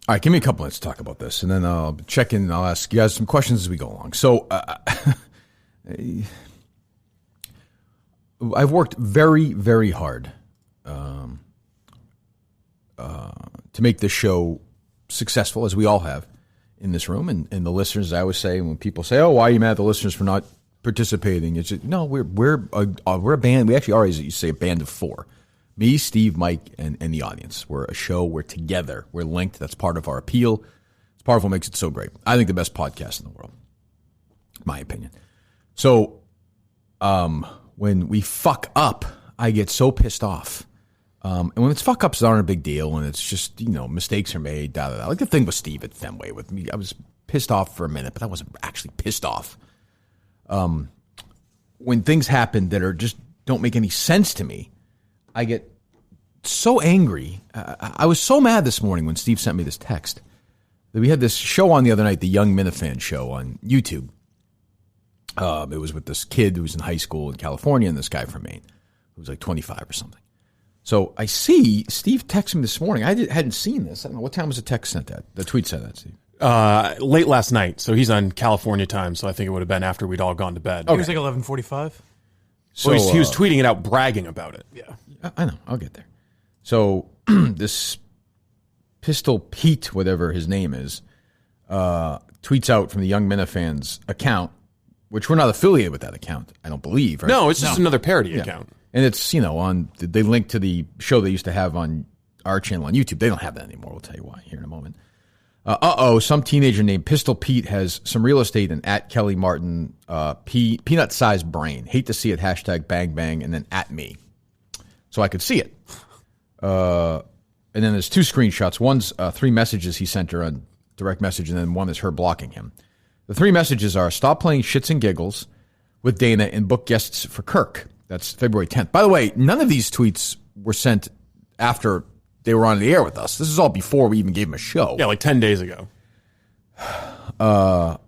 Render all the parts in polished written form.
All right, give me a couple minutes to talk about this, and then I'll check in and I'll ask you guys some questions as we go along. So I've worked very, very hard to make this show successful, as we all have in this room. And the listeners, I always say, when people say, oh, why are you mad at the listeners for not participating? It's just, no, we're a band. We actually are, as you say, a band of four. Me, Steve, Mike, and the audience. We're a show. We're together. We're linked. That's part of our appeal. It's part of what makes it so great. I think the best podcast in the world, my opinion. So when we fuck up, I get so pissed off. And when it's fuck ups aren't a big deal, and it's just, mistakes are made, da-da-da. Like the thing with Steve at Fenway with me, I was pissed off for a minute, but I wasn't actually pissed off. When things happen that are just don't make any sense to me, I get so angry. I was so mad this morning when Steve sent me this text that we had this show on the other night, the Young Minifan show on YouTube. It was with this kid who was in high school in California and this guy from Maine who was like 25 or something. So I see Steve text me this morning. I hadn't seen this. I don't know. What time was the text sent at? The tweet said that, Steve. Late last night. So he's on California time. So I think it would have been after we'd all gone to bed. Okay. It was like 11:45. So he was tweeting it out, bragging about it. Yeah. I know. I'll get there. So this Pistol Pete, whatever his name is, tweets out from the Young Minifan's account, which we're not affiliated with that account, I don't believe. Right? No, it's just another parody account. And it's, they link to the show they used to have on our channel on YouTube. They don't have that anymore. We'll tell you why here in a moment. Some teenager named Pistol Pete has some real estate in at Kelly Martin, peanut-sized brain. Hate to see it, hashtag bang bang, and then at me. So I could see it. And then there's two screenshots. One's 3 messages he sent her on direct message, and then one is her blocking him. The 3 messages are, stop playing shits and giggles with Dana and book guests for Kirk. That's February 10th. By the way, none of these tweets were sent after they were on the air with us. This is all before we even gave them a show. Yeah, like 10 days ago. That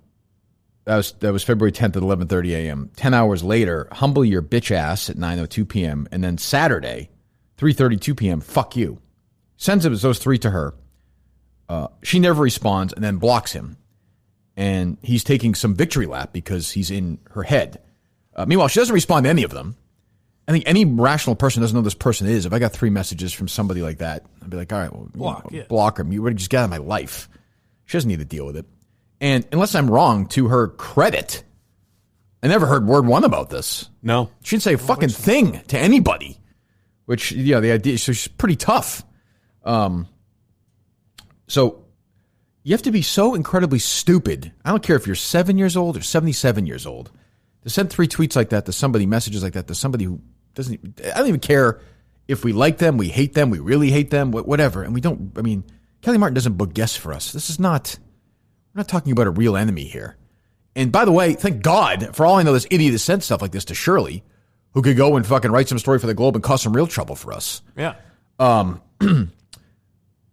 was February 10th at 11:30 a.m. 10 hours later, humble your bitch ass at 9:02 p.m. And then Saturday, 3:32 p.m., fuck you. Sends those 3 to her. She never responds and then blocks him. And he's taking some victory lap because he's in her head. Meanwhile, she doesn't respond to any of them. I think any rational person doesn't know who this person is. If I got 3 messages from somebody like that, I'd be like, all right, well, block her. You would just get out of my life. She doesn't need to deal with it. And unless I'm wrong, to her credit, I never heard word one about this. No. She didn't say a fucking thing to anybody, which, the idea, so she's pretty tough. So you have to be so incredibly stupid. I don't care if you're 7 years old or 77 years old. To send 3 tweets like that to somebody, messages like that to somebody who doesn't, I don't even care if we like them, we hate them, we really hate them, whatever. And we don't, Kelly Martin doesn't book guests for us. We're not talking about a real enemy here. And by the way, thank God, for all I know, this idiot has sent stuff like this to Shirley, who could go and fucking write some story for the Globe and cause some real trouble for us. Yeah. And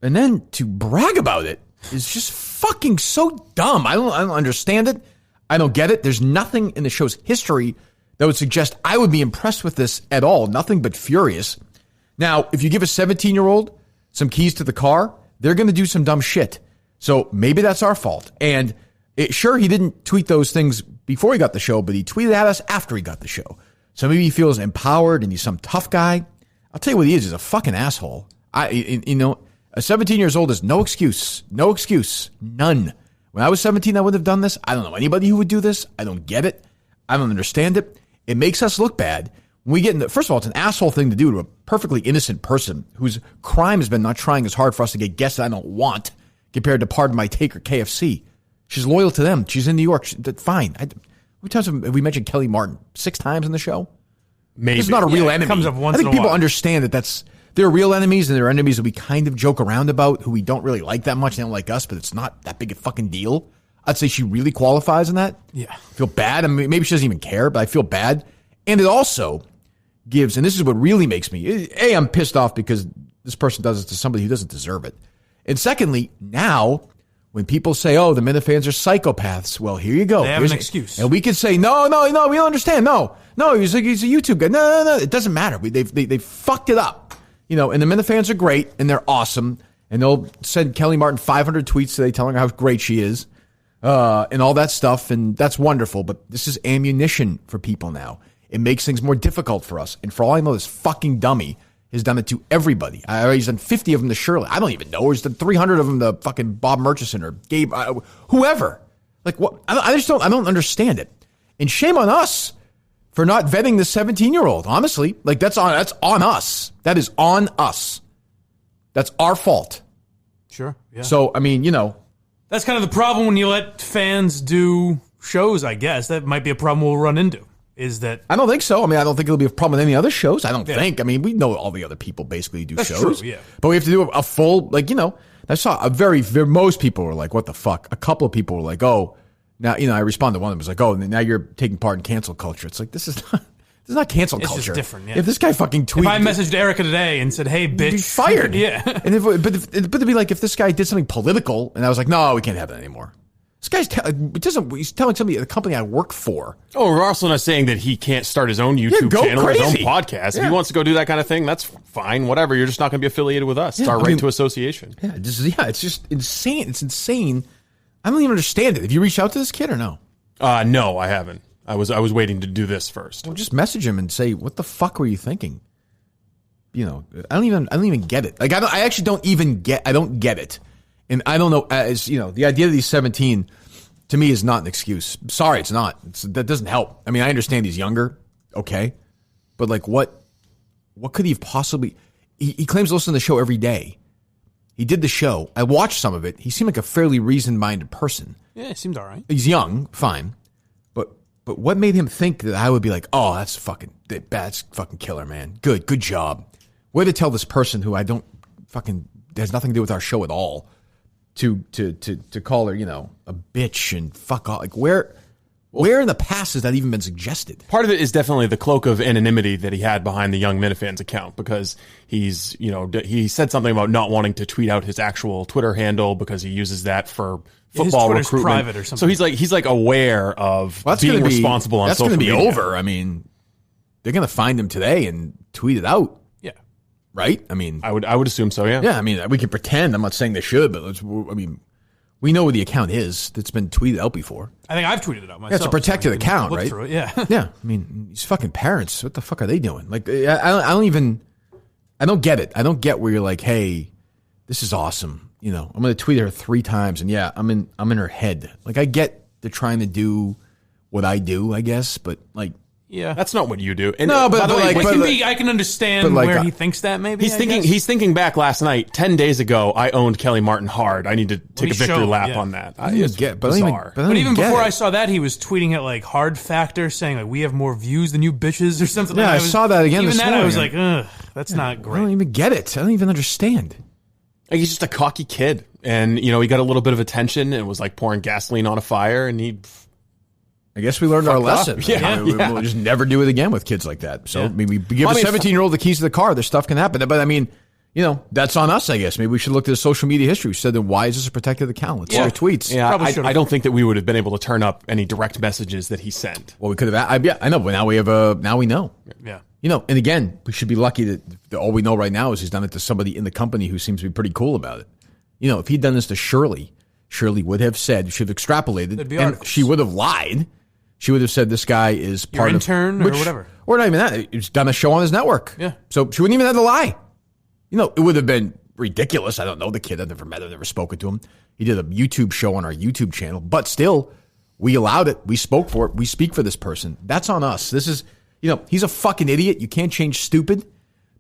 then to brag about it is just fucking so dumb. I don't understand it. I don't get it. There's nothing in the show's history that would suggest I would be impressed with this at all. Nothing but furious. Now, if you give a 17-year-old some keys to the car, they're going to do some dumb shit. So maybe that's our fault. And sure, he didn't tweet those things before he got the show, but he tweeted at us after he got the show. So maybe he feels empowered and he's some tough guy. I'll tell you what he is. He's a fucking asshole. A 17 years old is no excuse. No excuse. None. When I was 17, I wouldn't have done this. I don't know anybody who would do this. I don't get it. I don't understand it. It makes us look bad. When we get first of all, it's an asshole thing to do to a perfectly innocent person whose crime has been not trying as hard for us to get guests that I don't want compared to Pardon My Take or KFC. She's loyal to them. She's in New York. Fine. How many times have we mentioned Kelly Martin? 6 times in the show? Maybe. It's not a real enemy. It comes up once I think in a people while. Understand that they're real enemies, and they're enemies that we kind of joke around about, who we don't really like that much. They don't like us, but it's not that big a fucking deal. I'd say she really qualifies in that. Yeah. I feel bad. Maybe she doesn't even care, but I feel bad. And it also gives, and this is what really makes me, I'm pissed off because this person does it to somebody who doesn't deserve it. And secondly, now, when people say, oh, the Minifans are psychopaths, well, here you go. They have an excuse. And we could say, no, we don't understand. No, he's a YouTube guy. No. It doesn't matter. They fucked it up. And the Minifans are great, and they're awesome. And they'll send Kelly Martin 500 tweets today telling her how great she is and all that stuff. And that's wonderful. But this is ammunition for people now. It makes things more difficult for us. And for all I know, this fucking dummy has done it to everybody. He's done 50 of them to Shirley. I don't even know. He's done 300 of them to fucking Bob Murchison or Gabe, whoever. Like, what? I don't understand it. And shame on us for not vetting the 17-year-old, honestly. Like, that's on us. That is on us. That's our fault. Sure. Yeah. So, I mean, that's kind of the problem when you let fans do shows, I guess. That might be a problem we'll run into. Is that I don't think so. I mean, I don't think it'll be a problem with any other shows. I don't think. I mean, we know all the other people basically do That's shows. True, yeah. But we have to do a full, I saw most people were like, what the fuck? A couple of people were like, oh, now, I responded to one of them was like, oh, now you're taking part in cancel culture. It's like, this is not cancel culture. It's just different, yeah. If this guy fucking tweeted. If I messaged Erica today and said, hey, bitch. Be fired. Yeah. But it'd be like if this guy did something political and I was like, no, we can't have that anymore. This guy's he's telling somebody at the company I work for. Oh, we're also not saying that he can't start his own YouTube channel or his own podcast. If he wants to go do that kind of thing, that's fine. Whatever. You're just not going to be affiliated with us. It's our right to association. Yeah, it's just insane. It's insane. I don't even understand it. Have you reached out to this kid or no? No, I haven't. I was waiting to do this first. Well, just message him and say, what the fuck were you thinking? I don't even get it. Like, I actually don't even get it. And I don't know, the idea that he's 17 to me is not an excuse. Sorry, it's not. That doesn't help. I mean, I understand he's younger, okay, but like, what could he have possibly? He claims to listen to the show every day. He did the show. I watched some of it. He seemed like a fairly reasoned-minded person. Yeah, it seemed all right. He's young, fine, but what made him think that I would be like, oh, that's fucking killer, man. Good job. Way to tell this person who I don't fucking has nothing to do with our show at all. To call her, a bitch and fuck off. Like, where in the past has that even been suggested? Part of it is definitely the cloak of anonymity that he had behind the Young Minifan's account, because he's, he said something about not wanting to tweet out his actual Twitter handle because he uses that for football his recruitment. Private or something. So he's like aware of being responsible on social media. That's going to be over. I mean, they're going to find him today and tweet it out. Right? I mean, I would assume so. Yeah. Yeah. I mean, we can pretend. I'm not saying they should, but we know where the account is that's been tweeted out before. I think I've tweeted it out myself. Yeah, it's a protected account, right? Through it, yeah. Yeah. I mean, these fucking parents. What the fuck are they doing? Like, I don't get it. I don't get where you're like, hey, this is awesome. I'm going to tweet her 3 times, and yeah, I'm in her head. Like, I get they're trying to do what I do, I guess, but like. Yeah, that's not what you do. And no, but I can understand where he thinks that. Maybe he's thinking back last night. 10 days ago, I owned Kelly Martin hard. I need to take a victory lap on that. It's bizarre. But even before I saw that, he was tweeting at like Hard Factor, saying like we have more views than you bitches or something. Yeah, I saw that again. Even this morning. I was like, ugh, that's not great. I don't even get it. I don't even understand. Like, he's just a cocky kid, and he got a little bit of attention and was like pouring gasoline on a fire, and he. I guess we learned our lesson. We'll just never do it again with kids like that. So we give a 17-year-old the keys to the car. This stuff can happen. But I mean, that's on us, I guess. Maybe we should look at the social media history. We said, then why is this a protected account? Let's see our tweets. Yeah, I don't think that we would have been able to turn up any direct messages that he sent. Well, we could have. I know. But now we know. Yeah. And again, we should be lucky that all we know right now is he's done it to somebody in the company who seems to be pretty cool about it. If he'd done this to Shirley would have said, should have extrapolated, and articles. She would have lied. She would have said this guy is part your intern of or whatever. Or not even that. He's done a show on his network. Yeah. So she wouldn't even have to lie. It would have been ridiculous. I don't know the kid. I've never met him, never spoken to him. He did a YouTube show on our YouTube channel. But still, we allowed it. We spoke for it. We speak for this person. That's on us. This is, he's a fucking idiot. You can't change stupid,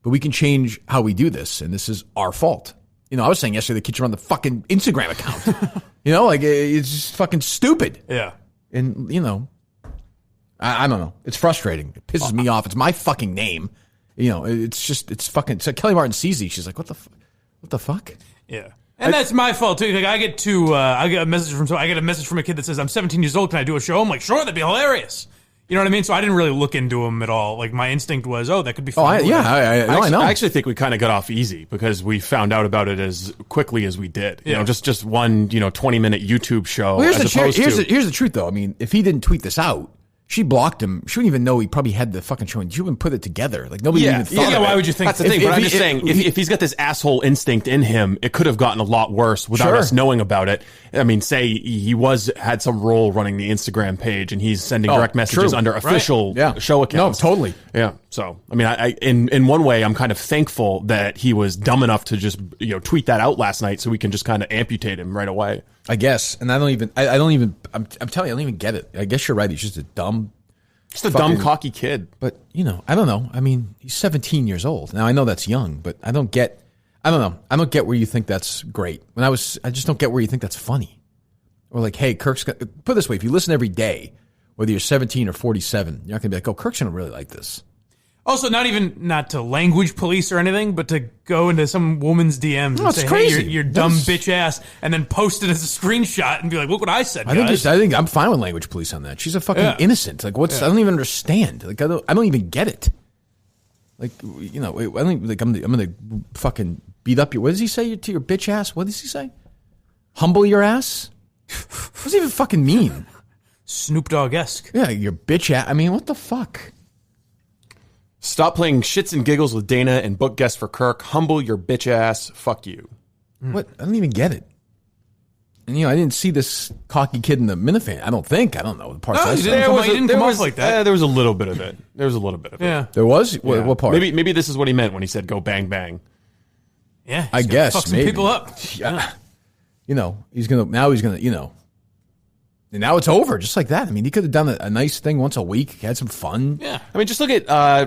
but we can change how we do this. And this is our fault. I was saying yesterday the kids run the fucking Instagram account. It's just fucking stupid. Yeah. And, I don't know. It's frustrating. It pisses me off. It's my fucking name. It's fucking. So Kelly Martin sees these. She's like, what the fuck? Yeah. And that's my fault too. Like I get a message from a kid that says, I'm 17 years old. Can I do a show? I'm like, sure, that'd be hilarious. You know what I mean? So I didn't really look into him at all. Like my instinct was, that could be fun. I know. I actually think we kind of got off easy because we found out about it as quickly as we did. Just one 20-minute YouTube show. Well, here's the truth though. I mean, if he didn't tweet this out, She blocked him. She wouldn't even know he probably had the fucking show. She wouldn't put it together. Like nobody even thought. Yeah, of why it. would you think? That's the thing. But I'm just saying, if he's got this asshole instinct in him, it could have gotten a lot worse without us knowing about it. I mean, say he had some role running the Instagram page, and he's sending direct messages under official show accounts. No, totally. Yeah. So I mean, I in one way, I'm kind of thankful that he was dumb enough to just tweet that out last night, so we can just kind of amputate him right away. I guess, and I'm telling you, I don't even get it. I guess you're right. He's just a dumb. Just a dumb, cocky kid. But, I don't know. I mean, he's 17 years old. Now, I know that's young, but I don't get where you think that's great. I just don't get where you think that's funny. Or like, hey, Kirk's put it this way, if you listen every day, whether you're 17 or 47, you're not going to be like, oh, Kirk's going to really like this. Also, not to language police or anything, but to go into some woman's DMs and say, crazy. Hey, you're dumb bitch ass, and then post it as a screenshot and be like, look what I said, guys. I think I'm fine with language police on that. She's a fucking innocent. Like, I don't even understand. Like, I don't even get it. Like, I don't like. I'm gonna fucking beat up your. What does he say to your bitch ass? What does he say? Humble your ass. What does he even fucking mean? Snoop Dogg-esque. Yeah, your bitch ass. I mean, what the fuck? Stop playing shits and giggles with Dana and book guests for Kirk. Humble your bitch ass. Fuck you. What? I don't even get it. And I didn't see this cocky kid in the Minifan. I don't know the parts. No, he didn't come off like that. There was a little bit of it. Yeah. There was? Yeah. What part? Maybe this is what he meant when he said go bang bang. Yeah. I guess fuck some maybe. people up. Yeah. He's gonna. And now it's over, just like that. I mean, he could have done a nice thing once a week, had some fun. Yeah. I mean, just look at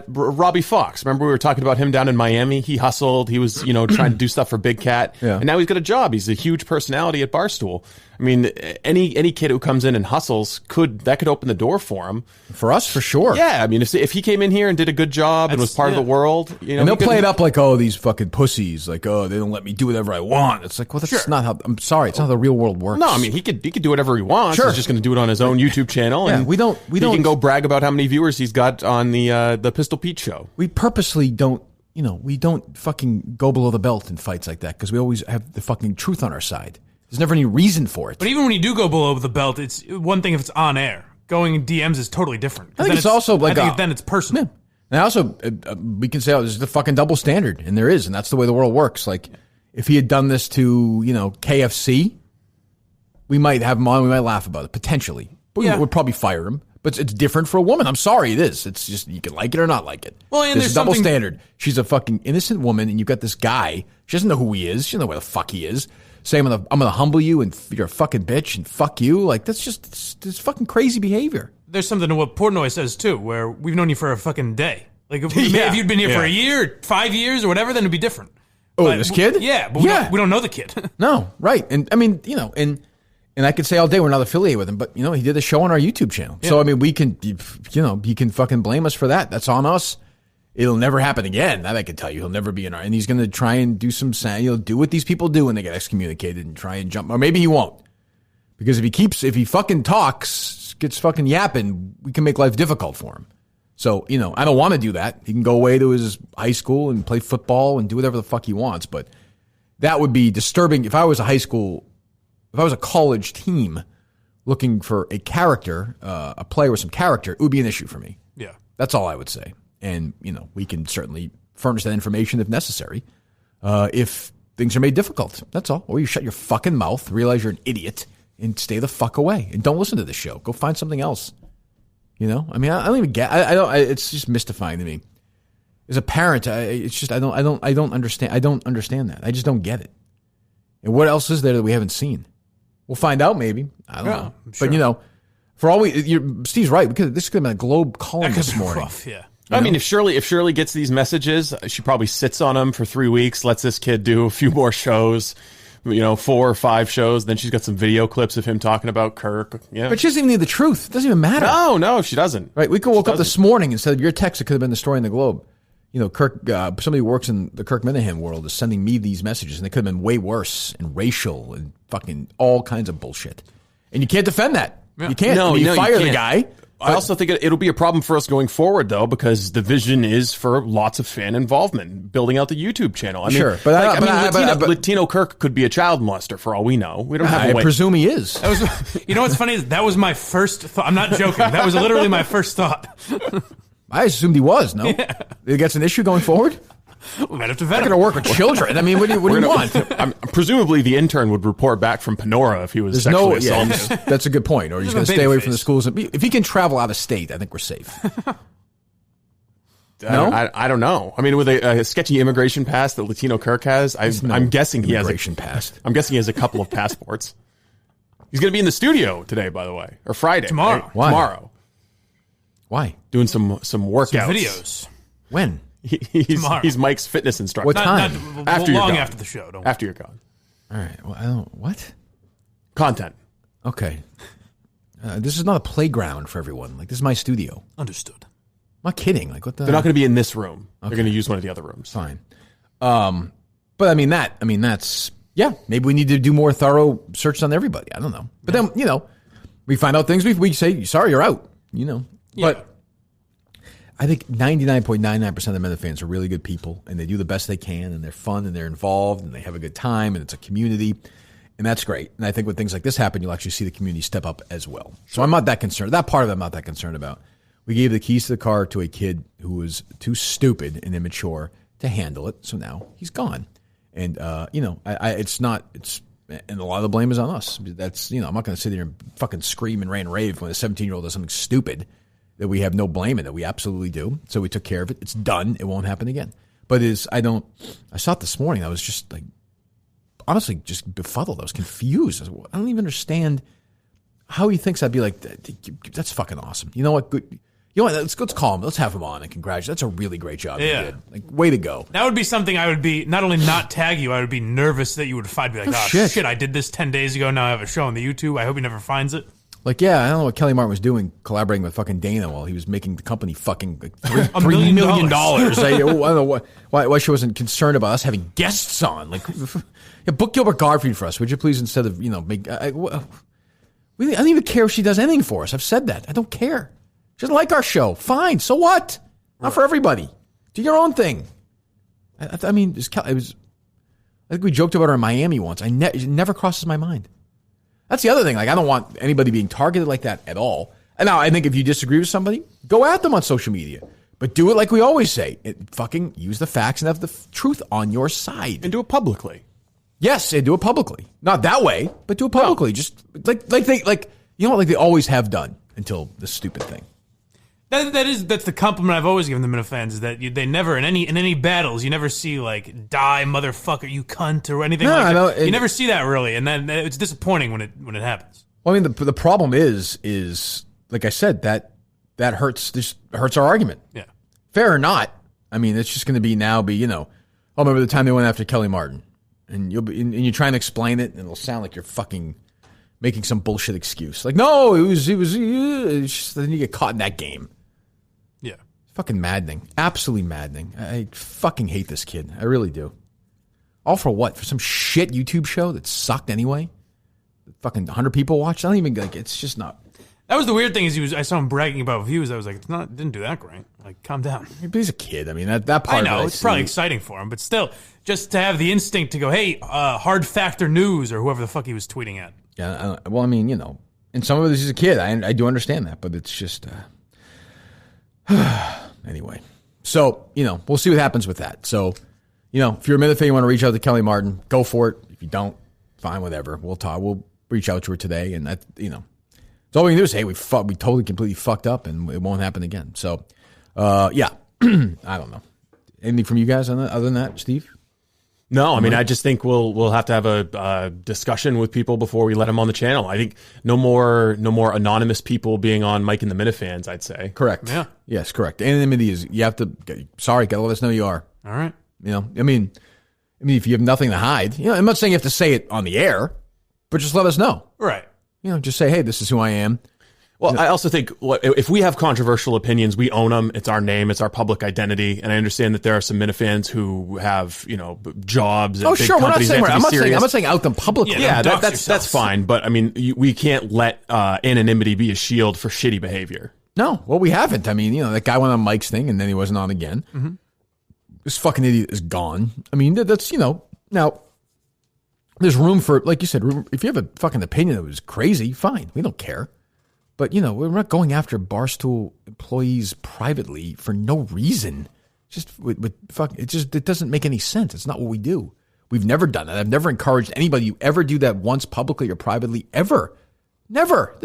Robbie Fox. Remember we were talking about him down in Miami? He hustled. He was, trying to do stuff for Big Cat. Yeah. And now he's got a job. He's a huge personality at Barstool. I mean, any kid who comes in and hustles could open the door for him. For us, for sure. Yeah. I mean, if he came in here and did a good job and was part of the world, and they'll play it up like, oh, these fucking pussies, like, oh, they don't let me do whatever I want. It's like, well, that's not how. I'm sorry, it's not how the real world works. No, I mean, he could do whatever he wants. Sure. He's just going to do it on his own YouTube channel. Yeah, and we don't. He can go brag about how many viewers he's got on the Pistol Pete show. We purposely don't. We don't fucking go below the belt in fights like that because we always have the fucking truth on our side. There's never any reason for it. But even when you do go below the belt, it's one thing if it's on air. Going in DMs is totally different. I think it's also like then it's personal. Yeah. And also, we can say, oh, this is the fucking double standard, and there is, and that's the way the world works. Like, if he had done this to KFC, we might have him on, we might laugh about it potentially, but we would probably fire him. But it's different for a woman. I'm sorry, it is. It's just you can like it or not like it. Well, and there's double standard. She's a fucking innocent woman, and you've got this guy. She doesn't know who he is. She doesn't know where the fuck he is. Say I'm gonna humble you, and you're a fucking bitch, and fuck you. Like that's just it's fucking crazy behavior. There's something to what Portnoy says too, where we've known you for a fucking day. Like if you'd been here for a year, 5 years, or whatever, then it'd be different. Oh, but this kid? Yeah, but we don't know the kid. No, right. And I mean, and I could say all day we're not affiliated with him, but he did a show on our YouTube channel. Yeah. So I mean, we can, you can fucking blame us for that. That's on us. It'll never happen again. That I can tell you. He'll never be in our. And he's going to try and do some. Do what these people do when they get excommunicated and try and jump. Or maybe he won't, because if he fucking talks, gets fucking yapping, we can make life difficult for him. So I don't want to do that. He can go away to his high school and play football and do whatever the fuck he wants. But that would be disturbing if I was a college team looking for a character, a player with some character. It would be an issue for me. Yeah, that's all I would say. And, we can certainly furnish that information if necessary, if things are made difficult. That's all. Or you shut your fucking mouth, realize you're an idiot, and stay the fuck away. And don't listen to this show. Go find something else. I mean, I don't even get. It's just mystifying to me. As a parent, I don't understand. I don't understand that. I just don't get it. And what else is there that we haven't seen? We'll find out. Maybe I don't know. Sure. But for all Steve's right. Because this could have been a Globe column this morning. Rough, yeah. I mean, if Shirley gets these messages, she probably sits on them for 3 weeks, lets this kid do a few more shows, 4 or 5 shows. Then she's got some video clips of him talking about Kirk. Yeah, but she doesn't even need the truth. It doesn't even matter. No, she doesn't. Right? We could woke up this morning instead of your text. It could have been the story in the Globe. Kirk. Somebody who works in the Kirk Minahan world is sending me these messages, and they could have been way worse and racial and fucking all kinds of bullshit. And you can't defend that. Yeah. You can't. You fire the guy. I also think it'll be a problem for us going forward, though, because the vision is for lots of fan involvement, building out the YouTube channel. I mean, sure, Latino Kirk could be a child molester for all we know. We don't have. I presume he is. That was, you know what's funny? That was my first thought. I'm not joking. That was literally my first thought. I assumed he was. No, it gets an issue going forward. We might have to vet him. I'm going to work with children. I mean, what do you want? Presumably, the intern would report back from Panora if he was sexually assaulted. That's a good point. Or he's going to stay away from the schools. If he can travel out of state, I think we're safe. No? I don't know. I mean, with a sketchy immigration pass that Latino Kirk has, I'm guessing he has immigration pass. I'm guessing he has a couple of passports. He's going to be in the studio today, by the way, or Friday. Tomorrow. Right? Why? Tomorrow. Why? Doing some workouts. Some videos. When? He's Mike's fitness instructor. What time? After you're gone. After the show. After you're gone. All right. Well, what? Content. Okay. This is not a playground for everyone. Like, this is my studio. Understood. I'm not kidding. Like, what the? They're not going to be in this room. Okay. They're going to use one of the other rooms. Fine. But I mean that's yeah. Maybe we need to do more thorough search on everybody. I don't know. But then we find out things. We say sorry, you're out. Yeah. But I think 99.99% of the Minifans are really good people, and they do the best they can, and they're fun, and they're involved, and they have a good time, and it's a community, and that's great. And I think when things like this happen, you'll actually see the community step up as well. So I'm not that concerned. That part of it I'm not that concerned about. We gave the keys to the car to a kid who was too stupid and immature to handle it, so now he's gone. And, and a lot of the blame is on us. That's, I'm not going to sit here and fucking scream and rave when a 17-year-old does something stupid that we have no blame in it. We absolutely do. So we took care of it. It's done. It won't happen again. But I saw it this morning. I was just like, honestly, just befuddled. I was confused. I don't even understand how he thinks I'd be like, that's fucking awesome. You know what? Good. You know what? Let's call him. Let's have him on and congratulate. That's a really great job you did. Like, way to go. That would be something I would be, not only not tag you, I would be nervous that you would find me like, shit, I did this 10 days ago. Now I have a show on the YouTube. I hope he never finds it. Like, yeah, I don't know what Kelly Mart was doing, collaborating with fucking Dana while he was making the company fucking like $3 million. I don't know why she wasn't concerned about us having guests on. Like, book Gilbert Gottfried for us, would you please? Instead of I don't even care if she does anything for us. I've said that. I don't care. She doesn't like our show. Fine. So what? Not for everybody. Do your own thing. I mean, I think we joked about her in Miami once. It never crosses my mind. That's the other thing. Like, I don't want anybody being targeted like that at all. And now, I think if you disagree with somebody, go at them on social media. But do it like we always say. Fucking use the facts and have the truth on your side. And do it publicly. Yes, and do it publicly. Not that way, but do it publicly. No. Just like they always have done until this stupid thing. That's the compliment I've always given the Minifans, is that they never in any battles you never see like die motherfucker you cunt or anything like that. You never see that really, and then it's disappointing when it happens. Well, I mean the problem is like I said, that hurts. This hurts our argument. Yeah, fair or not. I mean, it's just going to be remember the time they went after Kelly Martin, and you're trying to explain it, and it'll sound like you're fucking making some bullshit excuse. Like, no, it was just, then you get caught in that game. Yeah. Fucking maddening. Absolutely maddening. I fucking hate this kid. I really do. All for what? For some shit YouTube show that sucked anyway? Fucking 100 people watched? I don't even, like, it's just not. That was the weird thing is I saw him bragging about views. I was like, didn't do that great. Like, calm down. But he's a kid. I mean, that part I know, it's probably exciting for him, but still, just to have the instinct to go, hey, hard factor news, or whoever the fuck he was tweeting at. Yeah, well, I mean, and some of it is a kid. I do understand that, but it's just, anyway. So, we'll see what happens with that. So, if you're a Minifan, you want to reach out to Kelly Martin, go for it. If you don't, fine, whatever. We'll talk. We'll reach out to her today, and that, so all we can do is, hey, we totally, completely fucked up, and it won't happen again. So, yeah, I don't know. Anything from you guys on that, other than that, Steve? No, I mean, I just think we'll have to have a discussion with people before we let them on the channel. I think no more anonymous people being on Mike and the Minifans, I'd say. Correct. Yeah. Yes, correct. Anonymity is, you have to, gotta let us know you are. All right. I mean, if you have nothing to hide, I'm not saying you have to say it on the air, but just let us know. Right. Just say, hey, this is who I am. Well, I also think if we have controversial opinions, we own them. It's our name. It's our public identity. And I understand that there are some Minifans who have, jobs. Oh, sure. I'm not saying out them publicly. Yeah, that's fine. But I mean, we can't let anonymity be a shield for shitty behavior. No, well, we haven't. I mean, that guy went on Mike's thing and then he wasn't on again. Mm-hmm. This fucking idiot is gone. I mean, that's, now there's room for, like you said, if you have a fucking opinion that was crazy, fine. We don't care. But, we're not going after Barstool employees privately for no reason. It doesn't make any sense. It's not what we do. We've never done it. I've never encouraged anybody to ever do that once publicly or privately, ever. Never.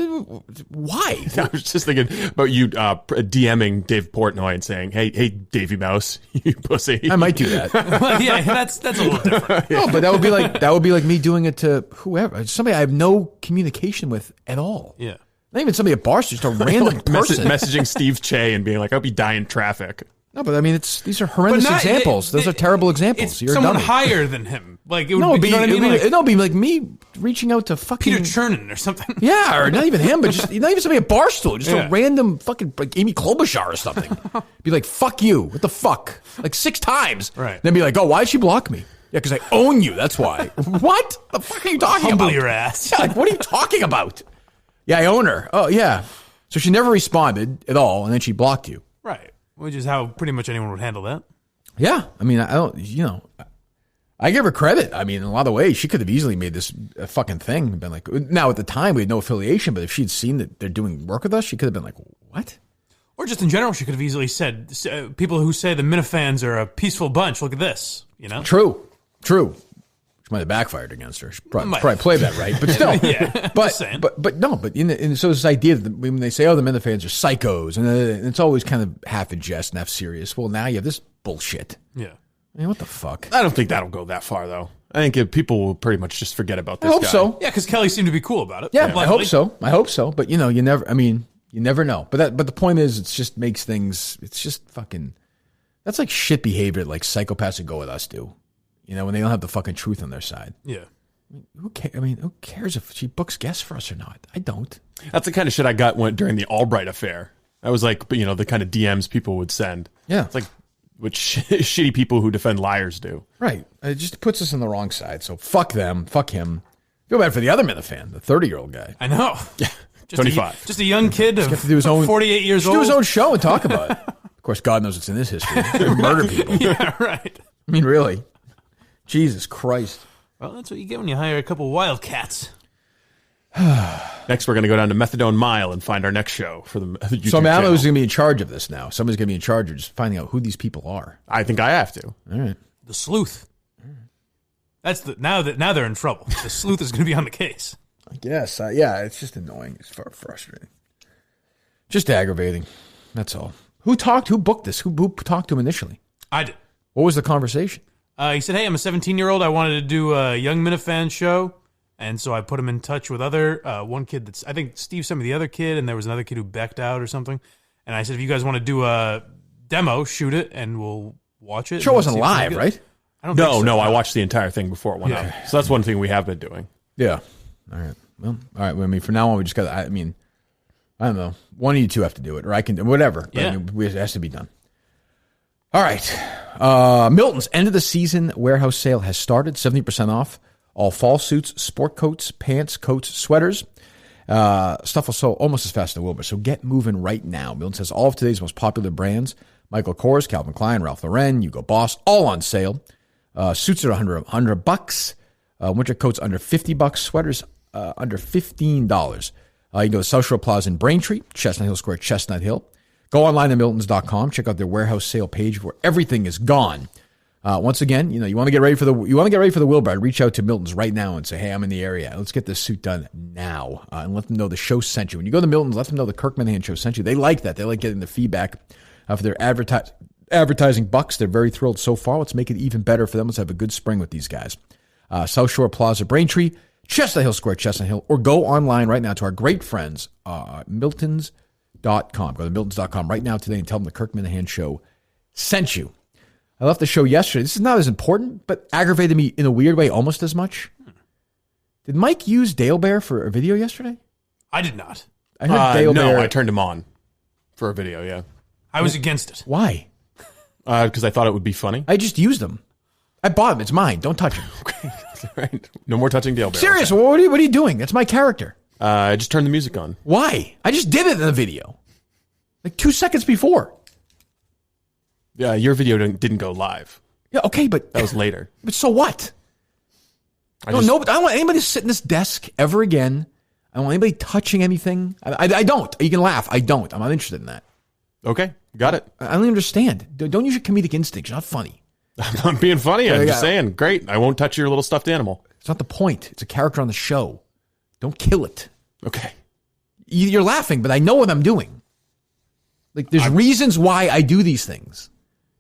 Why? I was just thinking about you DMing Dave Portnoy and saying, hey, Davey Mouse, you pussy. I might do that. Well, yeah, that's a little different. No, but that would be like me doing it to whoever. Somebody I have no communication with at all. Yeah. Not even somebody at Barstool, just a random person. Messaging Steve Che and being like, I hope you die in traffic. No, but I mean, these are horrendous examples. Those are terrible examples. It's someone higher than him. Like it would it'd be like me reaching out to fucking Peter Chernin or something. Yeah, or not even him, but just not even somebody at Barstool, just a random fucking like Amy Klobuchar or something. Be like, fuck you. What the fuck? Like 6 times. Right. Then be like, oh, why'd she block me? Yeah, because I own you. That's why. What the fuck are you talking Humble about? your ass. Yeah, like, what are you talking about? Yeah, I own her. Oh, yeah. So she never responded at all, and then she blocked you. Right. Which is how pretty much anyone would handle that. Yeah. I mean, I don't, I give her credit. I mean, in a lot of ways, she could have easily made this a fucking thing. And been like, now at the time, we had no affiliation, but if she'd seen that they're doing work with us, she could have been like, what? Or just in general, she could have easily said, people who say the Minifans are a peaceful bunch, look at this, True. Which might have backfired against her. She probably played that right, but still. Yeah, but so this idea that when they say, oh, the Minifans are psychos, and it's always kind of half a jest and half serious. Well, now you have this bullshit. Yeah. I mean, what the fuck? I don't think that'll go that far, though. I think people will pretty much just forget about this guy. I hope so. Yeah, because Kelly seemed to be cool about it. Yeah, I hope so. But, you never know. But the point is, it just makes things, it's just fucking, that's like shit behavior like psychopaths that go with us do. When they don't have the fucking truth on their side. Yeah. Who cares if she books guests for us or not? I don't. That's the kind of shit I got during the Albright affair. That was like, the kind of DMs people would send. Yeah. It's like what shitty people who defend liars do. Right. It just puts us on the wrong side. So fuck them. Fuck him. Feel bad for the other Minifan, the 30-year-old guy. I know. Yeah. 25. Just a young kid of 48 years old. Do his own show and talk about it. Of course, God knows what's in his history. Murder people. Yeah, right. I mean, really. Jesus Christ. Well, that's what you get when you hire a couple wildcats. Next, we're going to go down to Methadone Mile and find our next show for the YouTube So I don't know who's channel. going to be in charge of this now. Somebody's going to be in charge of just finding out who these people are. I think I have to. All right. The sleuth. That's now they're in trouble. The sleuth is going to be on the case. I guess. Yeah, it's just annoying. It's frustrating. Just aggravating. That's all. Who booked this? Who talked to him initially? I did. What was the conversation? He said, hey, I'm a 17-year-old. I wanted to do a young Minifan show. And so I put him in touch with one kid I think Steve sent me the other kid, and there was another kid who backed out or something. And I said, if you guys want to do a demo, shoot it, and we'll watch it. The show wasn't live, right? I don't think so. No, I watched the entire thing before it went out. So that's one thing we have been doing. Yeah. All right. Well, all right. I mean, from now on, we just got I don't know. One of you two have to do it, or I can do whatever. But yeah. It has to be done. All right. Milton's end of the season warehouse sale has started. 70% off. All fall suits, sport coats, pants, coats, sweaters. Stuff will sell almost as fast as it will, but so get moving right now. Milton says all of today's most popular brands, Michael Kors, Calvin Klein, Ralph Lauren, Hugo Boss, all on sale. Suits are $100. Winter coats under $50. Sweaters under $15. You can go to South Shore Plaza in Braintree, Chestnut Hill Square, Chestnut Hill. Go online to Miltons.com. Check out their warehouse sale page where everything is gone. Once again, you want to get ready for the Wilbur. Reach out to Milton's right now and say, "Hey, I'm in the area. Let's get this suit done now," and let them know the show sent you. When you go to Milton's, let them know the Kirk Minahan show sent you. They like that. They like getting the feedback for their advertising bucks. They're very thrilled so far. Let's make it even better for them. Let's have a good spring with these guys. South Shore Plaza, Braintree, Chestnut Hill Square, Chestnut Hill, or go online right now to our great friends, Miltons.com. Go to Miltons.com right now today and tell them the Kirk Minahan show sent you. I left the show yesterday. This is not as important, but aggravated me in a weird way almost as much. Did Mike use Dale Bear for a video yesterday? I did not. I heard Dale Bear. No, I turned him on for a video, yeah. I was against it. Why? Because I thought it would be funny. I just used him. I bought him. It's mine. Don't touch him. Right. No more touching Dale Bear. Serious. Okay. What are you doing? That's my character. I just turned the music on. Why? I just did it in the video. Like 2 seconds before. Yeah, your video didn't go live. Yeah, okay, but that was later. But so what? I don't want anybody to sit in this desk ever again. I don't want anybody touching anything. I don't. You can laugh. I don't. I'm not interested in that. Okay, got it. I don't understand. Don't use your comedic instincts. You're not funny. I'm not being funny. I'm just saying, great. I won't touch your little stuffed animal. It's not the point. It's a character on the show. Don't kill it. Okay. You're laughing, but I know what I'm doing. Like, there's reasons why I do these things.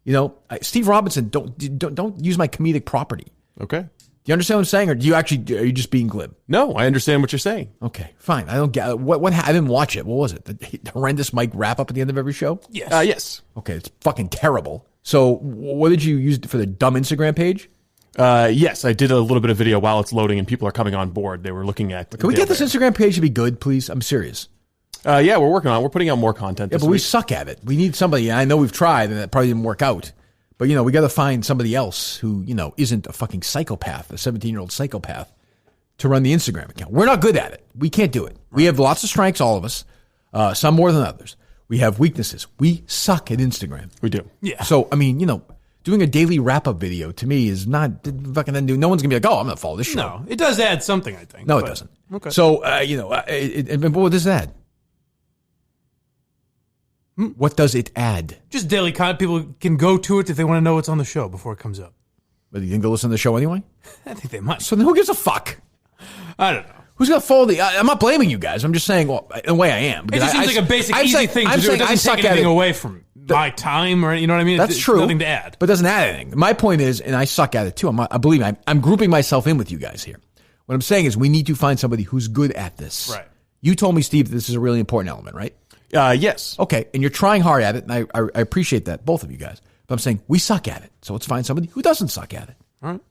You know, Steve Robinson, don't use my comedic property. Okay. Do you understand what I'm saying, or are you just being glib? No, I understand what you're saying. Okay, fine. I don't get what I didn't watch it. What was it? The horrendous Mike wrap up at the end of every show? Yes. Yes. Okay, it's fucking terrible. So, what did you use for the dumb Instagram page? Yes, I did a little bit of video while it's loading and people are coming on board. They were looking at. Can we get this Instagram page to be good, please? I'm serious. Yeah, we're working on it. We're putting out more content this week. We week. suck at it. We need somebody. I know we've tried and that probably didn't work out. But, we got to find somebody else who, isn't a fucking psychopath, a 17-year-old psychopath, to run the Instagram account. We're not good at it. We can't do it. Right. We have lots of strengths, all of us, some more than others. We have weaknesses. We suck at Instagram. We do. Yeah. So, doing a daily wrap-up video to me is not fucking then. No one's going to be like, oh, I'm going to follow this show. No, it does add something, I think. No, it doesn't. Okay. So, what does that add? What does it add? Just daily content. People can go to it if they want to know what's on the show before it comes up. But you think they'll listen to the show anyway? I think they might. So then who gives a fuck? I don't know. Who's going to follow I'm not blaming you guys. I'm just saying, in a way I am. It just seems like a basic, easy thing to do. It doesn't take anything away from my time or, you know what I mean? That's true. Nothing to add. But it doesn't add anything. My point is, and I suck at it too, I'm grouping myself in with you guys here. What I'm saying is we need to find somebody who's good at this. Right. You told me, Steve, that this is a really important element, right? Yes. Okay, and you're trying hard at it, and I appreciate that, both of you guys. But I'm saying we suck at it, so let's find somebody who doesn't suck at it. All right.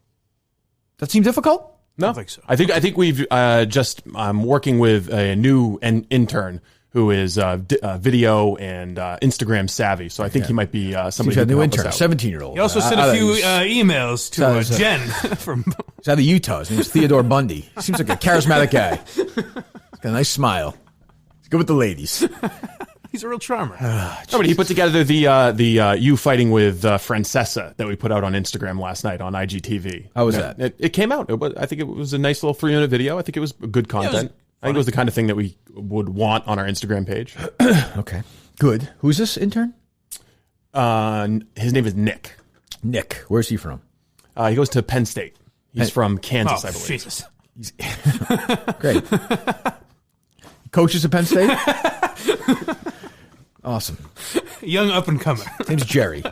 That seem difficult? No, I think so. I think we've I'm working with a new intern who is video and Instagram savvy. So I think he might be somebody. He's a new intern, 17-year-old. He also sent a few emails to Jen from. He's out of Utah. His name's Theodore Bundy. Seems like a charismatic guy. He's got a nice smile. He's good with the ladies. He's a real charmer. But he put together the you fighting with Francesa that we put out on Instagram last night on IGTV. How was that? It came out. I think it was a nice little 3-minute video. I think it was good content. I think it was the kind of thing that we would want on our Instagram page. Okay, good. Who's this intern? His name is Nick. Nick. Where's he from? He goes to Penn State. He's from Kansas, I believe. Jesus. He's great. Coaches at Penn State? Awesome. Young up-and-comer. His name's Jerry.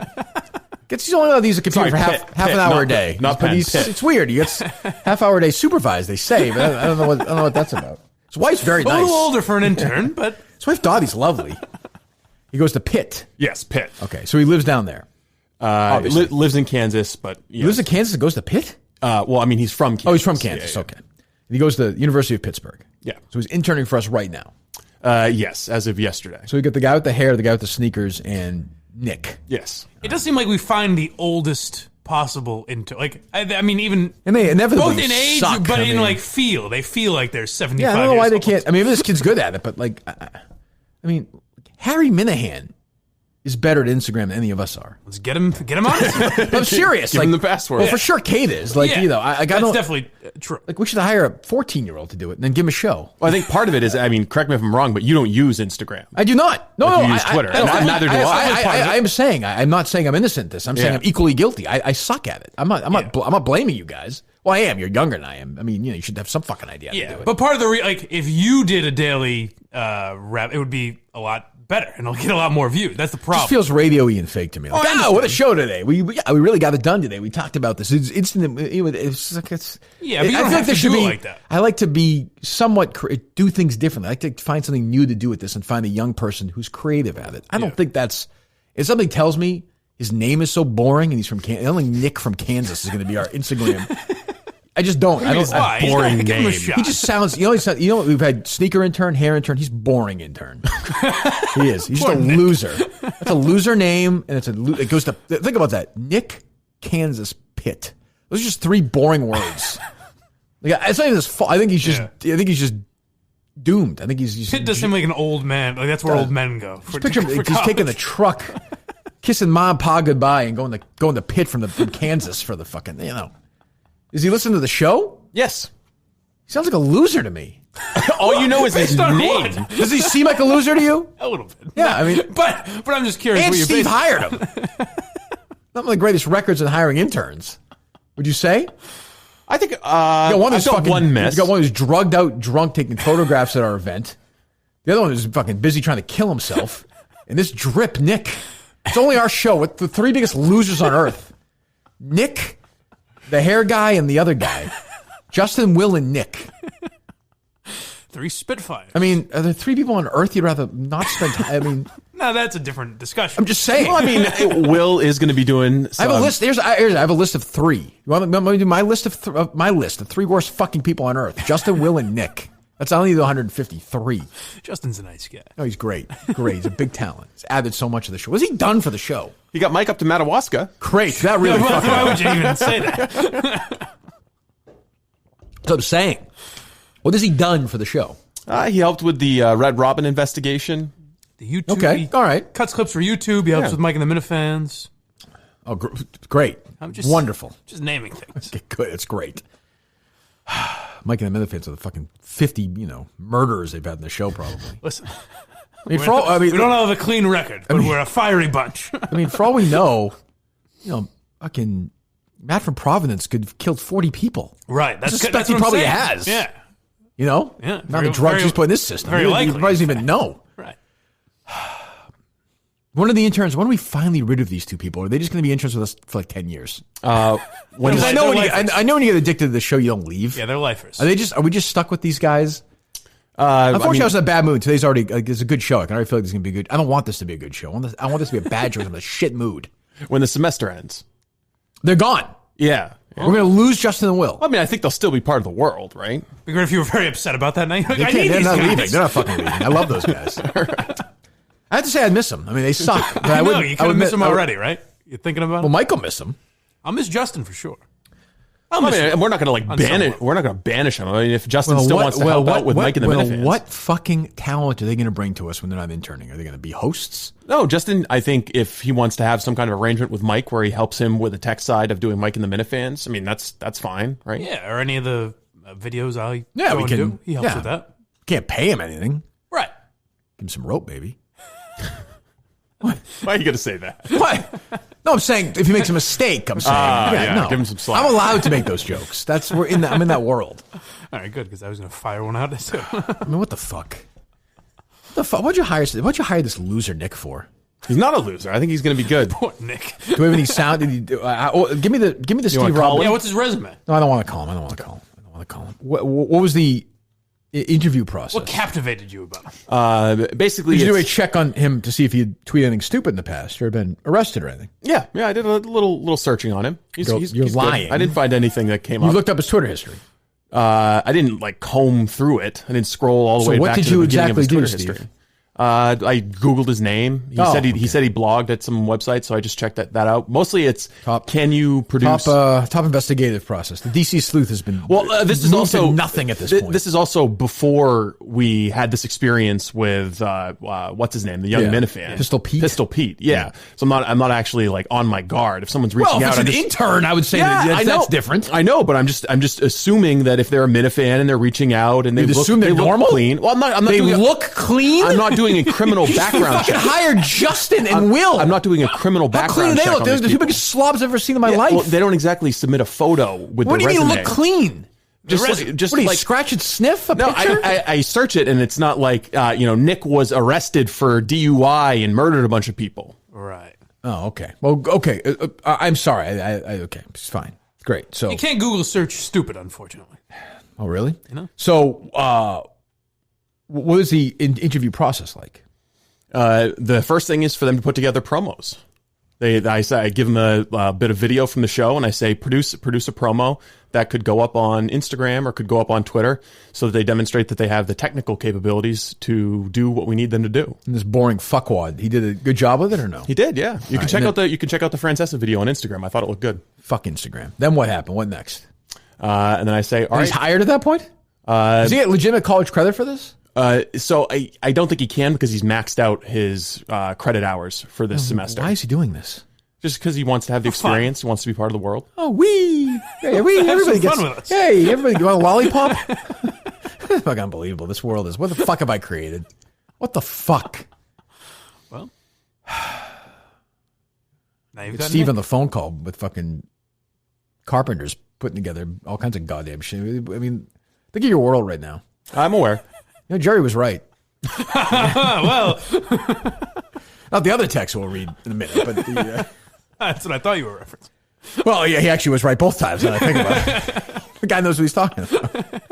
He's only allowed to use a computer for half an hour a day. It's weird. He gets half-hour a day supervised, they say, but I don't know what that's about. His wife's very nice. A little older for an intern, but... His wife Dottie's lovely. He goes to Pitt. Yes, Pitt. Okay, so he lives down there. Lives in Kansas, but... Yes. He lives in Kansas and goes to Pitt? Well, I mean, he's from Kansas. Oh, he's from Kansas, okay. And he goes to the University of Pittsburgh. Yeah. So he's interning for us right now. Yes, as of yesterday. So we got the guy with the hair, the guy with the sneakers, and Nick. Yes. It does seem like we find the oldest possible intern. Like, I mean, even... And they inevitably both in age, suck. but in, feel. They feel like they're 75 years old. Yeah, I don't know why they can't... I mean, maybe this kid's good at it, but, Harry Minahan is better at Instagram than any of us are. Let's get him on it. I'm serious. Give him the password. Well, for sure Kate is. That's definitely true. Like, we should hire a 14-year-old to do it and then give him a show. Well, I think part of it is, correct me if I'm wrong, but you don't use Instagram. I do not. No, you use Twitter. Neither do I. I'm saying, I'm not saying I'm innocent at this. I'm saying I'm equally guilty. I suck at it. I'm not blaming you guys. Well, I am. You're younger than I am. I mean, you should have some fucking idea how to do it. But part of the, if you did a daily rap, it would be a lot better and it'll get a lot more views. That's the problem. It just feels radio-y and fake to me. Like, what a show today. We really got it done today. We talked about this. It's instant. But you don't have to do it like that. I like to be somewhat do things differently. I like to find something new to do with this and find a young person who's creative at it. I don't think that's. If something tells me his name is so boring and he's from Kansas, only Nick from Kansas is going to be our Instagram. I just don't. I don't. Boring name. He just sounds. We've had sneaker intern, hair intern. He's boring intern. He is. He's just a loser. That's a loser name, and it goes to. Think about that. Nick, Kansas, Pitt. Those are just 3 boring words. It's not even his fault. I think he's just doomed. I think he's Pitt does seem like an old man. Like that's where old men go. Picture him. He's taking the truck, kissing mom and pa goodbye, and going to Pitt from Kansas for the fucking. Is he listening to the show? Yes. He sounds like a loser to me. All you know is his name. Does he seem like a loser to you? A little bit. Yeah, I mean, but I'm just curious. And Steve hired him. Not one of the greatest records in hiring interns. Would you say? I think one miss. You got one who's drugged out, drunk, taking photographs at our event. The other one who's fucking busy trying to kill himself. And this drip, Nick. It's only our show with the three biggest losers on earth. Nick, the hair guy, and the other guy. Justin, Will, and Nick. 3 Spitfires. I mean, are there 3 people on earth you'd rather not spend time? I mean... No, that's a different discussion. I'm just saying. Well, I mean, Will is going to be doing some... I have a list. I have a list of 3. You want me to do my list of my list of 3 worst fucking people on earth? Justin, Will, and Nick. That's only the 153. Justin's a nice guy. Oh, he's great. Great. He's a big talent. He's added so much to the show. What's he done for the show? He got Mike up to Madawaska. Great. That really fucking... Why would you even say that? That's what I'm saying. What has he done for the show? He helped with the Red Robin investigation. The YouTube. Okay, all right. Cuts clips for YouTube. He helps with Mike and the Minifans. Oh, great. Wonderful. Just naming things. Okay, good. It's great. Mike and the Minifans are the fucking 50, murders they've had in the show, probably. Listen. We don't have a clean record, but we're a fiery bunch. I mean, for all we know, fucking Matt from Providence could have killed 40 people. Right. That's what he probably has. Yeah. Yeah. Not the drugs he's put in this system. Very likely. He probably doesn't even know. Right. One of the interns, when are we finally rid of these 2 people? Are they just going to be interns with us for like 10 years? I know when you get addicted to the show, you don't leave. Yeah, they're lifers. Are we just stuck with these guys? Unfortunately, I was in a bad mood. Today's already it's a good show. I can already feel like this is going to be good. I don't want this to be a good show. I want this to be a bad show. I'm in a shit mood. When the semester ends. They're gone. Yeah. We're going to lose Justin and Will. I mean, I think they'll still be part of the world, right? It'd be great if you were very upset about that. Now they're not leaving. They're not fucking leaving. I love those guys. Right. I have to say I miss them. I mean, they suck. But I know, you kind of miss them already, right? You're thinking about them? Well, Mike will miss them. I'll miss Justin for sure. We're not going to banish him. I mean, if Justin still wants to help out with Mike and the Minifans. What fucking talent are they going to bring to us when they're not interning? Are they going to be hosts? No, Justin, I think if he wants to have some kind of arrangement with Mike where he helps him with the tech side of doing Mike and the Minifans, I mean, that's fine, right? Yeah, or any of the videos we can do. He helps with that. Can't pay him anything. Right. Give him some rope, baby. What? Why are you going to say that? What? No, I'm saying if he makes a mistake, I'm saying. No. Give him some slack. I'm allowed to make those jokes. I'm in that world. All right, good, because I was going to fire one out too. I mean, what the fuck? What'd you hire this loser Nick for? He's not a loser. I think he's going to be good. Poor Nick. Do we have any sound? Give me the Steve Roberts. Yeah, what's his resume? No, I don't want to call him. What was the interview process? What captivated you about him? Basically, did you do a check on him to see if he had tweeted anything stupid in the past or been arrested or anything? Yeah, I did a little searching on him. He's lying. Good. I didn't find anything that came up. You looked up his Twitter history. I didn't comb through it. I didn't scroll all the way back to the beginning of his Twitter history. I Googled his name. He said he blogged at some website, so I just checked that out. Mostly it's can you produce top investigative process. The DC sleuth has been this is also nothing at this point. This is also before we had this experience with what's his name, the young Minifan, Pistol Pete. Yeah. So I'm not actually on my guard if someone's reaching out. If it's an intern, I would say that's different. I know, but I'm just assuming that if they're a Minifan and they're reaching out and they look normal, clean. Well, I'm not. They look clean. I'm not doing a criminal background check. Hired Justin and Will. I'm not doing a criminal background check. How clean they look? They're the 2 biggest slobs I've ever seen in my life. Well, they don't exactly submit a photo with their resume. What do you mean look clean? Just scratch and sniff a picture? I search it and it's not Nick was arrested for DUI and murdered a bunch of people. Right. Oh, okay. Well, okay. I'm sorry. Okay, it's fine. Great. So you can't Google search stupid, unfortunately. Oh, really? So, what is the interview process like? The first thing is for them to put together promos. I give them a bit of video from the show, and I say produce a promo that could go up on Instagram or could go up on Twitter, so that they demonstrate that they have the technical capabilities to do what we need them to do. And this boring fuckwad, he did a good job with it, or no? He did, yeah. You can check out the Francesa video on Instagram. I thought it looked good. Fuck Instagram. Then what happened? What next? And then I say, all right. He's hired at that point? Does he get legitimate college credit for this? So I don't think he can because he's maxed out his credit hours for this semester. Why is he doing this? Just because he wants to have the experience. He wants to be part of the world. Oh, we. Hey, everybody gets fun with us. Hey, everybody, you want a lollipop? It's fucking unbelievable. This world is. What the fuck have I created? What the fuck? Well, now you've It's got Steve Nick. on the phone call with fucking carpenters putting together all kinds of goddamn shit. I mean, think of your world right now. I'm aware. You know, Jerry was right. Well, Not the other text we'll read in a minute, but that's what I thought you were referencing. well, yeah, he actually was right both times. Now I think about it. The guy knows what he's talking about.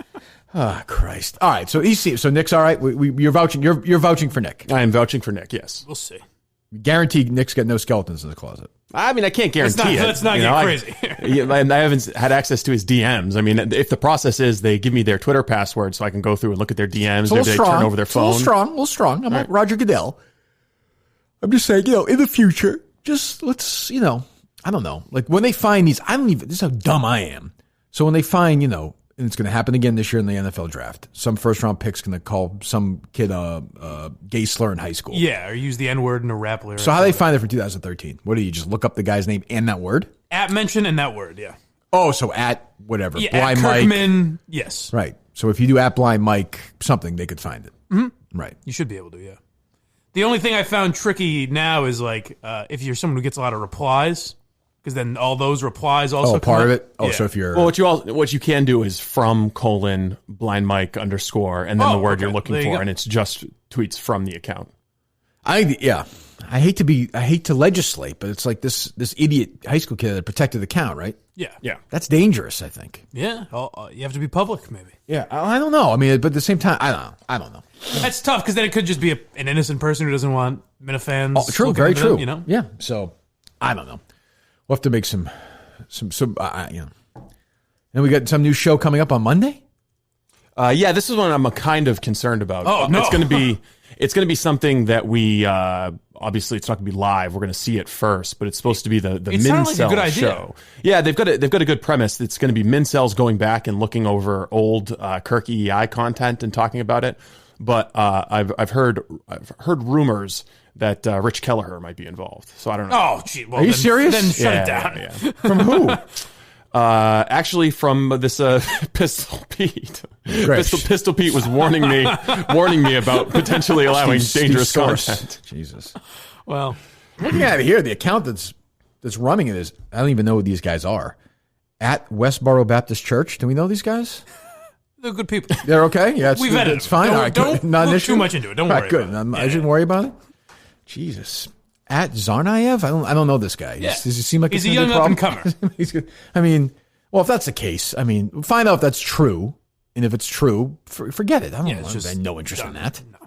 Oh, Christ! All right, so so Nick's all right. You're vouching. You're vouching for Nick. I am vouching for Nick. Yes. We'll see. Guarantee Nick's got no skeletons in the closet. I mean, I can't guarantee it. Let's not get crazy. I haven't had access to his DMs. I mean, if the process is they give me their Twitter password so I can go through and look at their DMs, maybe they turn over their phone. A little strong. I'm like Roger Goodell. I'm just saying, in the future, just let's, I don't know. Like when they find these, this is how dumb I am. So when they find, and it's going to happen again this year in the NFL draft, some first round pick's going to call some kid a gay slur in high school. Yeah, or use the N-word in a rap lyric. So how they find it for 2013? What do you just look up the guy's name and that word? At mention and that word, yeah. Oh, so at whatever. Yeah, Blind at Mike. Kirkman, yes. Right. So if you do at Blind Mike something, they could find it. Mm-hmm. Right. You should be able to, yeah. The only thing I found tricky now is if you're someone who gets a lot of replies, because then all those replies also part of it. Yeah. So if you're what you can do is from : blind Mike _ and then the word you're looking for, and it's just tweets from the account. I hate to legislate, but it's like this idiot high school kid that protected the account, right? Yeah. That's dangerous, I think. Yeah, you have to be public, maybe. Yeah, I don't know. I mean, but at the same time, I don't know. That's tough because then it could just be an innocent person who doesn't want Minifans. Oh, true, very true. Them, Yeah. So I don't know. We'll have to make some. And we got some new show coming up on Monday. Yeah, this is one I'm kind of concerned about. Oh no, it's going to be something that we obviously it's not going to be live. We're going to see it first, but it's supposed to be the Mincel show. Yeah, they've got a good premise. It's going to be Mincels going back and looking over old Kirk WEEI content and talking about it. But I've heard rumors that Rich Kelleher might be involved. So I don't know. Oh, gee. Well, are you serious? Then shut it down. Yeah. From who? Actually, from this Pistol Pete. Pistol Pete was warning me about potentially allowing dangerous content. Jesus. Well, I'm looking at it here. The account that's running it is, I don't even know who these guys are. At Westboro Baptist Church. Do we know these guys? they're good people. They're okay? Yeah, We've vetted it's fine. Don't, All right, don't not an look issue? too much into it. Don't All worry right, good. about it. I shouldn't worry about it? Jesus. At Zarnaev? I don't know this guy. Yeah. Does he seem like he's a gonna be young problem? up-and-comer. He's good. I mean, well, if that's the case, we'll find out if that's true. And if it's true, forget it. I have no interest in that. No.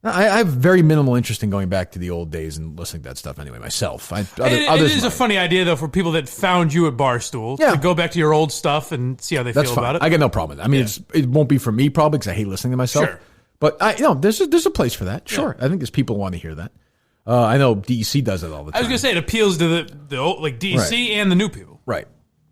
I have very minimal interest in going back to the old days and listening to that stuff anyway myself. It is a funny idea, though, for people that found you at Barstool to go back to your old stuff and see how they feel about it. I got no problem with it. It won't be for me probably because I hate listening to myself. Sure. But there's a place for that. Sure. I think there's people who want to hear that. I know DEC does it all the time. I was going to say it appeals to the old, like DEC and the new people. Right.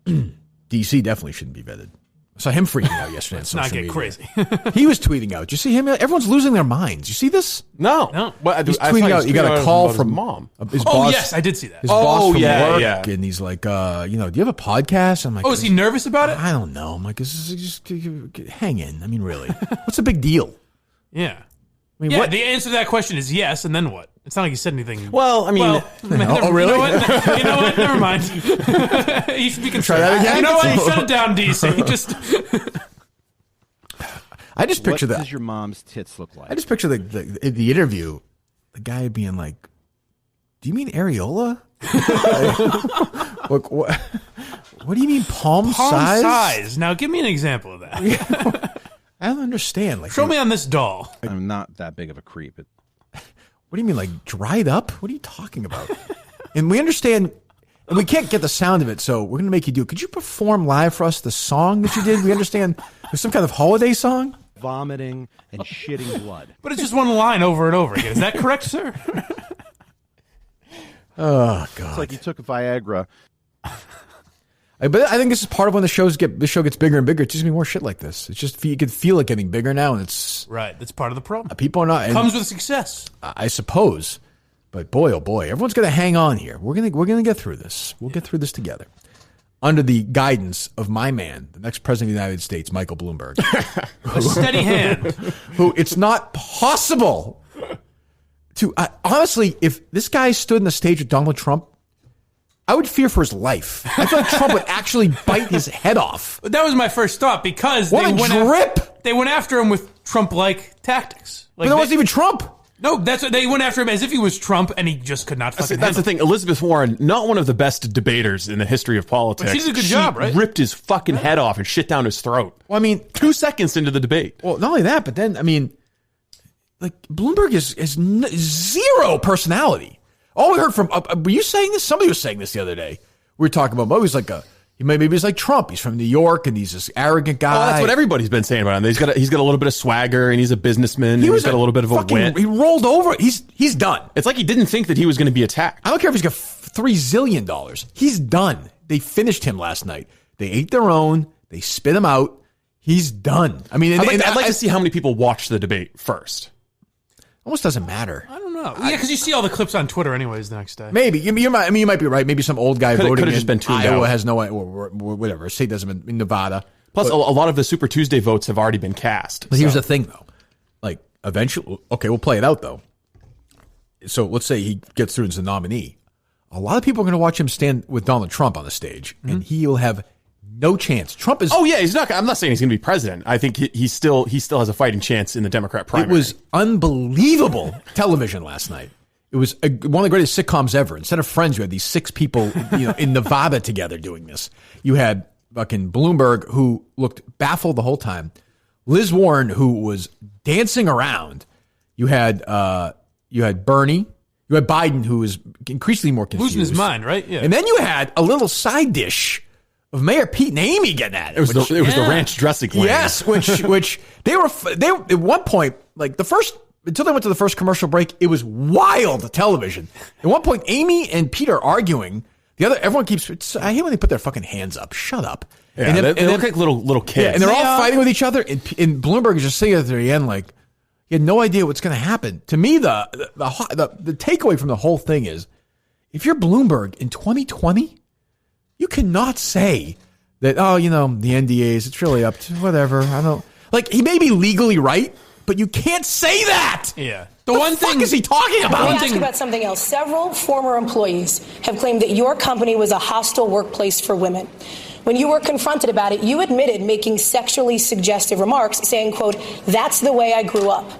DEC definitely shouldn't be vetted. I saw him freaking out yesterday. Let's not get crazy. He was tweeting out. Did you see him? Everyone's losing their minds. You see this? No. Well, he's tweeting out. You got a call from his mom. His boss, yes, I did see that. His boss from work, yeah. And he's like, do you have a podcast? I'm like, is he nervous about it? I don't know. I'm like, just hang in. I mean, really, what's the big deal? Yeah. What? The answer to that question is yes, and then what? It's not like you said anything. Well, I mean... oh, really? You know what? Never mind. You should be concerned. Try that again? You know what? Shut it down, DC. I just picture that. What does your mom's tits look like? I just picture the interview, the guy being like, "Do you mean areola? Look, what do you mean palm size? Now, give me an example of that. I don't understand. Like, show me on this doll. I'm not that big of a creep. What do you mean, like dried up? What are you talking about? And we understand, and we can't get the sound of it, so we're going to make you do it. Could you perform live for us the song that you did? We understand there's some kind of holiday song. Vomiting and shitting blood. But it's just one line over and over again. Is that correct, sir? Oh, God. It's like you took Viagra. But I think this is part of when the show gets bigger and bigger. It's just gonna be more shit like this. It's just you can feel it getting bigger now, and it's right. That's part of the problem. People are not. Comes with success, I suppose. But boy, oh boy, everyone's gonna hang on here. We're gonna get through this. We'll get through this together, under the guidance of my man, the next president of the United States, Michael Bloomberg. A steady hand. Who it's not possible to honestly, if this guy stood on the stage with Donald Trump, I would fear for his life. I feel like Trump would actually bite his head off. That was my first thought because they went after him with Trump-like tactics. But that wasn't even Trump. No, that's what they went after him as if he was Trump, and he just could not fucking. That's the thing. Elizabeth Warren, not one of the best debaters in the history of politics. But she did a good job, right? Ripped his fucking head off and shit down his throat. Well, I mean, 2 seconds into the debate. Well, not only that, but then I mean, like Bloomberg is zero personality. All we heard from were you saying this? Somebody was saying this the other day. We were talking about maybe he's like Trump. He's from New York and he's this arrogant guy. Oh, that's what everybody's been saying about him. He's got a little bit of swagger and he's a businessman. He's got a little bit of a wit. He rolled over. He's done. It's like he didn't think that he was going to be attacked. I don't care if he's got $3 zillion. He's done. They finished him last night. They ate their own. They spit him out. He's done. I mean, I'd like to see how many people watched the debate first. Almost doesn't matter. I don't know. Yeah, because you see all the clips on Twitter anyways the next day. Maybe. You might be right. Maybe some old guy voting in just been tuned Iowa out. has no idea, or whatever. A state doesn't in Nevada. Plus, a lot of the Super Tuesday votes have already been cast. But here's the thing, though. Like, eventually, okay, we'll play it out, though. So let's say he gets through as a nominee. A lot of people are going to watch him stand with Donald Trump on the stage, and he will have no chance. Trump is. Oh yeah, he's not. I'm not saying he's going to be president. I think he still has a fighting chance in the Democrat primary. It was unbelievable television last night. It was one of the greatest sitcoms ever. Instead of Friends, you had these 6 people, in Nevada together doing this. You had fucking Bloomberg, who looked baffled the whole time. Liz Warren, who was dancing around. You had Bernie. You had Biden, who was increasingly more confused, losing his mind, right? Yeah. And then you had a little side dish of Mayor Pete and Amy getting at it. It was the ranch dressing lane. Yes, which they were at one point, like until they went to the first commercial break, it was wild television. At one point, Amy and Pete are arguing. Everyone keeps. I hate when they put their fucking hands up. Shut up. Yeah, and they look like little kids. Yeah, and they're all fighting with each other. And Bloomberg is just sitting at the end like he had no idea what's going to happen. To me, the takeaway from the whole thing is, if you're Bloomberg in 2020. You cannot say that, the NDAs, it's really up to whatever. I don't he may be legally right, but you can't say that. Yeah. The one thing is he talking about? Let me ask you about something else. Several former employees have claimed that your company was a hostile workplace for women. When you were confronted about it, you admitted making sexually suggestive remarks, saying, quote, "That's the way I grew up."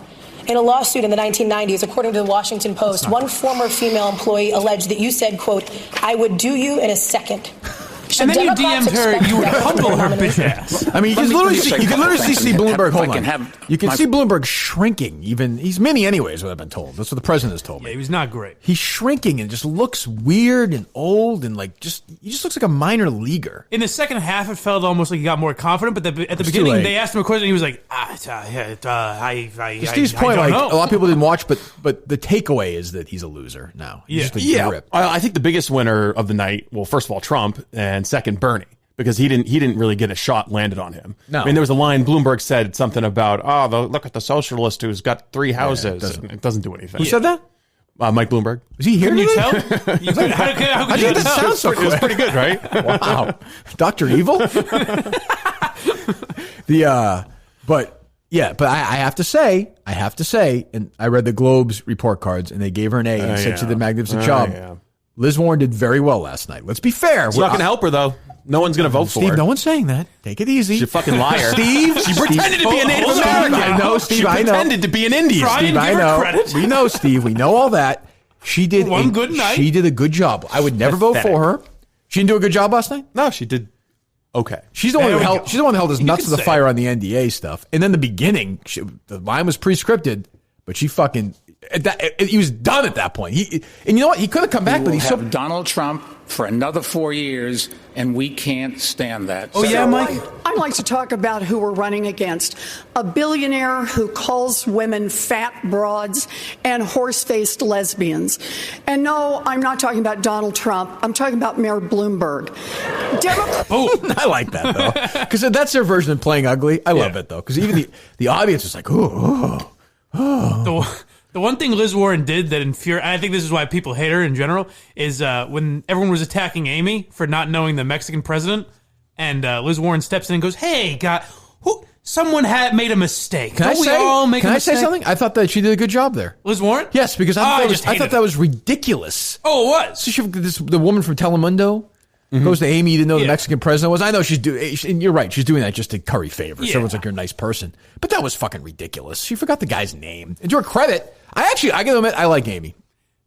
In a lawsuit in the 1990s, according to the Washington Post, one former female employee alleged that you said, quote, "I would do you in a second." And then you DM'd her, you would humble her bitch ass. I mean, you can literally see Bloomberg. Hold on. You can see Bloomberg shrinking. Even he's mini anyways. What I've been told. That's what the president has told me. Yeah, he was not great. He's shrinking and just looks weird and old and he just looks like a minor leaguer. In the second half, it felt almost like he got more confident. But at the beginning, they asked him a question, and he was like, Steve's point, a lot of people didn't watch, but the takeaway is that he's a loser now. Yeah. I think the biggest winner of the night. Well, first of all, Trump, and second, Bernie, because he didn't really get a shot landed on him. No. I mean, there was a line Bloomberg said something about, look at the socialist who's got 3 houses. It doesn't do anything. Who said that? Mike Bloomberg. Is he here? Can you tell? How could you tell? Sounds so quick. It was pretty good, right? Wow. Dr. Evil? But I have to say, and I read the Globe's report cards, and they gave her an A and said she did a magnificent job. Yeah. Liz Warren did very well last night. Let's be fair. It's not going to help her, though. No one's going to vote for her. Steve, no one's saying that. Take it easy. She's a fucking liar. She pretended to be a Native American. I know, Steve. She pretended to be an Indian. Steve, I know. We know, Steve. We know all that. She did good night. She did a good job. I would never vote for her. She didn't do a good job last night? No, she did okay. She's the one who held his nuts to the fire on the NDA stuff. And then the beginning, the line was pre-scripted, but she fucking... he was done at that point. And you know what? He could have come back, but he's so... Donald Trump for another 4 years, and we can't stand that. Oh, yeah, Mike? I'd like to talk about who we're running against. A billionaire who calls women fat broads and horse-faced lesbians. And no, I'm not talking about Donald Trump. I'm talking about Mayor Bloomberg. I like that, though. Because that's their version of playing ugly. I love it, though. Because even the audience is like, ooh. The one thing Liz Warren did that infuriated, I think this is why people hate her in general, is when everyone was attacking Amy for not knowing the Mexican president, and Liz Warren steps in and goes, "Hey, God, someone had made a mistake. Can I say something? I thought that she did a good job there. Liz Warren? Yes, because I thought that was ridiculous. Oh, it was. So the woman from Telemundo goes to Amy to know the Mexican president was. I know she's doing, and you're right, she's doing that just to curry favors. Yeah. Everyone's like, you're a nice person. But that was fucking ridiculous. She forgot the guy's name. And to her credit, I gotta admit, I like Amy.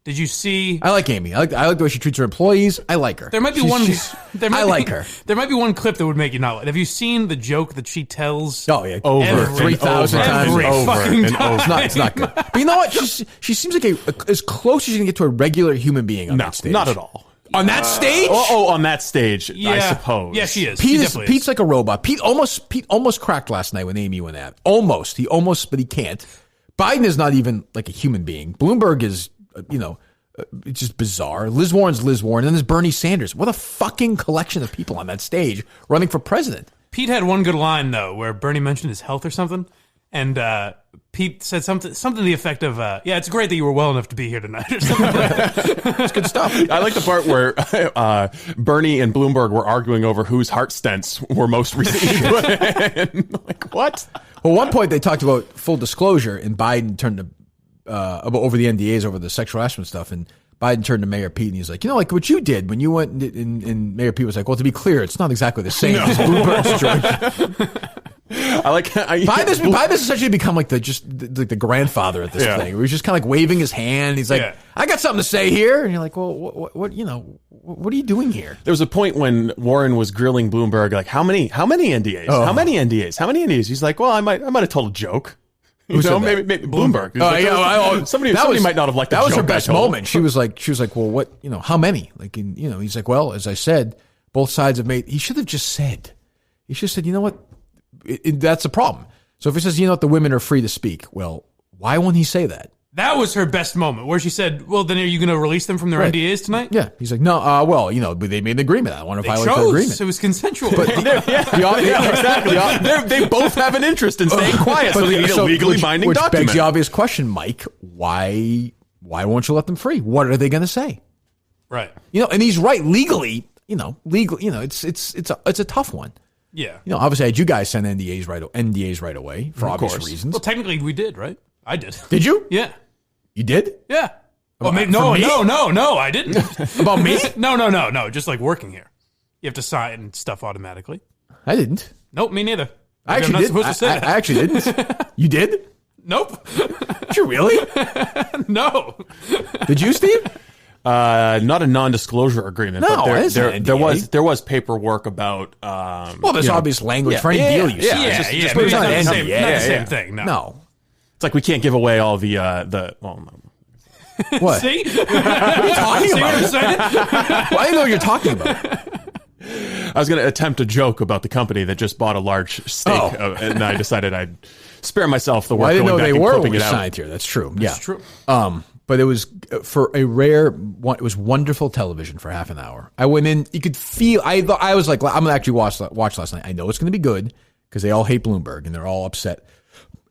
Did you see? I like Amy. I like the way she treats her employees. I like her. There might be I like her. There might be one clip that would make you not like. Have you seen the joke that she tells? Oh yeah, over 3,000 times. Every fucking time. It's not good. But you know what? She seems like as close as you can get to a regular human being on that stage. Not at all. On that stage? On that stage, I suppose. Yeah, she is. Pete's like a robot. Pete almost cracked last night when Amy went at. Almost, but he can't. Biden is not even like a human being. Bloomberg is, it's just bizarre. Liz Warren's Liz Warren, and then there's Bernie Sanders. What a fucking collection of people on that stage running for president. Pete had one good line though, where Bernie mentioned his health or something, and Pete said something to the effect of, "Yeah, it's great that you were well enough to be here tonight," or something like that. It's good stuff. I like the part where Bernie and Bloomberg were arguing over whose heart stents were most recently put in. Like, what? Well, at one point they talked about full disclosure, and Biden turned to over the NDAs, over the sexual harassment stuff, and Biden turned to Mayor Pete, and he's like, like what you did when you went, and Mayor Pete was like, well, to be clear, it's not exactly the same as Bloomberg's situation. I like Biden has essentially become like the grandfather at this thing. Where he's just kind of like waving his hand. He's like, I got something to say here, and you're like, well, what are you doing here? There was a point when Warren was grilling Bloomberg, like, how many NDAs? Oh. How many NDAs? He's like, well, I might have told a joke. Maybe Bloomberg. Somebody might not have liked that. That was her best moment. She was like, well, what, how many? Like, he's like, well, as I said, both sides have made. He should have just said, you know what? That's a problem. So if he says, the women are free to speak, well, why won't he say that? That was her best moment, where she said, well, then are you going to release them from their NDAs tonight? Yeah. He's like, no, they made an agreement. I don't want to violate the agreement. It was consensual. But exactly. They both have an interest in staying quiet, so they need a legally binding which document. Begs the obvious question, Mike, why won't you let them free? What are they going to say? Right. And he's right. Legally, it's a tough one. Yeah. Obviously I had you guys send NDAs right away for obvious reasons. Well, technically we did, right? I did. Did you? Yeah. You did? Yeah. No, I didn't. About me? No. Just like working here. You have to sign stuff automatically. I didn't. Nope, me neither. I actually did. Supposed to say that. I actually didn't. You did? Nope. Did you really? No. Did you, Steve? Not a non-disclosure agreement. No, but there was paperwork about. There's obvious language for any deal you sign. It's not the same thing. No. It's like we can't give away all the. What? See? What are you talking about? See what I'm saying? Well, I didn't know what you're talking about. I was going to attempt a joke about the company that just bought a large stake, and I decided I'd spare myself the work. I didn't know they were when we it out. signed here. That's true. That's true. But it was for a rare one. It was wonderful television for half an hour. I went in. You could feel. I was like, I'm gonna actually watch last night. I know it's going to be good because they all hate Bloomberg and they're all upset.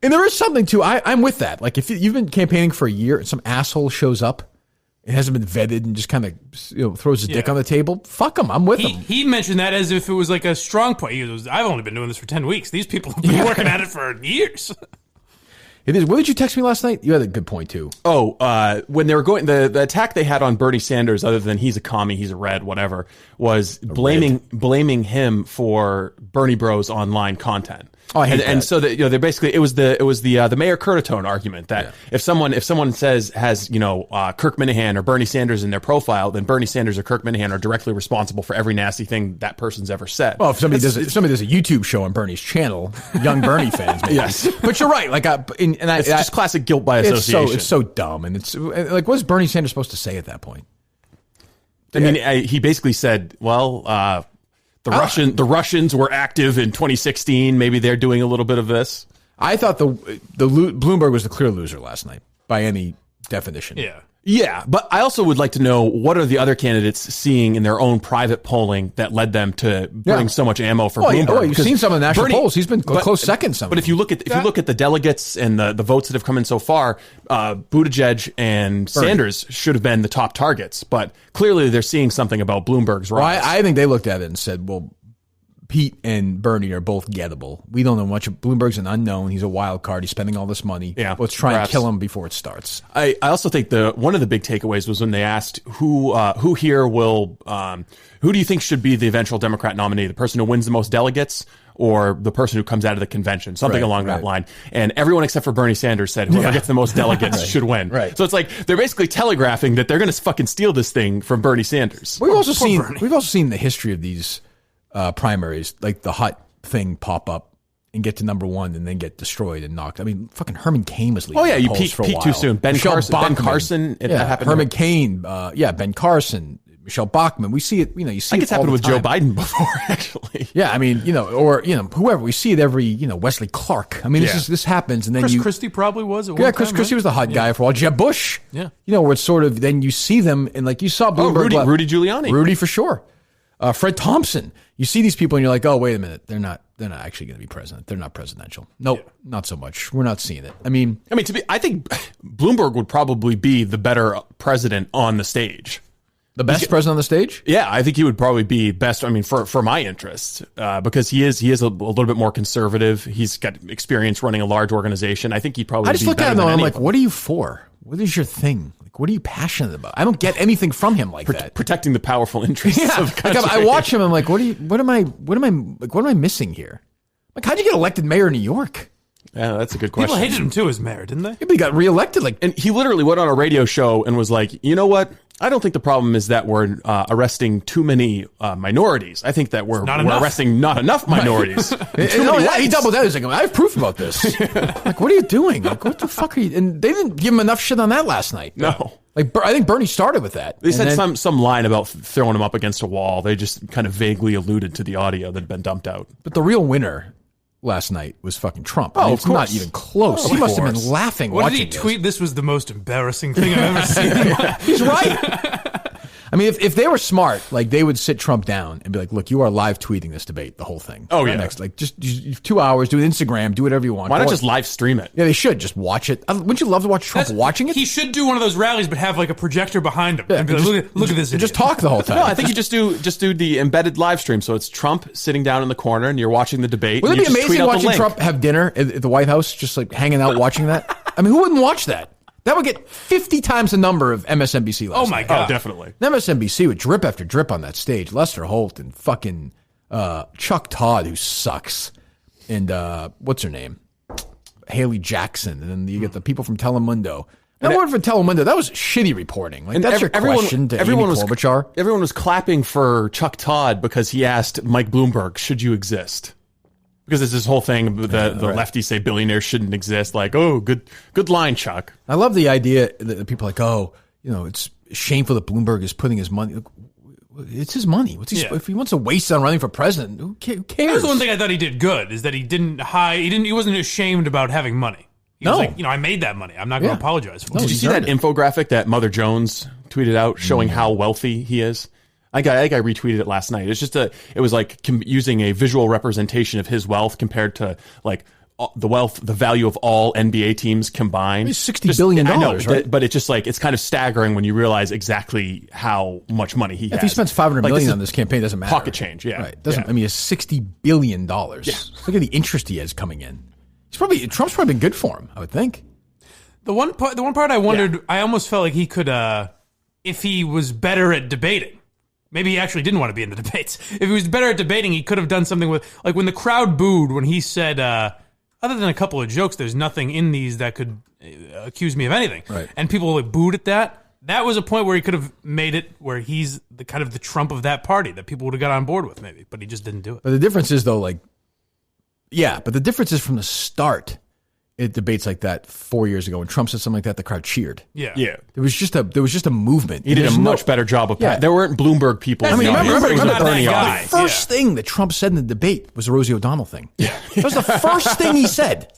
And there is something too. I'm with that. Like if you've been campaigning for a year and some asshole shows up, it hasn't been vetted and just kind of throws his dick on the table. Fuck him. I'm with him. He mentioned that as if it was like a strong point. He goes, I've only been doing this for 10 weeks. These people have been working at it for years. It is. What did you text me last night? You had a good point too. When they were going, the attack they had on Bernie Sanders, other than he's a commie, he's a red, whatever, was blaming him for Bernie Bros online content. Oh, I hate that. And so that they basically it was the Mayor Curtatone argument that if someone has Kirk Minifan or Bernie Sanders in their profile, then Bernie Sanders or Kirk Minifan are directly responsible for every nasty thing that person's ever said. Well, if somebody does a YouTube show on Bernie's channel, young Bernie fans, maybe. Yes, but you're right. Like, it's just classic guilt by association. It's so dumb, and it's like, what is Bernie Sanders supposed to say at that point? I mean, he basically said, well, the Russians were active in 2016. Maybe they're doing a little bit of this. I thought the Bloomberg was the clear loser last night by any definition. Yeah, but I also would like to know what are the other candidates seeing in their own private polling that led them to bring so much ammo for Bloomberg. You've seen some of the national polls. He's been close second. But if you look at the delegates and the votes that have come in so far, Buttigieg and Sanders should have been the top targets. But clearly, they're seeing something about Bloomberg's rise. Well, I think they looked at it and said, "Well, Pete and Bernie are both gettable. We don't know much. Bloomberg's an unknown. He's a wild card. He's spending all this money. Let's try and kill him before it starts." I also think one of the big takeaways was when they asked who here will who do you think should be the eventual Democrat nominee, the person who wins the most delegates or the person who comes out of the convention, something along that line. And everyone except for Bernie Sanders said whoever gets the most delegates should win. Right. So it's like they're basically telegraphing that they're going to fucking steal this thing from Bernie Sanders. We've also seen the history of these primaries, like the hot thing pop up and get to number one and then get destroyed and knocked. I mean, fucking Herman Cain was leading. Oh yeah, you peaked too soon. Ben Carson. That happened. Herman Cain. Ben Carson. Michelle Bachmann. We see it. You see. I think it's happened with Joe Biden before, actually. Yeah, I mean, whoever. We see it every. Wesley Clark. I mean, this happens, and then Chris Christie probably was. Chris Christie was the hot guy for a while. Jeb Bush. Yeah. Where it's sort of then you see them and like you saw Bloomberg. Rudy Giuliani. Rudy for sure. Fred Thompson. You see these people and you're like, oh, wait a minute. They're not actually going to be president. They're not presidential. Nope, not so much. We're not seeing it. I think Bloomberg would probably be the better president on the stage. The best president on the stage? Yeah, I think he would probably be best. I mean, for my interest, because he is a little bit more conservative. He's got experience running a large organization. I think he probably. I just look at him though. I'm like, what are you for? What is your thing? Like, what are you passionate about? I don't get anything from him like that. Protecting the powerful interests of the country. I watch him. I'm like, what am I missing here? Like, how'd you get elected mayor of New York? Yeah, that's a good question. People hated him too as mayor, didn't they? Yeah, but he got reelected. And he literally went on a radio show and was like, you know what? I don't think the problem is that we're arresting too many minorities. I think that we're arresting not enough minorities. He doubled down. He's like, I have proof about this. Like, what are you doing? Like, what the fuck are you? And they didn't give him enough shit on that last night. No. Like, I think Bernie started with that. They said some line about throwing him up against a wall. They just kind of vaguely alluded to the audio that had been dumped out. But the real winner last night was fucking Trump. Of course. Not even close. He must have been laughing watching did he tweet? This was the most embarrassing thing I've ever seen. He's right. I mean, if they were smart, like they would sit Trump down and be like, "Look, you are live tweeting this debate, the whole thing. Oh yeah, just 2 hours, do an Instagram, do whatever you want. Why not just live stream it? Yeah, they should just watch it. Wouldn't you love to watch Trump watching it? He should do one of those rallies, but have like a projector behind him. And be like, look at this. Just talk the whole time. No, I think you just do the embedded live stream. So it's Trump sitting down in the corner, and you're watching the debate. Wouldn't it be amazing watching Trump have dinner at the White House, just like hanging out watching that? I mean, who wouldn't watch that? That would get 50 times the number of MSNBC last night. Oh, my God. Oh, definitely. MSNBC would drip after drip on that stage. Lester Holt and fucking Chuck Todd, who sucks. And what's her name? Haley Jackson. And then you get the people from Telemundo. That word for Telemundo, that was shitty reporting. Like, that's your question to Amy Klobuchar. Everyone was clapping for Chuck Todd because he asked Mike Bloomberg, should you exist? Because it's this whole thing, the lefties say billionaires shouldn't exist. Like, oh, good line, Chuck. I love the idea that people are like, oh, it's shameful that Bloomberg is putting his money. It's his money. If he wants to waste it on running for president, who cares? That's the one thing I thought he did good is that he didn't hide. He wasn't ashamed about having money. He was like, I made that money. I'm not going to apologize for it. Did you see that infographic that Mother Jones tweeted out showing how wealthy he is? I think I retweeted it last night. It's just it was like using a visual representation of his wealth compared to like the value of all NBA teams combined. It's $60 billion, right? But it's just like, it's kind of staggering when you realize exactly how much money he has. If he spends $500 million on this campaign, it doesn't matter. Pocket change, yeah. Right. I mean, it's $60 billion. Yeah. Look at the interest he has coming in. Trump's probably been good for him, I would think. The one part I wondered, I almost felt like he could, if he was better at debating. Maybe he actually didn't want to be in the debates. If he was better at debating, he could have done something with, like when the crowd booed when he said, other than a couple of jokes, there's nothing in these that could accuse me of anything. Right. And people like booed at that. That was a point where he could have made it where he's the kind of the Trump of that party that people would have got on board with maybe, but he just didn't do it. But the difference is though, but the difference is from the start at debates like that 4 years ago when Trump said something like that, the crowd cheered. Yeah. There was just a movement. He did a much better job of that. There weren't Bloomberg people. I mean, remember guy. the first thing that Trump said in the debate was the Rosie O'Donnell thing. Yeah. That was the first thing he said.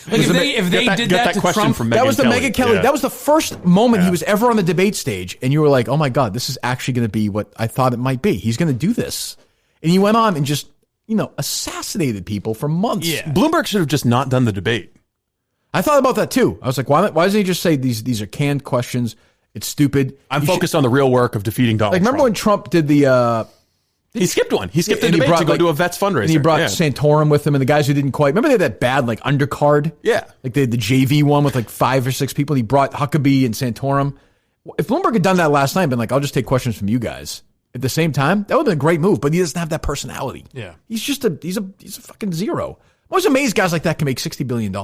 Like if they did that to Trump, from that was the Megyn Kelly. Yeah. That was the first moment he was ever on the debate stage, and you were like, "Oh my God, this is actually going to be what I thought it might be. He's going to do this." And he went on and just, assassinated people for months. Yeah. Bloomberg should have just not done the debate. I thought about that too. I was like, why doesn't he just say these are canned questions? It's stupid. I'm focused on the real work of defeating Donald Trump. Remember when Trump did the... he skipped one. He skipped the debate to go to a vets fundraiser. And he brought Santorum with him and the guys who didn't quite... Remember they had that bad undercard? Yeah. Like they had the JV one with 5 or 6 people. And he brought Huckabee and Santorum. If Bloomberg had done that last night and been like, I'll just take questions from you guys at the same time, that would have been a great move. But he doesn't have that personality. Yeah. He's a fucking zero. I was amazed guys like that can make $60 billion.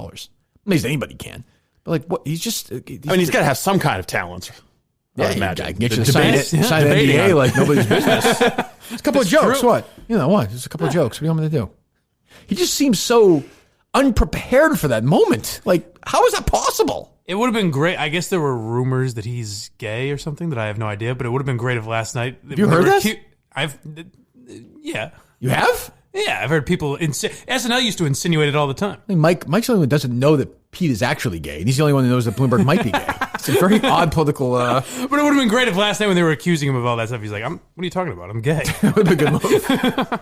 Amazed anybody can. But what? He's just... he's got to have some kind of talent. Yeah, I imagine. I can get you to sign an NDA like nobody's business. It's a couple of jokes. True. What? Just a couple of jokes. What do you want me to do? He just seems so unprepared for that moment. How is that possible? It would have been great. I guess there were rumors that he's gay or something that I have no idea, but it would have been great if last night... Have you heard this? Yeah. You have? Yeah, I've heard people... SNL used to insinuate it all the time. Mike's the only one who doesn't know that Pete is actually gay, and he's the only one who knows that Bloomberg might be gay. It's a very odd political... But it would have been great if last night when they were accusing him of all that stuff, he's like, what are you talking about? I'm gay. That would have been a good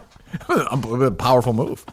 move. A powerful move.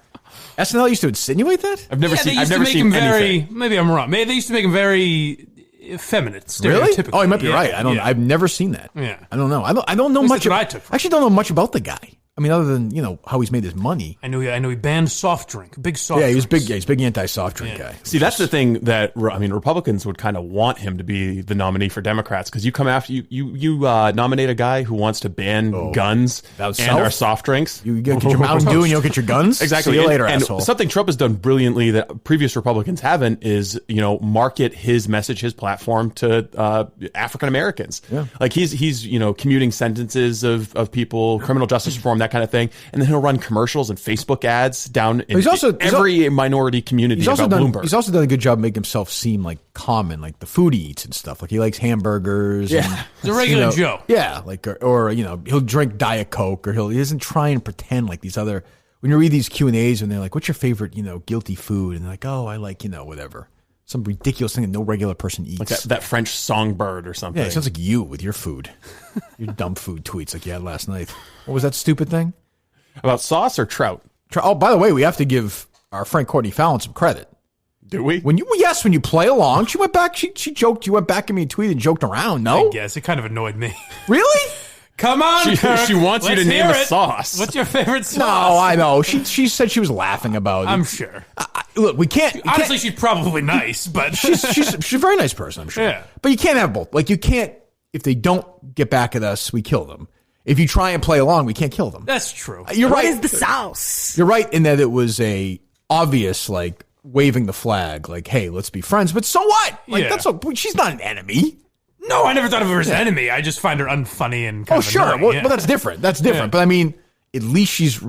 SNL used to insinuate that? I've never seen anything. Maybe I'm wrong. Maybe they used to make him very effeminate, stereotypical. Really? Oh, you might be right. I've never seen that. Yeah. I don't know. I don't know much. I actually don't know much about the guy. I mean, other than how he's made his money. I know he banned soft drink, big soft. Yeah, he was big. Yeah, he's big anti-soft drink guy. See, that's the thing that Republicans would kind of want him to be the nominee for Democrats because you come after you nominate a guy who wants to ban guns and our soft drinks. You get your Mountain Dew and you'll get your guns. Exactly. See you later, and asshole. Something Trump has done brilliantly that previous Republicans haven't is market his message, his platform to African Americans. Yeah. He's commuting sentences of people, criminal justice reform, that kind of thing, and then he'll run commercials and Facebook ads down in every minority community about Bloomberg. He's also done a good job making himself seem like common, like the food he eats and stuff. Like he likes hamburgers. Yeah, and, he's a regular Joe. Yeah, or he'll drink Diet Coke, or he doesn't try and pretend like these other. When you read these Q&As and they're like, "What's your favorite guilty food?" and they're like, "Oh, I like whatever." Some ridiculous thing that no regular person eats. Like that French songbird or something. Yeah, it sounds like you with your food. Your dumb food tweets like you had last night. What was that stupid thing? About sauce or trout? Oh, by the way, we have to give our friend Courtney Fallon some credit. Do we? When you play along, she went back, she joked, you went back at me and tweeted and joked around, no? I guess. It kind of annoyed me. Really? Come on, Kirk. She wants you to name a sauce. What's your favorite sauce? No, I know. She said she was laughing about it. I'm sure. Look, we can't... Honestly, she's probably nice, but... she's a very nice person, I'm sure. Yeah. But you can't have both. You can't... If they don't get back at us, we kill them. If you try and play along, we can't kill them. That's true. You're right. What is the sauce? You're right in that it was a obvious, waving the flag, hey, let's be friends. But so what? She's not an enemy. No, I never thought of her as an enemy. I just find her unfunny and kind of sure. annoying. Well, that's different. That's different. Yeah. But I mean, at least she's,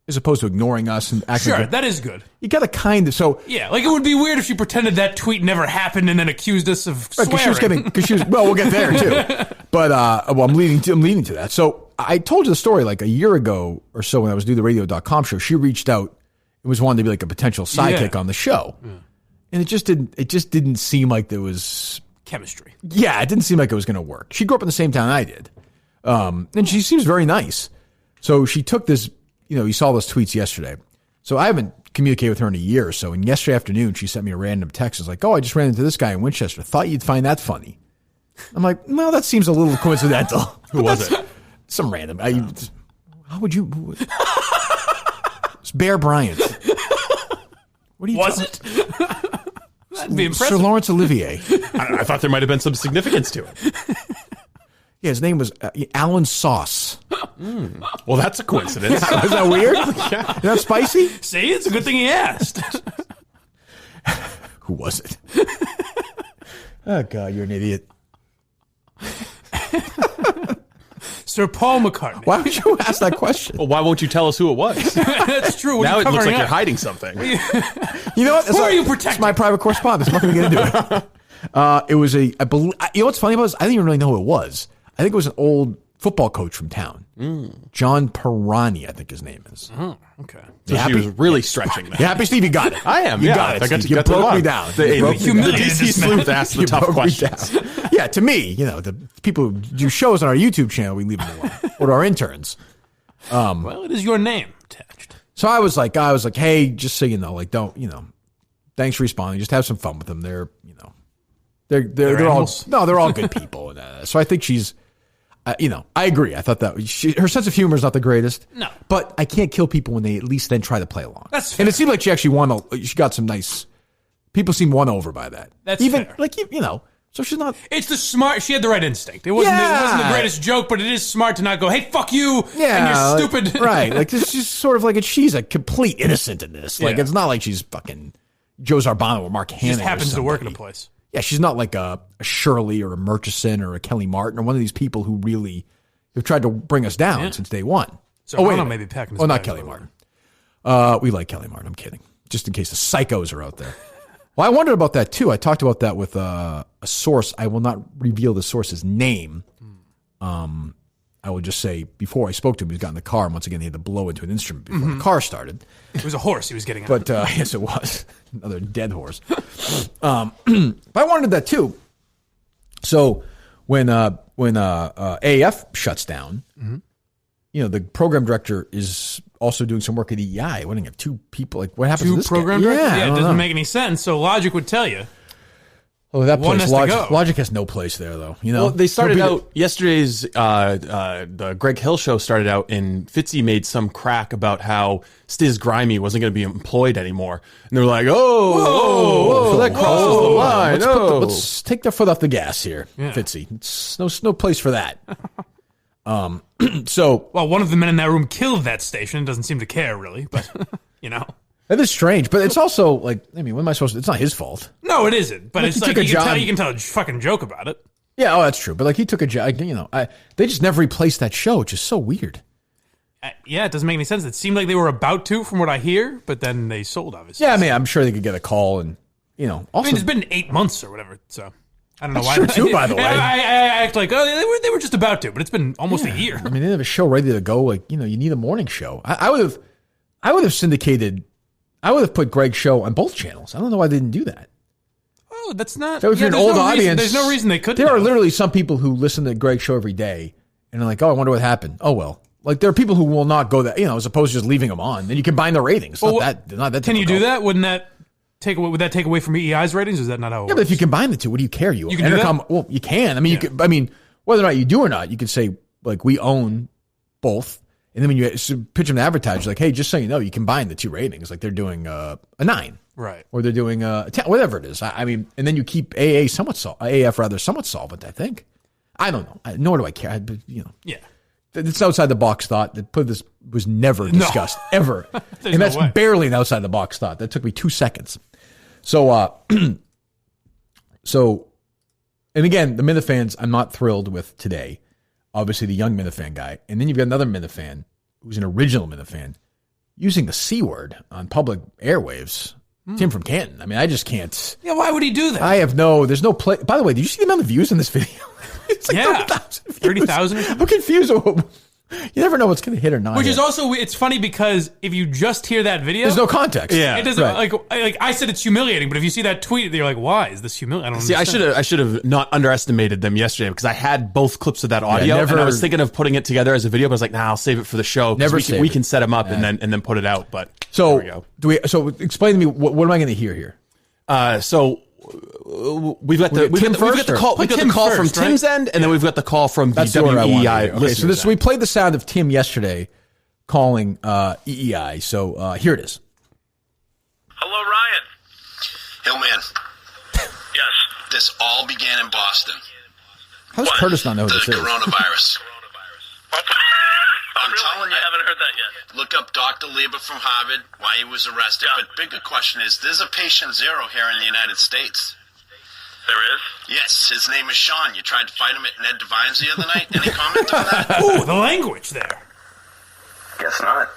as opposed to ignoring us and acting. Sure, that is good. You got to kind of yeah, it would be weird if she pretended that tweet never happened and then accused us of swearing. Because she was well, we'll get there too. But I'm leading to that. So I told you the story a year ago or so when I was doing the radio.com show. She reached out and was wanting to be a potential sidekick on the show, and it just didn't seem like there was chemistry. Yeah, it didn't seem like it was going to work. She grew up in the same town I did, and she seems very nice. So she took this. You saw those tweets yesterday. So I haven't communicated with her in a year or so. And yesterday afternoon, she sent me a random text. It's like, "Oh, I just ran into this guy in Winchester. Thought you'd find that funny." I'm like, "No, that seems a little coincidental." Who was it? Some random. How would you? It's Bear Bryant. What are you? Was it? That'd be impressive. Sir Laurence Olivier. I thought there might have been some significance to it. Yeah, his name was Alan Sauce. Well, that's a coincidence. Is that weird? Yeah. Is that spicy? See, it's a good thing he asked. Who was it? Oh, God, you're an idiot. Sir Sir Paul McCartney. Why would you ask that question? Well, why won't you tell us who it was? That's true. What Now are it you looks like covering you're up? hiding something. You know what? Who are you protecting? It's my private correspondence. I'm not going to get into it. It was I believe. You know what's funny about this? I didn't even really know who it was. I think it was an old football coach from town, John Pirani, I think his name is. Oh, okay. So she was really stretching that. You happy, Steve? You got it. I am. You yeah. got it. I got Steve. to You get broke me down. The humiliated DC this man. sleuth asked the You tough broke me questions. down. Yeah, to me, the people who do shows on our YouTube channel, we leave them alone. Or to our interns. Well, it is your name attached. So I was like, hey, just so you know, like, don't, thanks for responding. Just have some fun with them. They're all animals? they're all good people. And, so I think she's, I agree. I thought that her sense of humor is not the greatest. No, but I can't kill people when they at least then try to play along. That's fair. And it seemed like she actually she got some nice. People seem won over by that. That's even fair. like So she's not. It's the smart. She had the right instinct. It wasn't the greatest joke, but it is smart to not go, "Hey, fuck you!" and you're stupid. Right? Like this is sort of like she's a complete innocent in this. Like it's not like she's fucking Joe Zarbano or Mark Hanna. She just happens to work in a place. Yeah, she's not like a Shirley or a Murchison or a Kelly Martin or one of these people who really have tried to bring us down since day one. So maybe packing. Oh, not Kelly Martin. We like Kelly Martin. I'm kidding. Just in case the psychos are out there. Well, I wondered about that too. I talked about that with a source. I will not reveal the source's name. I will just say before I spoke to him, he got in the car, and once again, he had to blow into an instrument before the car started. It was a horse he was getting at. But yes, it was. Another dead horse. But I wondered that too. So when AF shuts down, the program director is also doing some work at EEI. Why don't you have two people? Like, what happens to this program guy? directors? Yeah, it doesn't make any sense. So logic would tell you. Oh, that One place, has to go. Logic has no place there, though. Well, they started out yesterday's the Greg Hill show started out, and Fitzy made some crack about how Stiz Grimy wasn't going to be employed anymore, and they were like, "Oh, that crosses the line." Let's take their foot off the gas here, Fitzy. It's no place for that. So, well, one of the men in that room killed that station. Doesn't seem to care really, but That is strange, but it's also like, I mean, what am I supposed to? It's not his fault. No, it isn't. But Like, it's he like took a job. you can tell a fucking joke about it. Yeah, oh, that's true. But like, he took a job. They just never replaced that show, which is so weird. Yeah, it doesn't make any sense. It seemed like they were about to, from what I hear, but then they sold, obviously. Yeah, I mean, I'm sure they could get a call, and also, I mean, it's been 8 months or whatever, so I don't know why. That's true too, by the way. I act like they were just about to, but it's been almost a year. I mean, they didn't have a show ready to go. Like, you need a morning show. I would have syndicated. I would have put Greg's show on both channels. I don't know why they didn't do that. Oh, that's not. That was an old audience. There's no reason they couldn't. There are literally some people who listen to Greg's show every day and are like, "Oh, I wonder what happened." Oh well, like there are people who will not go that. As opposed to just leaving them on. Then you combine the ratings. Not that. Can you do that? Wouldn't that take away? Would that take away from EEI's ratings? Or is that not how? It works? But if you combine the two, what do you care? You can do that? Well, you can. I mean, you could. I mean, whether or not you do or not, you could say like we own both. And then when you pitch them to advertisers, like, hey, just so you know, you combine the two ratings. Like they're doing a 9. Right. Or they're doing a 10, whatever it is. I mean, and then you keep AF somewhat solvent, I think. I don't know. Nor do I care. Yeah. It's outside the box thought. This was never discussed, ever. And that's barely an outside the box thought. That took me 2 seconds. So, and again, the Minifans, I'm not thrilled with today. Obviously, the young Minifan guy. And then you've got another Minifan who's an original Minifan using the C word on public airwaves. Tim from Canton. I mean, I just can't. Yeah, why would he do that? There's no play. By the way, did you see the amount of views in this video? It's like 30,000 or something. I'm confused. You never know what's going to hit or not. Which is also, it's funny because if you just hear that video, there's no context. Yeah, it doesn't like I said it's humiliating, but if you see that tweet, you're like, why is this humiliating? I don't understand. I should have not underestimated them yesterday because I had both clips of that audio and I was thinking of putting it together as a video, but I was like, I'll save it for the show. We can set them up and then put it out. But so there we go. So explain to me what am I going to hear here? We've got the call from Tim's end, and then we've got the call from the WEEI. Okay, so we played the sound of Tim yesterday calling EEI. So here it is. Hello, Ryan. Hillman. Yes. This all began in Boston. How does Curtis not know who this is? Coronavirus. I'm telling you. I haven't heard that yet. Look up Dr. Lieber from Harvard, why he was arrested. Yeah. But bigger question is, there's a patient zero here in the United States. There is? Yes, his name is Sean. You tried to fight him at Ned Devine's the other night. Any comment on that? Ooh, the language there. Guess not.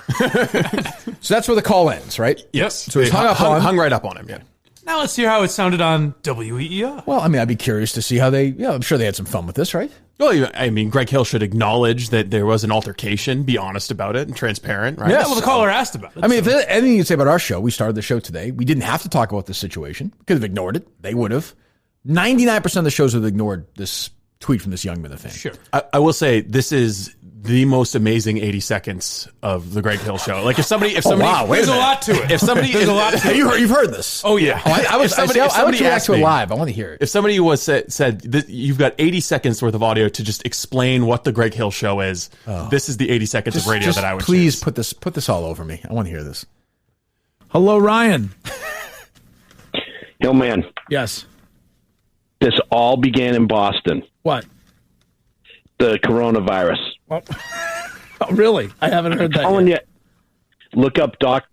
So that's where the call ends, right? Yes. So he's hung right up on him, yeah. Now let's hear how it sounded on WEEI. Well, I mean, I'd be curious to see how I'm sure they had some fun with this, right? Well, I mean, Greg Hill should acknowledge that there was an altercation, be honest about it, and transparent, right? Yes. Yeah, well, the caller asked about it. I mean, if there's anything you'd say about our show, we started the show today. We didn't have to talk about this situation. We could have ignored it. They would have. 99% of the shows have ignored this tweet from this young Minifan. Sure. I will say this is the most amazing 80 seconds of the Greg Hill show. Like if somebody, there's a lot to it. If somebody, there's a lot to it. You've heard this. Oh yeah. I would react to it live. I want to hear it. If somebody said that you've got 80 seconds worth of audio to just explain what the Greg Hill show is, this is the 80 seconds of radio that I would please choose. put this all over me. I want to hear this. Hello, Ryan. Hillman. Yes. This all began in Boston. What? The coronavirus. Oh, really? I haven't heard that yet. Look up Doc.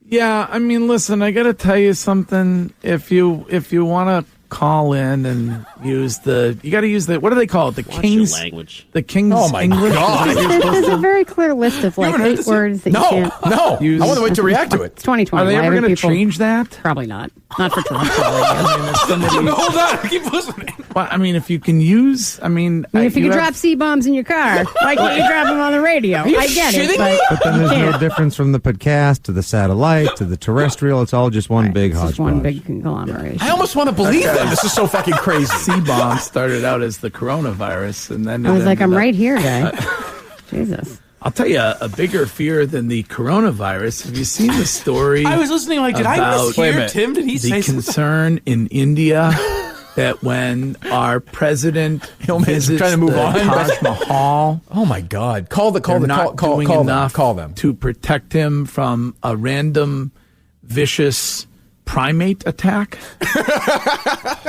Yeah, I mean, listen, I got to tell you something. If you want to call in and use you got to use what do they call it? The King's language. The King's English. God. There's a very clear list of like 8 words that you can't use. I want to wait to react to it. It's 2020. Are they ever going to change that? Probably not. Not for Trump. Hold on, keep listening. Well, I mean, if you can use, if you can drop C-bombs in your car, why can't you drop them on the radio? I get it, but then there's no difference from the podcast to the satellite to the terrestrial. It's all just one big hodgepodge. Just one big conglomeration. I almost want to believe them. This is so fucking crazy. C-bomb started out as the coronavirus, and then I was like, I'm right here, guy. Jesus. I'll tell you a bigger fear than the coronavirus. Have you seen the story? I was listening like, did I mishear Tim? Did he say the concern in India that when our president visits trying to move on, Taj Mahal, oh my God, call them to protect him from a random vicious primate attack?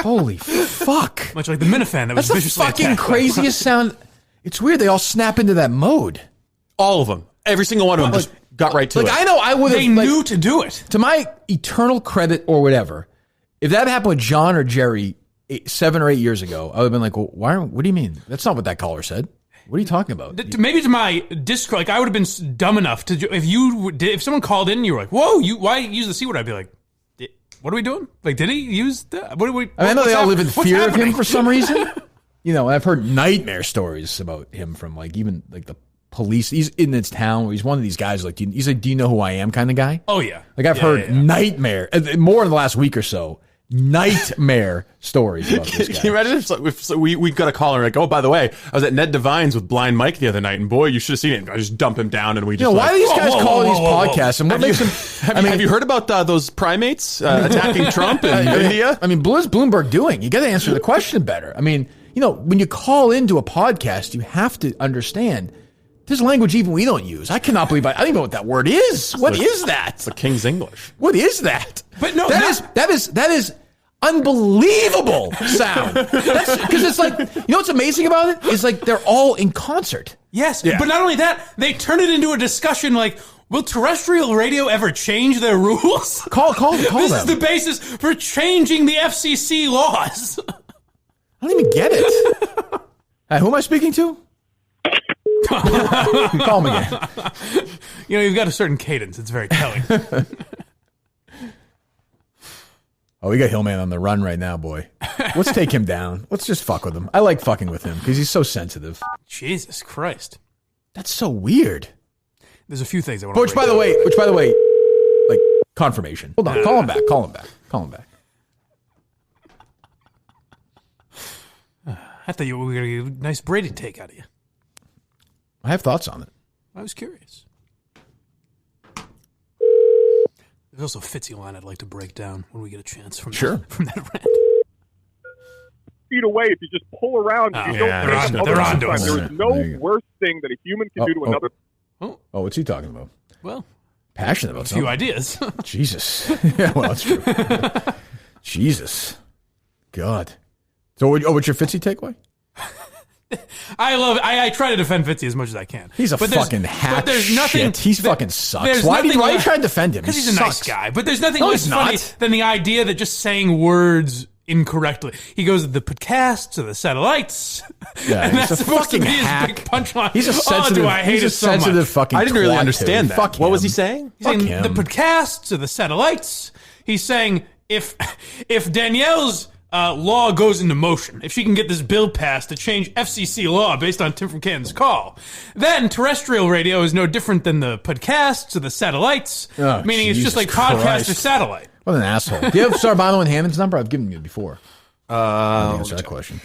Holy fuck! Much like the Minifan that was That's viciously the fucking attacked. craziest sound. It's weird. They all snap into that mode. All of them. Every single one of them just got right to it. I know I would have. They knew to do it. To my eternal credit or whatever, if that happened with John or Jerry 7 or 8 years ago, I would have been like, well, what do you mean? That's not what that caller said. What are you talking about? Maybe to my Discord, like I would have been dumb enough to if someone called in and you were like, whoa, why use the C word? I'd be like, what are we doing? Like, did he use that? What are we? I know they all live in fear of him for some reason. I've heard nightmare stories about him from even the police. He's in this town where he's one of these guys he's like, do you know who I am kind of guy? Oh yeah. Like I've heard nightmare, more in the last week or so, nightmare stories about this guy. Can you imagine if we got a caller like, oh, by the way, I was at Ned Devine's with Blind Mike the other night, and boy, you should have seen it. I just dump him down, and we just why do these guys call these podcasts? And what makes them? Have you heard about those primates attacking Trump in India? I mean, what is Bloomberg doing? You got to answer the question better. I mean, when you call into a podcast, you have to understand there's language even we don't use. I cannot believe I don't even know what that word is. What is that? It's the King's English. What is that? But no, that is unbelievable sound. Because it's like, what's amazing about it is like they're all in concert. Yes, but not only that, they turn it into a discussion like, will terrestrial radio ever change their rules? Call them. This is the basis for changing the FCC laws. I don't even get it. Who am I speaking to? Call me again. You've got a certain cadence. It's very telling. Oh, we got Hillman on the run right now, boy. Let's take him down. Let's just fuck with him. I like fucking with him because he's so sensitive. Jesus Christ. That's so weird. There's a few things I want to Which, by the way, like confirmation. Hold on. Call him back. I thought we were going to get a nice Brady take out of you. I have thoughts on it. I was curious. There's also a Fitzy line I'd like to break down when we get a chance from that rant. Feet away, if you just pull around, and you don't take them they're on to time. us. There is no worse thing that a human can do to another. Oh, what's he talking about? Well, passionate about a few ideas. Jesus. Yeah, well, that's true. Jesus. God. So, what's your Fitzy takeaway? I try to defend Fitzy as much as I can. He's a fucking hack. But there's nothing. He's fucking sucks. Why are you trying to defend him? Because he's a nice guy. But there's nothing less funny than the idea that just saying words incorrectly. He goes the podcasts or the satellites. Yeah, and he's that's a supposed to fucking be his hack. big punchline. He's a sensitive. I hate he's a it so much. sensitive fucking. I didn't really twat, understand dude. that. Fuck What him. was he saying? He's saying him. the podcasts or the satellites. He's saying if Danielle's law goes into motion, if she can get this bill passed to change FCC law based on Tim from Canton's call, then terrestrial radio is no different than the podcasts or the satellites, meaning it's just like podcast or satellite. What an asshole. Do you have Sarbano and Hammond's number? I've given you before. Answer that question.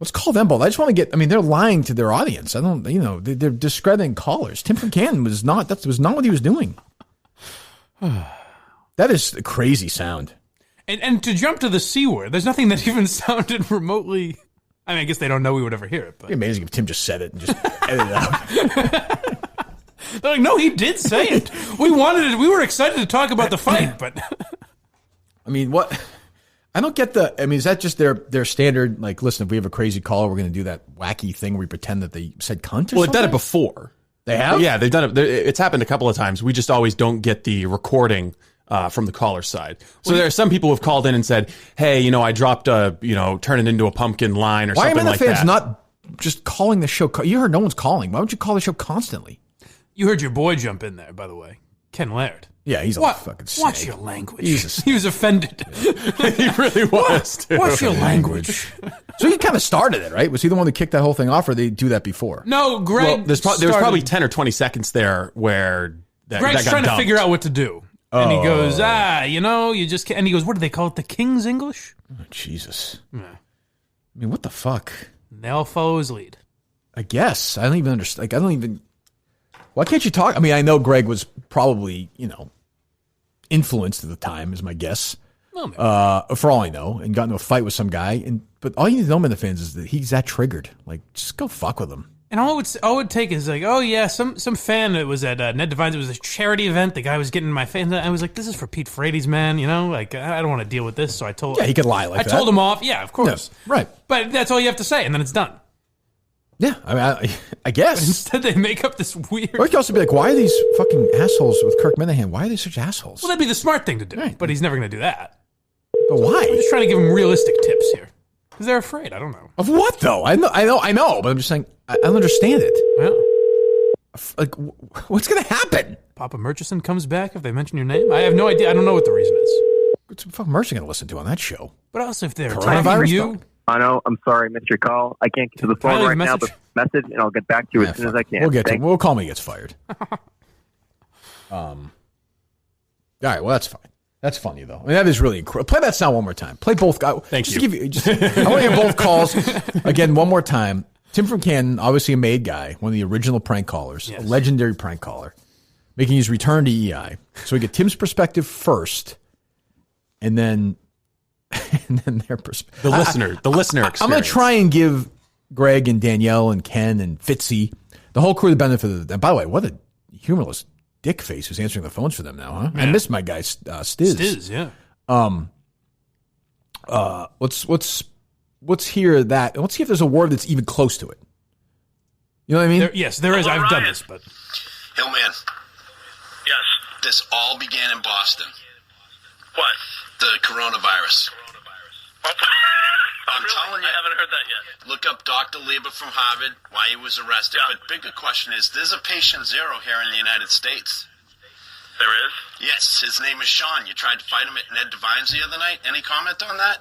Let's call them both. I just want to get, they're lying to their audience. I don't, they're discrediting callers. Tim from Canton was not what he was doing. That is a crazy sound. And to jump to the C word, there's nothing that even sounded remotely. I guess they don't know we would ever hear it. But it'd be amazing if Tim just said it and just edited it out. They're like, no, he did say it. We wanted it. We were excited to talk about the fight, but what? I don't get the. Is that just their standard? Like, listen, if we have a crazy caller, we're going to do that wacky thing where we pretend that they said cunt or something? Well, they've done it before. They have? Yeah, they've done it. It's happened a couple of times. We just always don't get the recording from the caller's side. So there are some people who have called in and said, hey, I dropped a, turn it into a pumpkin line or something like that. Why are fans not just calling the show? You heard no one's calling. Why don't you call the show constantly? You heard your boy jump in there, by the way. Ken Laird. Yeah, he's a fucking snake. Watch your language. He was offended. He really was, too. Watch your language. So he kind of started it, right? Was he the one that kicked that whole thing off, or did they do that before? No, Greg. Well, there was probably 10 or 20 seconds there where Greg's that got trying dumped. to figure out what to do. And he goes, you just can't. And he goes, what do they call it? The King's English? Oh, Jesus. Yeah. What the fuck? They'll follow his lead. I guess. I don't even understand. Why can't you talk? I know Greg was probably, influenced at the time, is my guess. Well, for all I know, and got into a fight with some guy. But all you need to know, man, the fans, is that he's that triggered. Like, just go fuck with him. And all it would take is like, oh yeah, some fan that was at Ned Devine's. It was a charity event. The guy was getting in my face. I was like, this is for Pete Frady's, man. Like, I don't want to deal with this. So I told. Yeah, he could lie like that. I told him off. Yeah, of course. Yeah, right. But that's all you have to say, and then it's done. Yeah, I guess. But instead, they make up this weird. Or you could also be like, why are these fucking assholes with Kirk Minahan? Why are they such assholes? Well, that'd be the smart thing to do. Right. But he's never going to do that. But why? I'm just trying to give him realistic tips here. Because they're afraid. I don't know. Of what, though? I know, but I'm just saying, I don't understand it. Yeah. Like, what's going to happen? Papa Murchison comes back if they mention your name? I have no idea. I don't know what the reason is. What's fucking Murchison going to listen to on that show? But also, if they're Coronavirus you... I know. I'm sorry, I missed your call. I can't get to the phone right now, but message, and I'll get back to you as soon as I can. We'll get to him. We'll call him when he gets fired. All right, well, that's fine. That's funny, though. That is really incredible. Play that sound one more time. Play both guys. Thank you. I want to hear both calls. Again, one more time. Tim from Canton, obviously a made guy, one of the original prank callers, a legendary prank caller, making his return to EI. So we get Tim's perspective first, and then their perspective. The listener experience. I'm going to try and give Greg and Danielle and Ken and Fitzy, the whole crew, the benefit of the. And by the way, what a humorless dick face who's answering the phones for them now, huh? Yeah. I miss my guy Stiz. Stiz, yeah. Let's hear that. Let's see if there's a word that's even close to it. You know what I mean? Yes, there is. I've done this, but Hillman. Yes. This all began in Boston. What? The coronavirus. I'm telling you. I haven't heard that yet. Look up Dr. Lieber from Harvard, why he was arrested. Yeah. But bigger question is, there's a patient zero here in the United States. There is? Yes, his name is Sean. You tried to fight him at Ned Devine's the other night. Any comment on that?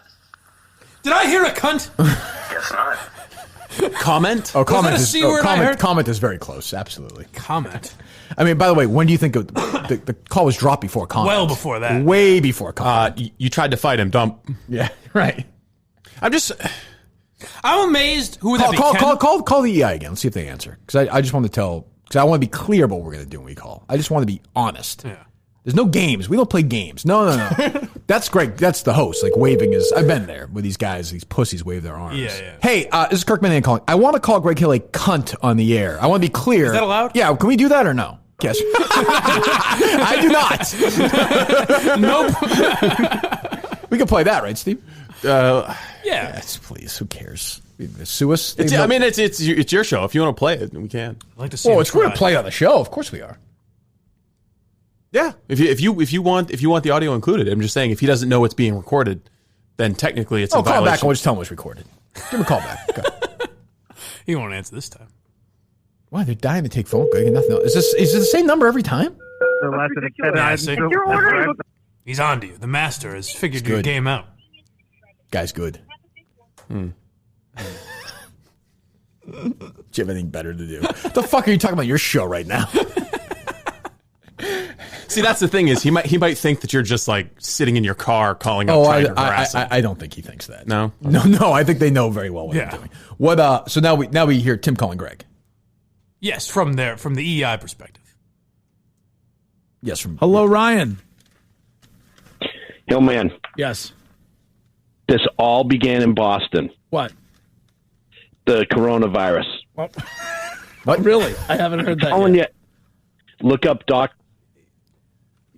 did I hear a cunt? Guess not. Comment? Oh, comment that a is C word I heard? Comment is very close. Absolutely. Comment. I mean, by the way, when do you think the call was dropped before comment? Well before that. Way before comment. You tried to fight him, dump. Yeah, right. I'm amazed. Who would that be? Call the EI again. Let's see if they answer. Because I just want to tell. Because I want to be clear about what we're going to do when we call. I just want to be honest. Yeah. There's no games. We don't play games. No. That's Greg. That's the host. Like waving his. I've been there with these guys. These pussies wave their arms. Yeah. Hey, this is Kirk Minahan calling. I want to call Greg Hill a cunt on the air. I want to be clear. Is that allowed? Yeah. Can we do that or no? Yes. I do not. Nope. We can play that, right, Steve? Yeah. Yes, please. Who cares? Sue us. It's your show. If you want to play it, we can. I'd like to see. Oh, it's going to play on the show. Of course we are. Yeah. If you want the audio included, I'm just saying if he doesn't know it's being recorded, then technically it's a call violation. back. I'll just tell him it was recorded. Give him a call back. Go. He won't answer this time. Why? They're dying to take phone calls. Nothing else. Is it the same number every time? He's on to you. The master has figured your game out. Guy's good. Do you have anything better to do? The fuck are you talking about your show right now? See, that's the thing is he might think that you're just like sitting in your car calling up trying to harass him. I don't think he thinks that. No. I think they know very well what they're doing. What? So now we hear Tim calling Greg. Yes, from the EEI perspective. Yes, Hello, Ryan. Hillman. Yes. This all began in Boston. What? The coronavirus. What? Really? I haven't heard that yet. Look up Doc.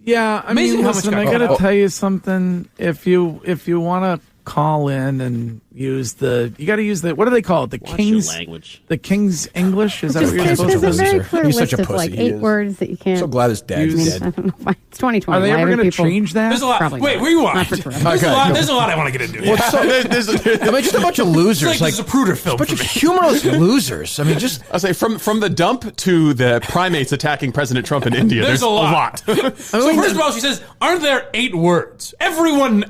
Yeah, I Amazing mean, how listen, much I got to tell you something. If you want to call in and use you got to use what do they call it? The King's language. The King's English. Is that what you're supposed to do? There's a very clear He's list such a of pussy. like 8 words that you can't. So glad his dad's use. dead. I don't know why. It's 2020. Are they ever going to change that? There's a lot. Probably Wait, not. rewind. Not for forever. There's a lot I want to get into. Well, just a bunch of losers. It's like Zapruder film. A bunch of humorless losers. I mean, just I'll say from the dump to the primates attacking President Trump in India. There's a lot. So first of all, she says, "Aren't there 8 words?" Everyone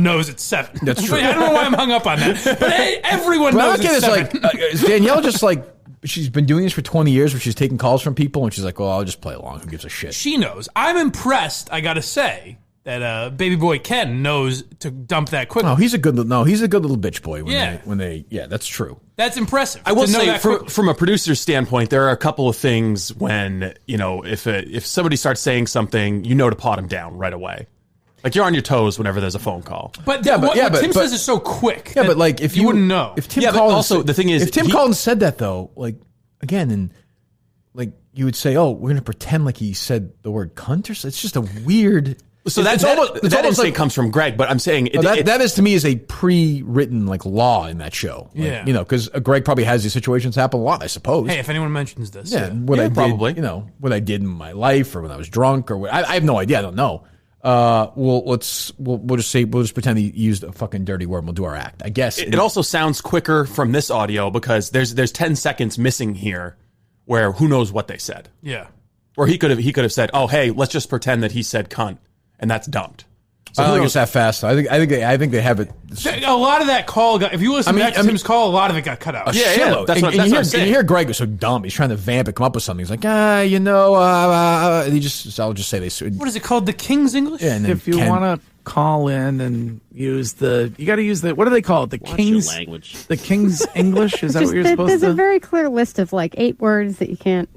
knows it's 7. That's true. I don't know why I'm hung up on that, but everyone knows it's 7. Is Danielle just like she's been doing this for 20 years, where she's taking calls from people, and she's like, "Well, I'll just play along. Who gives a shit?" She knows. I'm impressed. I gotta say that baby boy Ken knows to dump that quickly. No, he's a good little bitch boy. Yeah. That's true. That's impressive. I will say, from a producer's standpoint, there are a couple of things when if somebody starts saying something, to pot him down right away. Like you're on your toes whenever there's a phone call. But what Tim says is so quick. Yeah, but like if you wouldn't know. If Tim Collins, also the thing is, if Tim Collins said that though, like again, and like you would say, "Oh, we're going to pretend like he said the word cunt," or so. It's just a weird. So that almost like comes from Greg, but I'm saying that is to me is a pre-written like law in that show. Like, because Greg probably has these situations happen a lot, I suppose. Hey, if anyone mentions this, what I did, what I did in my life, or when I was drunk, or what, I have no idea. I don't know. We'll just pretend he used a fucking dirty word and we'll do our act. I guess it also sounds quicker from this audio because there's 10 seconds missing here where who knows what they said. Yeah. Or he could have said, "Oh, hey, let's just pretend that he said cunt," and that's dumped. So I don't think it's that fast. I think they have it. A lot of that call got. If you listen to Tim's call, a lot of it got cut out. Yeah. That's what I'm saying. And you hear Greg was so dumb. He's trying to vamp it, come up with something. He's like, I'll just say they. What is it called? The King's English. Yeah. And if you want to call in and use you got to use what do they call it? The King's language. The King's English. Is that what you're supposed to? There's a very clear list of like 8 words that you can't.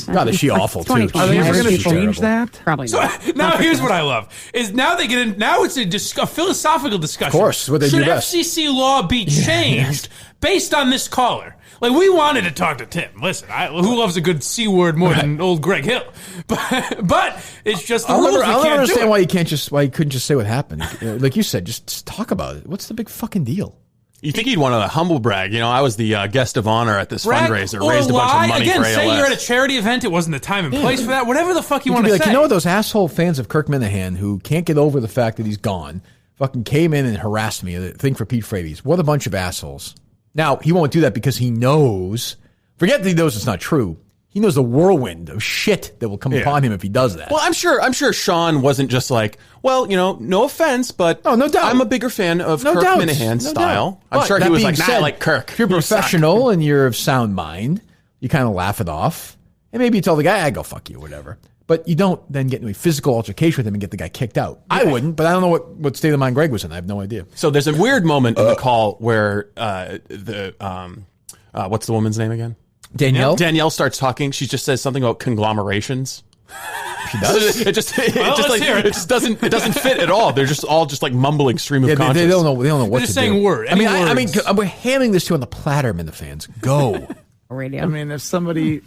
God, is she awful too? Are they ever going to change that? Probably not. So now here's what I love is now they get in. Now it's a philosophical discussion. Of course, what they Should do best. FCC law be changed based on this caller? Like we wanted to talk to Tim. Listen, who loves a good C word more than old Greg Hill? But it's just the rules. I don't understand why you couldn't just say what happened. Like you said, just talk about it. What's the big fucking deal? You think he'd want to humble brag? I was the guest of honor at this fundraiser, raised a bunch of money again, for ALS. Say you're at a charity event. It wasn't the time and place for that. Whatever the fuck you want to say. Like, those asshole fans of Kirk Minahan who can't get over the fact that he's gone, fucking came in and harassed me. The thing for Pete Fravies. What a bunch of assholes. Now, he won't do that because he knows. Forget that he knows it's not true. He knows the whirlwind of shit that will come upon him if he does that. Well, I'm sure Sean wasn't just like, well, no offense, but no doubt. I'm a bigger fan of Kirk Minahan's style. I'm sure he was like, I like Kirk. If you're professional and you're of sound mind, you kind of laugh it off. And maybe you tell the guy, go fuck you, whatever. But you don't then get into a physical altercation with him and get the guy kicked out. Yeah. I wouldn't, but I don't know what state of mind Greg was in. I have no idea. So there's a weird moment in the call where what's the woman's name again? Danielle starts talking. She just says something about conglomerations. She does. It just doesn't fit at all. They're just all like mumbling stream of conscience. They don't know what They're just saying word. I mean, we're handing this to you on the platter, Minifans. Go. Radio. I mean, if somebody.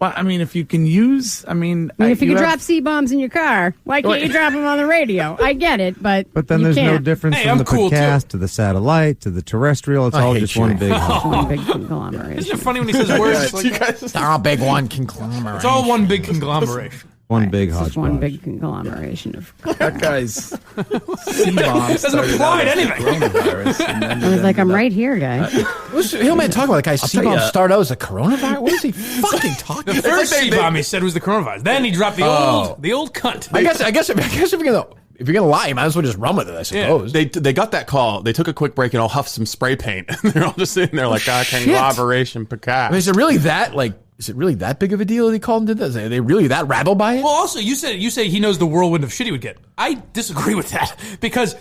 Well, I mean, if you can use, if you can drop C-bombs in your car, why can't you drop them on the radio? I get it, but then there's no difference from the podcast to the satellite to the terrestrial. It's all just one big conglomeration. Isn't it funny when he says words? It's all big one conglomeration. It's all one big conglomeration. One big It's just hodgepodge. one big conglomeration of. That guy's C-bomb doesn't apply to anything. I was like, I'm right here, guy. Hillman talk about that guy C-bomb start out as a coronavirus? What is he fucking talking The about? first C-bomb he said was the coronavirus. Then he dropped the old cunt. I guess if you're gonna lie, you might as well just run with it, I suppose. Yeah. They got that call. They took a quick break and all huffed some spray paint. And they're all just sitting there like, conglomeration, Picard. I mean, is it really that big of a deal that he called and did this? Are they really that rattled by it? Well, also, you say he knows the whirlwind of shit he would get. I disagree with that because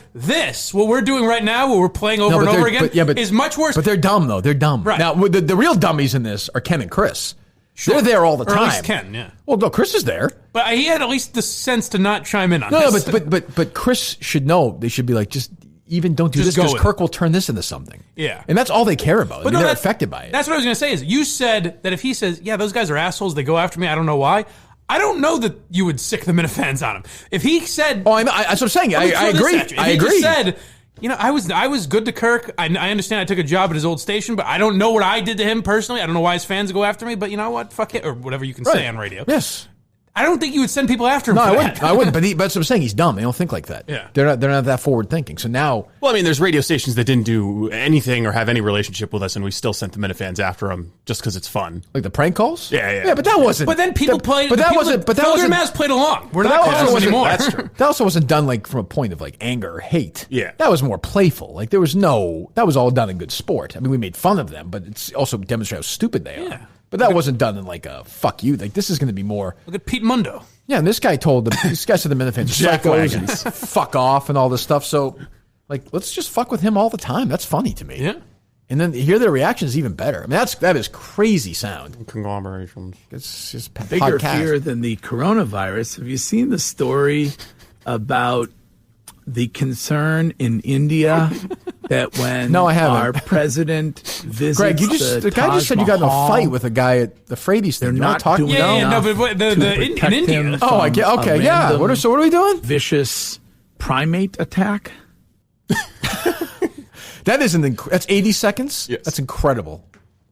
what we're doing right now, what we're playing over and over again, is much worse. But they're dumb, though. They're dumb. Right. Now, the real dummies in this are Ken and Chris. Sure. They're there all the time. Or at least Ken, yeah. Well, no, Chris is there. But he had at least the sense to not chime in on this. No, but Chris should know. They should be like, just even don't do this because Kirk will turn this into something. Yeah. And that's all they care about. They're affected by it. That's what I was going to say is you said that if he says, yeah, those guys are assholes, they go after me, I don't know why. I don't know that you would sick the Minifans on him. If he said... Oh, that's what I'm saying. I agree. If he just said... I was good to Kirk. I understand I took a job at his old station, but I don't know what I did to him personally. I don't know why his fans go after me, but you know what? Fuck it. Or whatever you can say on radio. Yes. I don't think you would send people after him for that. I wouldn't. But that's what I'm saying. He's dumb. They don't think like that. Yeah. They're not that forward thinking. So now... Well, I mean, there's radio stations that didn't do anything or have any relationship with us, and we still sent the Minifans after them just because it's fun. Like the prank calls? Yeah. Yeah, but that wasn't... But then people played... But that wasn't... played along. We're not close anymore. That's true. That also wasn't done like from a point of like anger or hate. Yeah. That was more playful. Like there was that was all done in good sport. I mean, we made fun of them, but it's also demonstrated how stupid they are. Yeah. But that wasn't done in like a fuck you. Like this is going to be more... Look at Pete Mundo. Yeah, and this guy told this guy said the Minifans psychos and fuck off and all this stuff. So, like, let's just fuck with him all the time. That's funny to me. Yeah. And then hear their reaction is even better. I mean, that is crazy sound. Conglomerations. It's just bigger fear than the coronavirus. Have you seen the story about the concern in India that when I haven't. Our president visits Greg, the guy just said you got in a fight with a guy at the Frady's thing. They're You not talking doing about but in India. Oh, I get. Okay, yeah. What are we doing? Vicious primate attack. That's 80 seconds. Yes. That's incredible.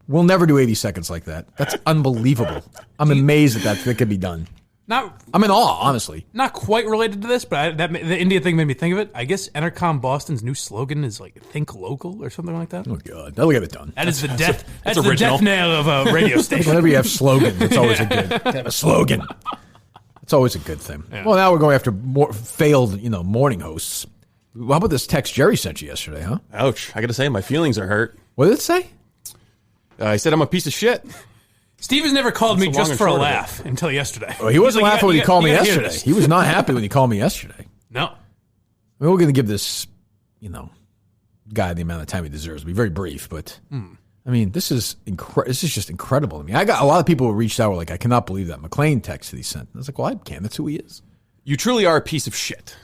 We'll never do 80 seconds like that. That's unbelievable. I'm amazed that could be done. I'm in awe, honestly. Not quite related to this, but the India thing made me think of it. I guess Entercom Boston's new slogan is like "Think Local" or something like that. Oh God, that'll get it done. That is the death. That's the death nail of a radio station. Whenever you have slogans, it's always a slogan. It's always a good thing. Yeah. Well, now we're going after more failed, morning hosts. How about this text Jerry sent you yesterday, huh? Ouch! I got to say, my feelings are hurt. What did it say? I said I'm a piece of shit. Steve has never called me just for a laugh until yesterday. Well, he wasn't laughing when he called me yesterday. He was not happy when he called me yesterday. No. I mean, we're going to give this, guy the amount of time he deserves. It'll be very brief, but I mean, this is just incredible to me. I got a lot of people who reached out were like, I cannot believe that McLean text that he sent. I was like, well, I can. That's who he is. You truly are a piece of shit.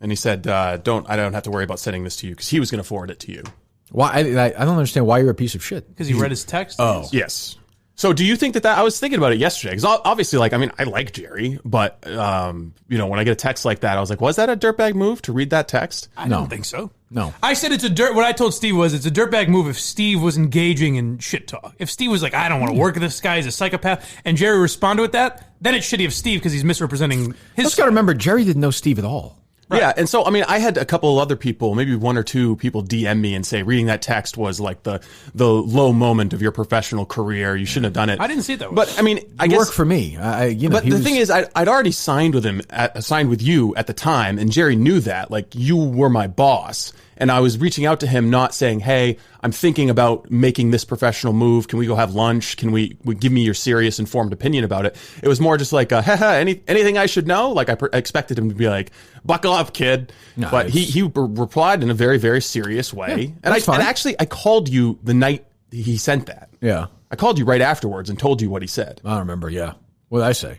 And he said, I don't have to worry about sending this to you because he was going to forward it to you. Why? I don't understand why you're a piece of shit. Because he read his text? Oh. Yes. So do you think that I was thinking about it yesterday? Because obviously, I like Jerry, but, when I get a text like that, I was like, was that a dirtbag move to read that text? I don't think so. No. I said what I told Steve was it's a dirtbag move if Steve was engaging in shit talk. If Steve was like, I don't want to work with this guy, he's a psychopath, and Jerry responded with that, then it's shitty of Steve because he's misrepresenting his... Let's got to remember, Jerry didn't know Steve at all. Right. Yeah, and so, I had a couple of other people, maybe one or two people DM me and say reading that text was like the low moment of your professional career. You shouldn't have done it. I didn't see it that way. But, I guess... worked for me. But the thing is, I'd already signed with him, signed with you at the time, and Jerry knew that. Like, you were my boss. And I was reaching out to him, not saying, hey, I'm thinking about making this professional move. Can we go have lunch? Can we give me your serious, informed opinion about it? It was more just like, anything I should know? Like, I expected him to be like, buckle up, kid. No, but he replied in a very, very serious way. Yeah, and actually, I called you the night he sent that. Yeah. I called you right afterwards and told you what he said. I don't remember, yeah. What did I say?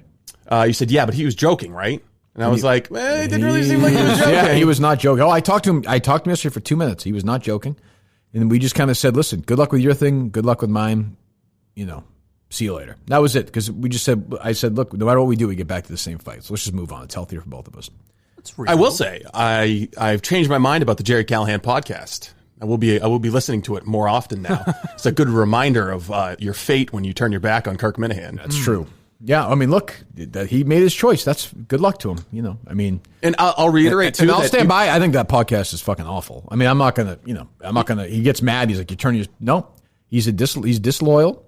You said, yeah, but he was joking, right? And I was like, it didn't really seem like he was joking. Yeah, he was not joking. Oh, I talked to him yesterday for 2 minutes. He was not joking. And we just kind of said, listen, good luck with your thing. Good luck with mine. See you later. That was it. Because I said, look, no matter what we do, we get back to the same fight. So let's just move on. It's healthier for both of us. I will say, I've changed my mind about the Jerry Callahan podcast. I will be listening to it more often now. It's a good reminder of your fate when you turn your back on Kirk Minifan. That's true. Yeah, I mean, look, he made his choice. That's good luck to him. You know, I mean, and I'll reiterate too. And I'll stand by. I think that podcast is fucking awful. I mean, I'm not gonna. He gets mad. He's like, "You turn your no." He's disloyal.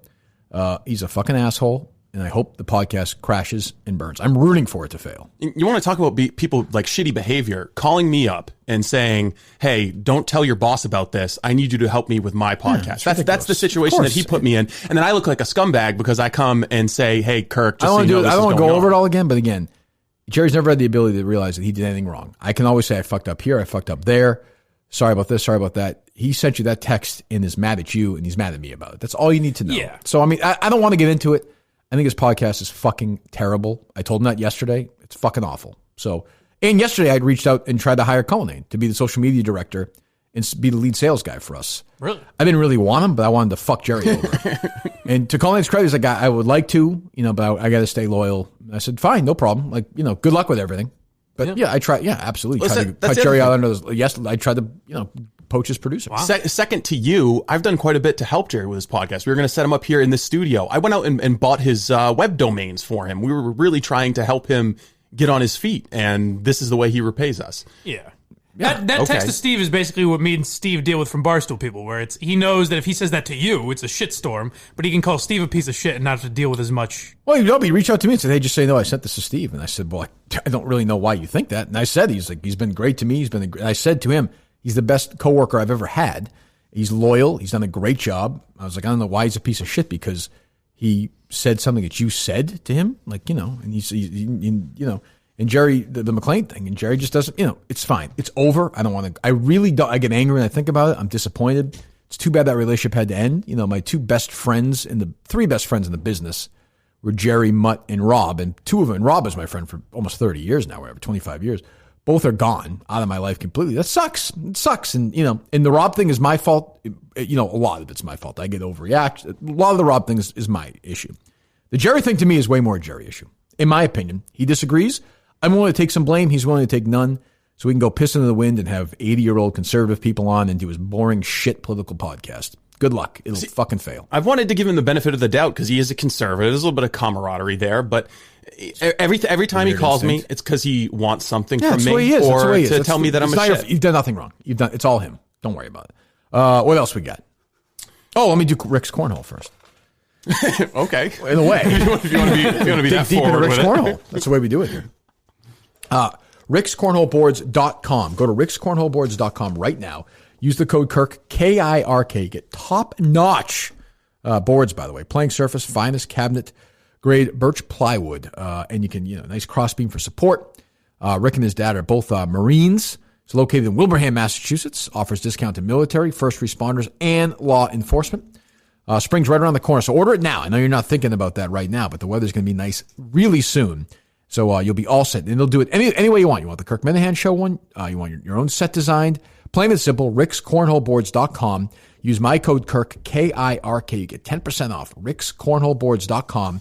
He's a fucking asshole. And I hope the podcast crashes and burns. I'm rooting for it to fail. You want to talk about people like shitty behavior, calling me up and saying, hey, don't tell your boss about this. I need you to help me with my podcast. That's the situation that he put me in. And then I look like a scumbag because I come and say, hey, Kirk, just I don't want to go over it all again. But again, Jerry's never had the ability to realize that he did anything wrong. I can always say I fucked up here. I fucked up there. Sorry about this. Sorry about that. He sent you that text and is mad at you and he's mad at me about it. That's all you need to know. Yeah. So, I mean, I don't want to get into it. I think his podcast is fucking terrible. I told him that yesterday. It's fucking awful. So, and yesterday I'd reached out and tried to hire Cullinane to be the social media director and be the lead sales guy for us. Really? I didn't really want him, but I wanted to fuck Jerry over. And to Cullinane's credit, he's like, I would like to, but I got to stay loyal. I said, fine, no problem. Like, good luck with everything. But I tried. Yeah, absolutely. Tried to cut Jerry out under those. Yes, I tried to, poach his producer. Wow. Second to you, I've done quite a bit to help Jerry with his podcast. We were going to set him up here in this studio. I went out and bought his web domains for him. We were really trying to help him get on his feet, and this is the way he repays us. Yeah. That text to Steve is basically what me and Steve deal with from Barstool people, where he knows that if he says that to you, it's a shitstorm, but he can call Steve a piece of shit and not have to deal with as much. Well, he reached out to me and said, hey, just say no, I sent this to Steve. And I said, well, I don't really know why you think that. And I said, he's been great to me. I said to him, he's the best coworker I've ever had. He's loyal. He's done a great job. I was like, I don't know why he's a piece of shit, because he said something that you said to him, and and Jerry, the McLean thing, and Jerry just doesn't, it's fine. It's over. I don't want to, I really don't, I get angry when I think about it. I'm disappointed. It's too bad that relationship had to end. My three best friends in the business were Jerry, Mutt, and Rob, and two of them, and Rob is my friend for almost 30 years now, whatever, 25 years. Both are gone out of my life completely. That sucks. It sucks. And, and the Rob thing is my fault. A lot of it's my fault. I get overreact. A lot of the Rob thing is my issue. The Jerry thing to me is way more a Jerry issue. In my opinion, he disagrees. I'm willing to take some blame. He's willing to take none. So we can go piss into the wind and have 80-year-old conservative people on and do his boring shit political podcast. Good luck. It'll fucking fail. I've wanted to give him the benefit of the doubt because he is a conservative. There's a little bit of camaraderie there, but every time he calls me, it's because he wants something from me or to tell me that I'm a shit. You've done nothing wrong. It's all him. Don't worry about it. What else we got? Oh, let me do Rick's Cornhole first. Okay. In a way. if you want to be that forward Rick's with Cornhole. That's the way we do it here. RicksCornholeboards.com. Go to RicksCornholeboards.com right now. Use the code Kirk, K-I-R-K. Get top-notch boards, by the way. Playing surface, finest cabinet grade birch plywood. And you can, nice crossbeam for support. Rick and his dad are both Marines. It's located in Wilbraham, Massachusetts. Offers discount to military, first responders, and law enforcement. Spring's right around the corner, so order it now. I know you're not thinking about that right now, but the weather's going to be nice really soon. So you'll be all set. And they'll do it any way you want. You want the Kirk Minahan show one? You want your own set designed? Plain and simple, rickscornholeboards.com. Use my code Kirk, K-I-R-K. You get 10% off. rickscornholeboards.com.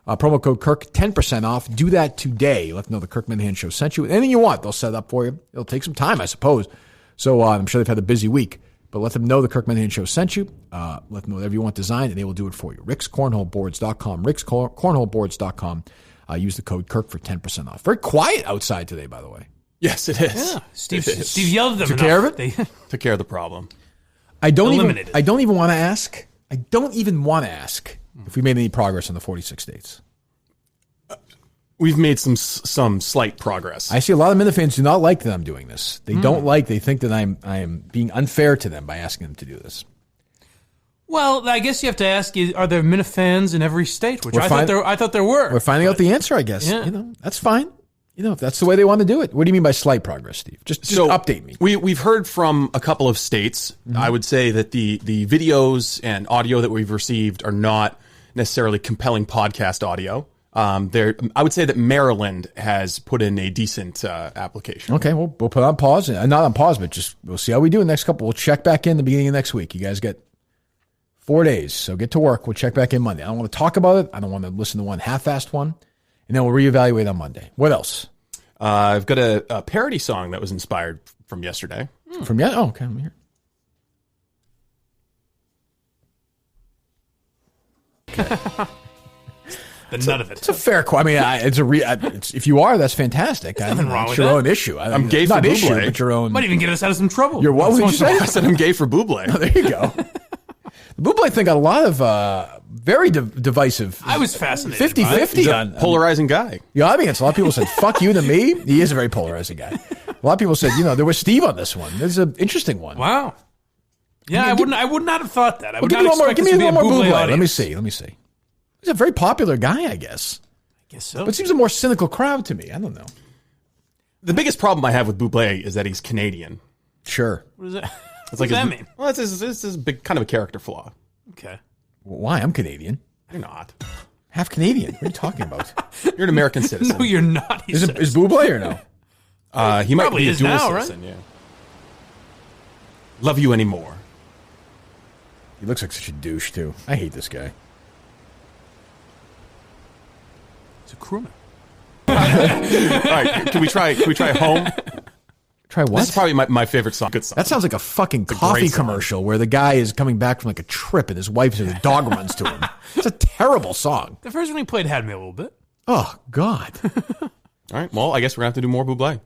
Promo code Kirk, 10% off. Do that today. Let them know the Kirk Minahan show sent you. Anything you want, they'll set it up for you. It'll take some time, I suppose. So I'm sure they've had a busy week. But let them know the Kirk Minahan show sent you. Let them know whatever you want designed, and they will do it for you. rickscornholeboards.com. rickscornholeboards.com. Use the code Kirk for 10% off. Very quiet outside today, by the way. Yes, it is. Yeah. Steve yelled at them. Took care of it? Took care of the problem. I don't even want to ask. I don't even want to ask if we made any progress on the 46 states. We've made some slight progress. I see a lot of Minifans do not like that I'm doing this. They don't they think that I am being unfair to them by asking them to do this. Well, I guess you have to ask: are there Minifans in every state? Which I thought there were. We're finding out the answer, I guess. Yeah. That's fine. If that's the way they want to do it. What do you mean by slight progress, Steve? Just update me. We've heard from a couple of states. Mm-hmm. I would say that the videos and audio that we've received are not necessarily compelling podcast audio. I would say that Maryland has put in a decent application. Okay, we'll put it on pause. Not on pause, but we'll see how we do in the next couple. We'll check back in the beginning of next week. You guys get 4 days, so get to work. We'll check back in Monday. I don't want to talk about it. I don't want to listen to one half-assed one. And then we'll reevaluate on Monday. What else? I've got a parody song that was inspired from yesterday. From yet? Oh, okay. Let me hear. Okay. than none of it. It's a fair question. I mean, if you are, that's fantastic. There's nothing wrong with your that. own issue. I'm gay for not Buble. issue, but your own. Might even get us out of some trouble. What would you say? I said I'm gay for Buble. Oh, there you go. The Buble thing got a lot of very divisive. I was fascinated. 50-50 He's a on polarizing guy. Yeah, I mean, a lot of people said "fuck you" to me. He is a very polarizing guy. A lot of people said, there was Steve on this one. This is an interesting one. Wow. Yeah, I would not have thought that. I would give not me one expect more. Give this me to one be more a Buble. audience. Let me see. He's a very popular guy, I guess. I guess so. But it seems a more cynical crowd to me. I don't know. The biggest problem I have with Buble is that he's Canadian. Sure. What is that? What does that mean? Well, this is a big kind of a character flaw. Okay. Why? I'm Canadian. You're not. Half Canadian. What are you talking about? You're an American citizen. No, you're not. Is Buble or no? He might Probably be a is dual now, citizen, yeah. Love you anymore. He looks like such a douche, too. I hate this guy. It's a crewman. All right, can we try Home? Try what? This is probably my favorite song. Good song. That sounds like a fucking coffee commercial where the guy is coming back from like a trip and his wife and the dog runs to him. It's a terrible song. The first one he played had me a little bit. Oh, God. All right, well, I guess we're going to have to do more Buble.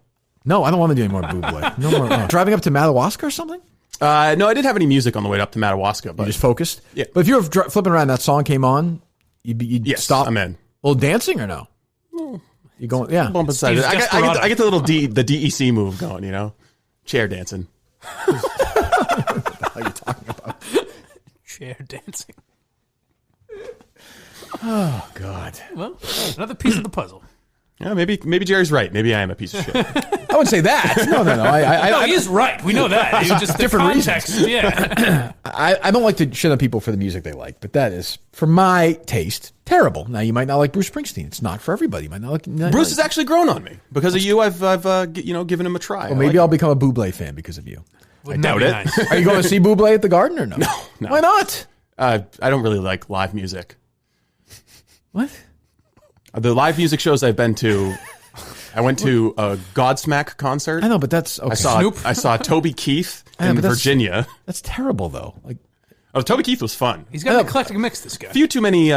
No, I don't want to do any more Buble. No more. Driving up to Madawaska or something? No, I didn't have any music on the way up to Madawaska. But You just focused? Yeah. But if you were flipping around and that song came on, you'd stop? I'm in. A little dancing or no? You going? Yeah. Bump inside. I get the little the DEC move going, chair dancing. What the hell are you talking about? Chair dancing. Oh, God. Well, another piece of the puzzle. Yeah, maybe Jerry's right. Maybe I am a piece of shit. I wouldn't say that. No. No, he is right. We know that. It's just different context. reasons. Yeah. I don't like to shit on people for the music they like, but that is, for my taste, terrible. Now, you might not like Bruce Springsteen. It's not for everybody. You might not like. Bruce has actually grown on me because of you. I've given him a try. Well, maybe I'll become a Buble fan because of you. I doubt it. Nice. Are you going to see Buble at the Garden or no? No. Why not? I don't really like live music. What? The live music shows I've been to, I went to a Godsmack concert. I know, but that's okay. I saw Toby Keith in Virginia. That's terrible, though. Toby Keith was fun. He's got an eclectic mix, this guy. A few too many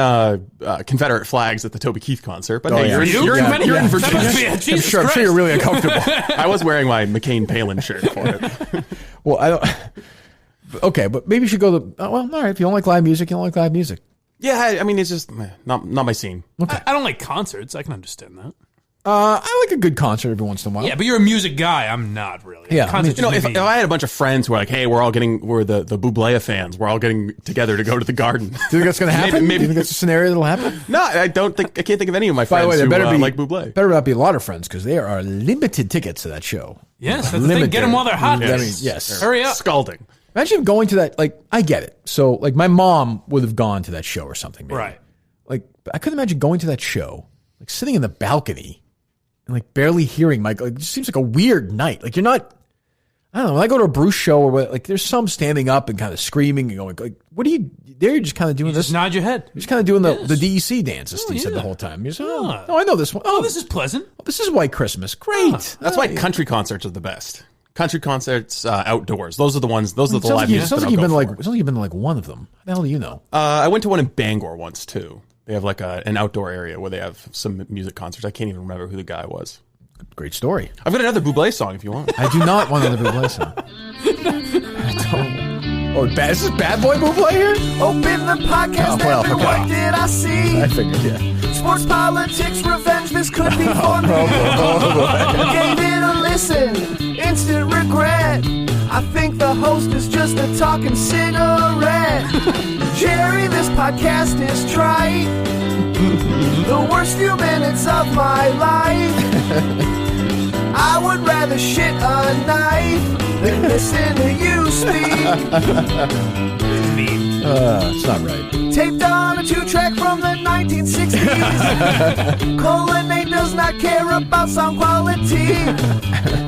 Confederate flags at the Toby Keith concert, but hey, you're in Virginia. I'm sure you're really uncomfortable. I was wearing my McCain Palin shirt for it. Well, I don't. Okay, but maybe you should go to. Well, all right. If you don't like live music, you don't like live music. Yeah, I mean, it's just not my scene. Okay. I don't like concerts. I can understand that. I like a good concert every once in a while. Yeah, but you're a music guy. I'm not really. Yeah, concerts if I had a bunch of friends who are like, hey, we're the Buble fans. We're all getting together to go to the Garden. Do you think that's going to happen? Maybe. Do you think that's a scenario that'll happen? No, I can't think of any of my friends who like Buble. Better not be a lot of friends because there are limited tickets to that show. Yes, that's the thing. Get them while they're hot. Yes. Hurry up. Scalding. Imagine going to that. I get it. So, my mom would have gone to that show or something. Maybe. Right. I couldn't imagine going to that show, sitting in the balcony and barely hearing Michael. It just seems like a weird night. You're not. I don't know. When I go to a Bruce show or there's some standing up and kind of screaming and going, what are you? You're just kind of doing this. Just nod your head. You're just kind of doing the DEC dance, as Steve said the whole time. You're just, I know this one. Oh, this is pleasant. This is White Christmas. Great. That's why country concerts are the best. Country concerts outdoors. Those are the ones. Those are the live music. Sounds like you've been to one of them. How the hell do you know? I went to one in Bangor once too. They have an outdoor area where they have some music concerts. I can't even remember who the guy was. Great story. I've got another Buble song if you want. I do not want another Buble song. I don't. Oh, is this Bad Boy Buble here? Open the podcast. What did I see? I figured, yeah. Sports, politics, revenge. This could be fun. Gave it a listen. Instant regret. I think the host is just a talking cigarette. Jerry, this podcast is trite. The worst few minutes of my life. I would rather shit a knife than listen to you speak. It's not right. Taped on a 2-track from the 1960s. Colonnade does not care about sound quality.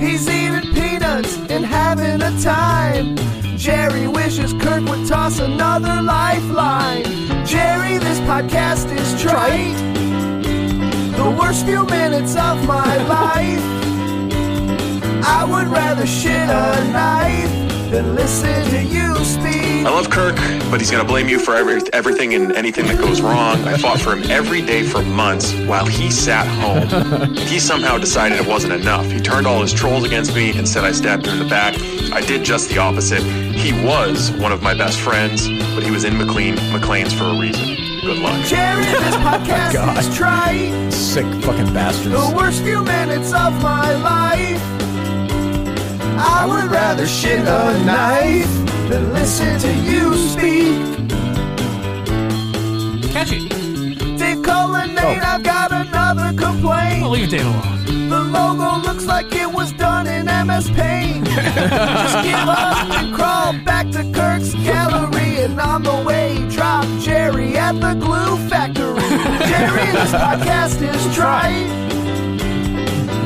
He's eating peanuts and having a time. Jerry wishes Kirk would toss another lifeline. Jerry, this podcast is trite. The worst few minutes of my life. I would rather shit a knife than listen to you speak. I love Kirk, but he's going to blame you for everything and anything that goes wrong. I fought for him every day for months while he sat home. And he somehow decided it wasn't enough. He turned all his trolls against me and said I stabbed him in the back. I did just the opposite. He was one of my best friends, but he was in McLean's for a reason. Good luck. Jerry, this podcast is trite. Sick fucking bastards. The worst few minutes of my life. I would rather shit a knife than listen to you speak. Catchy. Dave Cullinane, I've got another complaint. Well, leave Dave alone. The logo looks like it was done in MS Paint. Just give up and crawl back to Kirk's gallery, and on the way, drop Jerry at the glue factory. Jerry, this podcast is trite.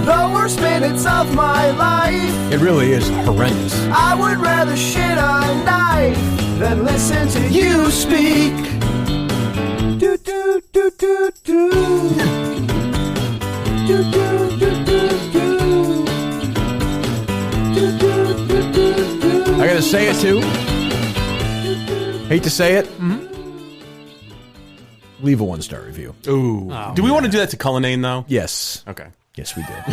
The worst minutes of my life. It really is horrendous. I would rather shit a knife than listen to you speak. Do do do do do. Do do do do do. Do do do do do. I gotta say it too. Hate to say it. Leave a 1-star review. Ooh. Do we want to do that to Cullinane, though? Yes. Okay. Yes, we did.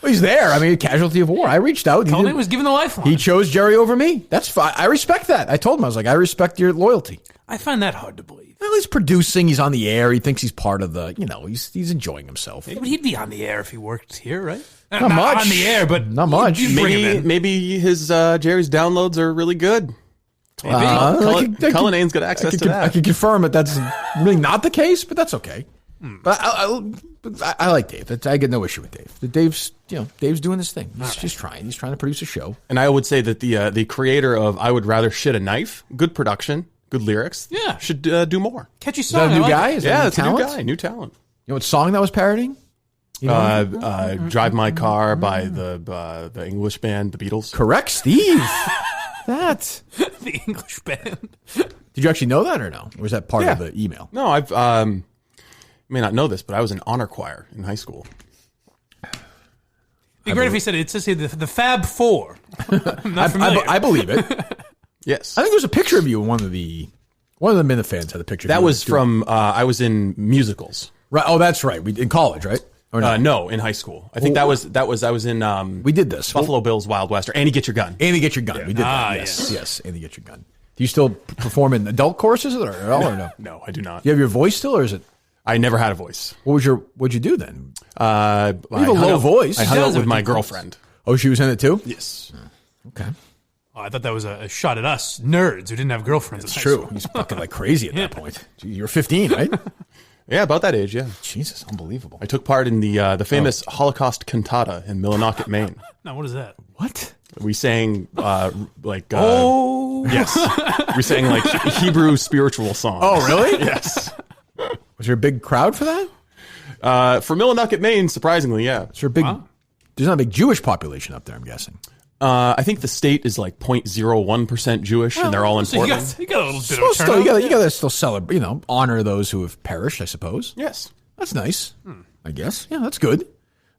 Well, he's there. I mean, a casualty of war. I reached out. Cullinane was given the lifeline. He chose Jerry over me. That's fine. I respect that. I told him, I was like, I respect your loyalty. I find that hard to believe. Well, he's producing. He's on the air. He thinks he's part of the, he's enjoying himself. But he'd be on the air if he worked here, right? Not much. On the air, but not much. Maybe his Jerry's downloads are really good. Cullinane's got access to that. I can confirm that that's really not the case, but that's okay. But I like Dave. I get no issue with Dave. Dave's doing this thing. He's just trying. He's trying to produce a show. And I would say that the creator of I Would Rather Shit a Knife, good production, good lyrics. Yeah, should do more. Catchy Is song. that a new guy? That's a new guy. New talent. You know what song that was parodying? Drive My Car by the English band, the Beatles. Correct, Steve. That the English band. Did you actually know that or no? Or was that part of the email? No, I've you may not know this, but I was in honor choir in high school. Be great if he said it says here the Fab Four. I believe it. Yes, I think there was a picture of you in one of the Minifans had a picture. That was from I was in musicals. Right. Oh, that's right. In college, right? Or no? No, in high school. I think that was I was in. We did this Buffalo Bills Wild West or Annie Get Your Gun. Annie Get Your Gun. Yeah. We did that. Yes. Annie Get Your Gun. Do you still perform in adult choruses or no? No, I do not. Do you have your voice still, or is it? I never had a voice. What'd you do then? You have a low voice. I hung out with my girlfriend. Oh, she was in it too? Yes. Okay. Oh, I thought that was a shot at us nerds who didn't have girlfriends. That's true. He's fucking like crazy at that point. You were 15, right? Yeah, about that age. Yeah. Jesus, unbelievable. I took part in the famous Holocaust cantata in Millinocket, Maine. Now, what is that? What? We sang yes, we sang like Hebrew spiritual songs. Oh, really? Yes. Was there a big crowd for that? For Millinocket, Maine, surprisingly, yeah. Is there a big? There's not a big Jewish population up there, I'm guessing. I think the state is like 0.01% Jewish, and they're all in Portland. You got a little bit of turnout. You got to still celebrate, honor those who have perished, I suppose. Yes. That's nice, I guess. Yeah, that's good.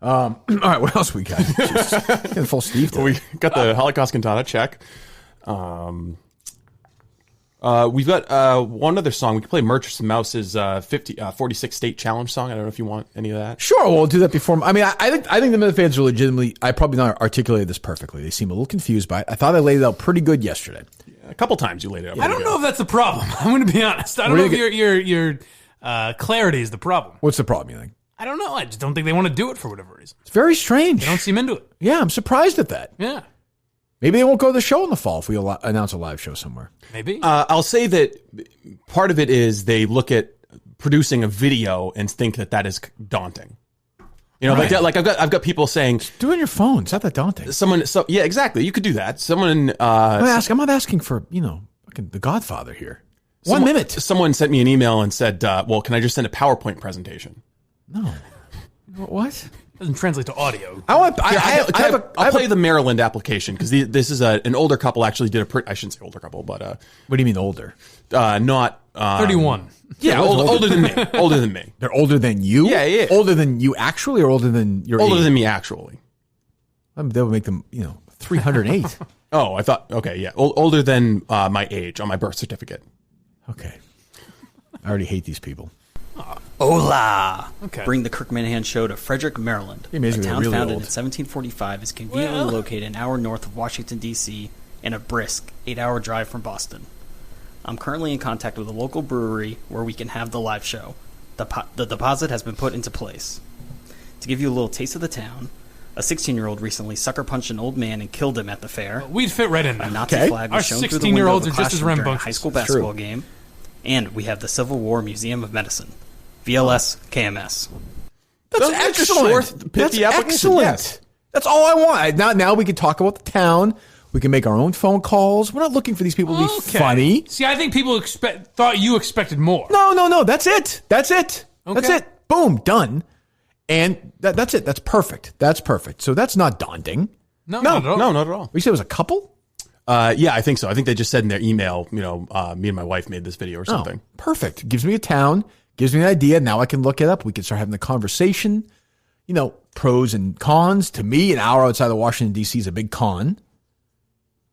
All right, what else we got? Getting full Steve today. We got the Holocaust cantata, check. We've got one other song. We can play Merchants and Mouse's 46 State Challenge song. I don't know if you want any of that. Sure, we'll do that before. I mean, I think the Minifans are legitimately. I probably not articulated this perfectly. They seem a little confused by it. I thought I laid it out pretty good yesterday. Yeah, a couple times you laid it out. I don't know if that's the problem. I'm going to be honest. I don't know if your clarity is the problem. What's the problem, you think? I don't know. I just don't think they want to do it for whatever reason. It's very strange. They don't seem into it. Yeah, I'm surprised at that. Yeah. Maybe they won't go to the show in the fall if we announce a live show somewhere. Maybe. I'll say that part of it is they look at producing a video and think that is daunting. Right. like I've got people saying, just do it on your phone. It's not that daunting. Yeah, exactly. You could do that. Someone. I'm not asking for fucking The Godfather here. 1 minute. Someone sent me an email and said, "Well, can I just send a PowerPoint presentation?" No. What? Doesn't translate to audio. I'll play the Maryland application because this is an older couple actually did I shouldn't say older couple, but what do you mean older? Not 31. Yeah, older than me. Older than me. They're older than you? Yeah. Older than you actually, or older than your older age? than me actually. That would make them 308. Oh, I thought, okay, yeah. Older than my age on my birth certificate. Okay. I already hate these people. Hola! Okay. Bring the Kirk Minahan Show to Frederick, Maryland. A amazing town really founded old. in 1745 is conveniently located an hour north of Washington, D.C., and a brisk 8-hour drive from Boston. I'm currently in contact with a local brewery where we can have the live show. The deposit has been put into place. To give you a little taste of the town, a 16-year-old recently sucker punched an old man and killed him at the fair. We'd fit right in there. A Nazi flag was shown through the window of a classroom during a high school basketball game. And we have the Civil War Museum of Medicine. VLS KMS. That's excellent. That's excellent. Yes. That's all I want. Now we can talk about the town. We can make our own phone calls. We're not looking for these people to be funny. See, I think people thought you expected more. No. That's it. Okay. That's it. Boom. Done. And that's it. That's perfect. So that's not daunting. No, not at all. No, not at all. We said it was a couple? Yeah, I think so. I think they just said in their email, me and my wife made this video or something. Oh, perfect. Gives me a town. Gives me an idea. Now I can look it up. We can start having the conversation. Pros and cons. To me, an hour outside of Washington, D.C. is a big con.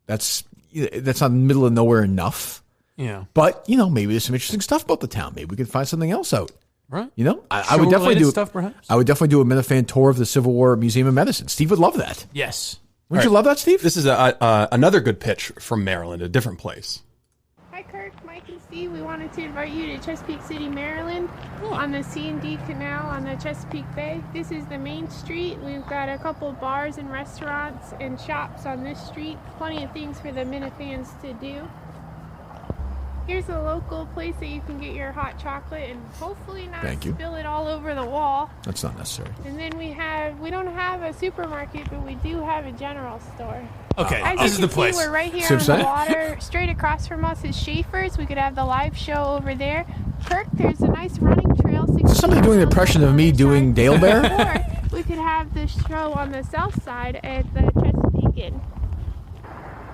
That's not in the middle of nowhere enough. Yeah. But, maybe there's some interesting stuff about the town. Maybe we can find something else out. Right. I would definitely do stuff, perhaps. I would definitely do a Minifan tour of the Civil War Museum of Medicine. Steve would love that. Yes. Wouldn't you love that, Steve? This is another good pitch from Maryland, a different place. Hi, Kirk, Mike, and Steve. We wanted to invite you to Chesapeake City, Maryland, on the C&D Canal on the Chesapeake Bay. This is the main street. We've got a couple bars and restaurants and shops on this street. Plenty of things for the Minifans to do. Here's a local place that you can get your hot chocolate and hopefully not spill it all over the wall. That's not necessary. And then we don't have a supermarket, but we do have a general store. Okay, As this is you the can place. see, we're right here on the water. Straight across from us is Schaefer's. We could have the live show over there. Kirk, there's a nice running trail. Is somebody doing an impression of me doing Dale Bear? Or we could have the show on the south side at the Chesapeake Inn.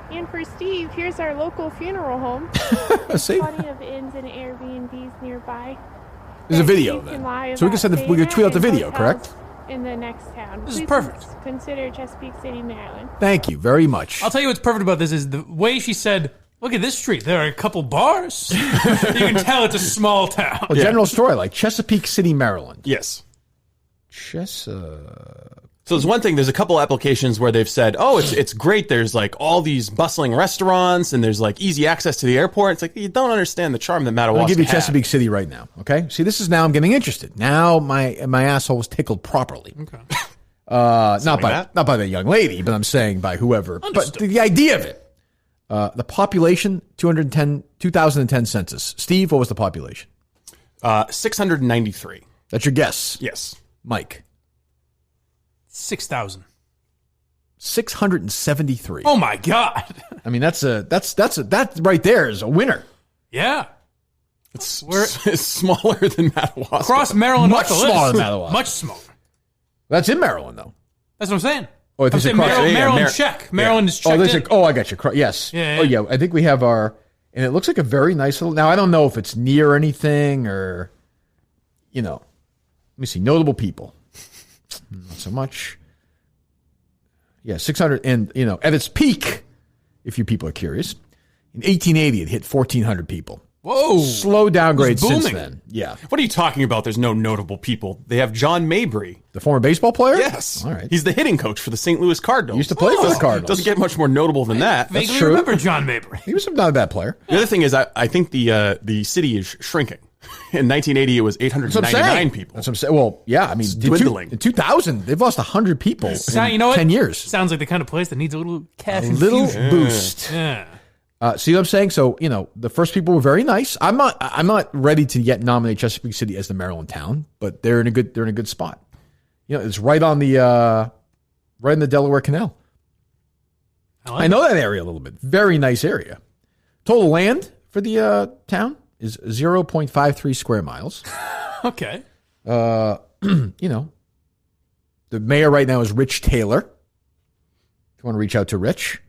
And for Steve, here's our local funeral home. There's plenty of inns and Airbnbs nearby. There's a video then. So we can tweet out the video, correct? In the next town. This is perfect. Consider Chesapeake City, Maryland. Thank you very much. I'll tell you what's perfect about this is the way she said, look at this street. There are a couple bars. You can tell it's a small town. A general story like Chesapeake City, Maryland. Yes. So there's one thing, there's a couple applications where they've said, it's great. There's like all these bustling restaurants and there's like easy access to the airport. It's like, you don't understand the charm that Madawaska I'll give you had. Chesapeake City right now. Okay. See, this is now I'm getting interested. Now my asshole was tickled properly. Okay. Not by the young lady, but I'm saying by whoever. Understood. But the idea of it. The population, 2010 census. Steve, what was the population? 693. That's your guess. Yes. Mike. 6,000. 673. Oh my God. I mean, that right there is a winner. Yeah. It's smaller than Madawaska. Across Maryland, much smaller than Madawaska. Much smaller. That's in Maryland, though. That's what I'm saying. Oh, if it's across Maryland check. Maryland is checked. I got you. Yes. Yeah. Oh, yeah. I think we have and it looks like a very nice little. Now, I don't know if it's near anything or, let me see. Notable people. Not so much. Yeah, 600. And, at its peak, if you people are curious, in 1880, it hit 1,400 people. Whoa. Slow downgrade since then. Yeah. What are you talking about? There's no notable people. They have John Mabry. The former baseball player? Yes. All right. He's the hitting coach for the St. Louis Cardinals. He used to play for the Cardinals. Doesn't get much more notable than that. I vaguely remember John Mabry. He was not a bad player. The other thing is, I think the city is shrinking. In 1980, it was 899 people. That's what I'm saying. Well, yeah, I mean, dwindling. In 2000, they've lost 100 people in 10 years. Sounds like the kind of place that needs a little cash infusion. Boost. Yeah. See what I'm saying? So, the first people were very nice. I'm not ready to yet nominate Chesapeake City as the Maryland town, but they're in a good spot. It's right on the right in the Delaware Canal. I know that area a little bit. Very nice area. Total land for the town is 0.53 square miles. Okay. The mayor right now is Rich Taylor. If you want to reach out to Rich.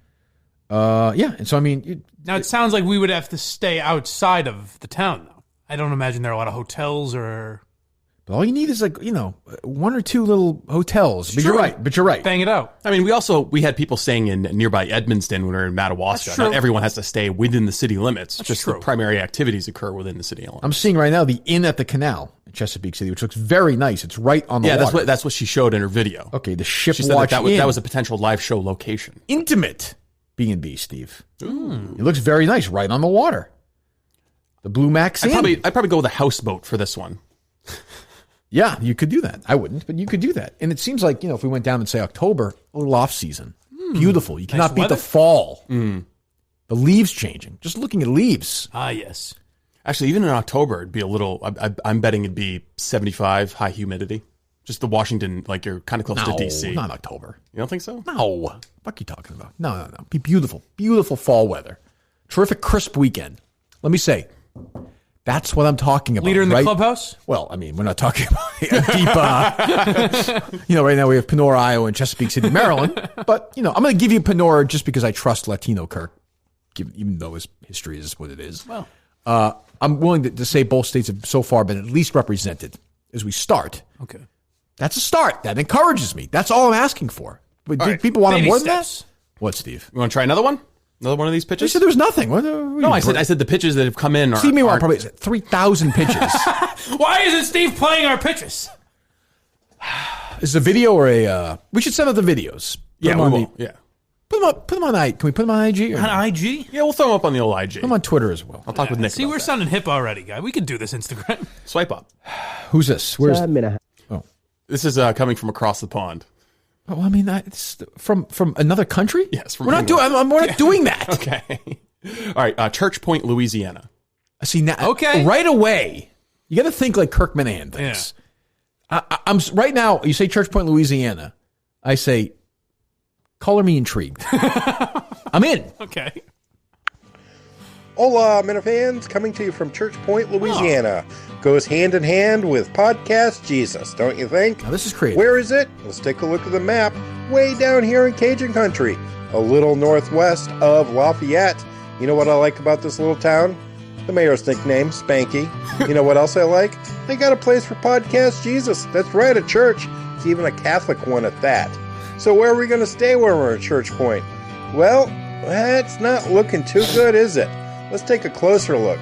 And so, I mean... Now, it sounds like we would have to stay outside of the town, though. I don't imagine there are a lot of hotels or... But all you need is one or two little hotels. But you're right. Bang it out. I mean, we had people staying in nearby Edmonston when we were in Madawaska. Not everyone has to stay within the city limits. That's just true. The primary activities occur within the city limits. I'm seeing right now the Inn at the Canal in Chesapeake City, which looks very nice. It's right on the water. Yeah, that's what she showed in her video. Okay, the Ship she said Watch that was a potential live show location. Intimate B&B, Steve. It looks very nice, right on the water. The Blue Max Inn. I'd probably go with a houseboat for this one. Yeah, you could do that. I wouldn't, but you could do that. And it seems like, if we went down in, say, October, a little off season. Beautiful. You cannot beat the fall. The leaves changing. Just looking at leaves. Ah, yes. Actually, even in October, it'd be a little, I'm betting it'd be 75, high humidity. Just the Washington, you're kind of close to D.C. Not October. You don't think so? No. What the fuck are you talking about? No. Be beautiful. Beautiful fall weather. Terrific, crisp weekend. Let me say, that's what I'm talking about. Leader in the clubhouse? Well, I mean, we're not talking about a deep, right now we have Panora, Iowa, and Chesapeake City, Maryland. But, I'm going to give you Panora just because I trust Latino Kirk, even though his history is what it is. Well, I'm willing to say both states have so far been at least represented as we start. Okay. That's a start. That encourages me. That's all I'm asking for. But do people want more than that? What, Steve? You want to try another one? Another one of these pitches? You said there's nothing. No, I said the pitches that have come in are... Steve, meanwhile, probably 3,000 pitches. Why isn't Steve playing our pitches? Is it a video or a... We should send out the videos. Yeah, we will. Yeah. Put them on IG. Can we put them on IG? On IG? Yeah, we'll throw them up on the old IG. Put them on Twitter as well. I'll talk with Nick. See, we're sounding hip already, guy. We could do this Instagram. Swipe up. Who's this? Where's... Oh. This is coming from across the pond. Oh, I mean, it's from another country? Yes. We're not doing that. Okay. All right. Church Point, Louisiana. See, now, okay. Right away, you got to think like Kirk Minahan thinks. Yeah. I'm right now, you say Church Point, Louisiana. I say, color me intrigued. I'm in. Okay. Hola, Minifans, coming to you from Church Point, Louisiana. Goes hand in hand with Podcast Jesus, don't you think? Now, this is creative. Where is it? Let's take a look at the map. Way down here in Cajun country, a little northwest of Lafayette. You know what I like about this little town? The mayor's nickname, Spanky. You know what else I like? They got a place for Podcast Jesus. That's right, a church. It's even a Catholic one at that. So where are we going to stay when we're at Church Point? Well, that's not looking too good, is it? Let's take a closer look.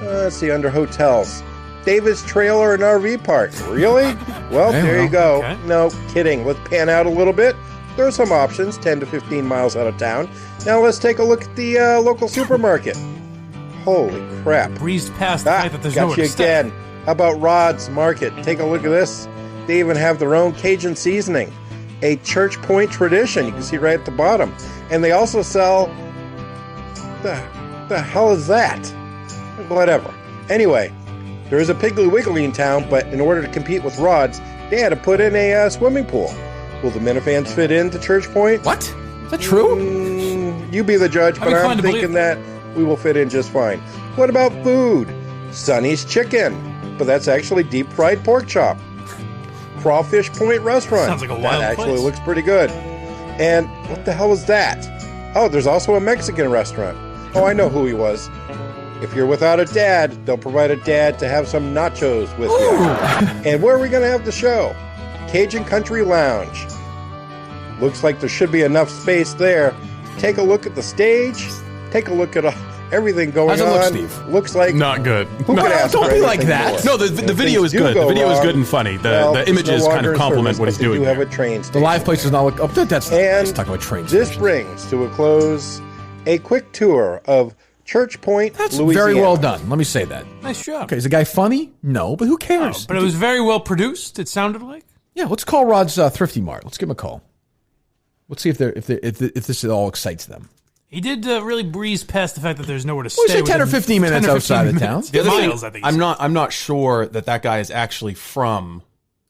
Let's see, under hotels. Davis Trailer and RV Park. Really? Well, there you go. Okay. No, kidding. Let's pan out a little bit. There are some options, 10 to 15 miles out of town. Now let's take a look at the local supermarket. Holy crap. Breezed past the fact that there's nowhere to stay. Again. How about Rod's Market? Take a look at this. They even have their own Cajun seasoning. A Church Point tradition. You can see right at the bottom. And they also sell... The hell is that? Whatever. Anyway, there is a Piggly Wiggly in town, but in order to compete with Rod's, they had to put in a swimming pool. Will the Minifans fit into Church Point? What? Is that true? You be the judge, but I'm thinking that we will fit in just fine. What about food? Sonny's Chicken, but that's actually deep-fried pork chop. Crawfish Point Restaurant. Sounds like a wild That actually place. looks pretty good. And what the hell is that? Oh, there's also a Mexican restaurant. Oh, I know who he was. If you're without a dad, they'll provide a dad to have some nachos with you. And where are we going to have the show? Cajun Country Lounge. Looks like there should be enough space there. Take a look at the stage. Take a look at everything going on. How's it look, Steve? Looks like... Not good. Who could ask don't for be like anything that. more? No, the video is good. The video is good and funny. The images kind of complement what he's doing. We do have a train station. The live place does not look... Oh, that's and talking about trains. This brings to a close a quick tour of Church Point, That's Louisiana. very well done. Let me say that. Nice job. Okay, is the guy funny? No, but who cares? But it was very well produced, it sounded like. Yeah, let's call Rod's Thrifty Mart. Let's give him a call. Let's see if this all excites them. He did really breeze past the fact that there's nowhere to Well, stay. say 10 or 15 minutes outside of town. The other Miles, thing, I think. I'm not sure that guy is actually from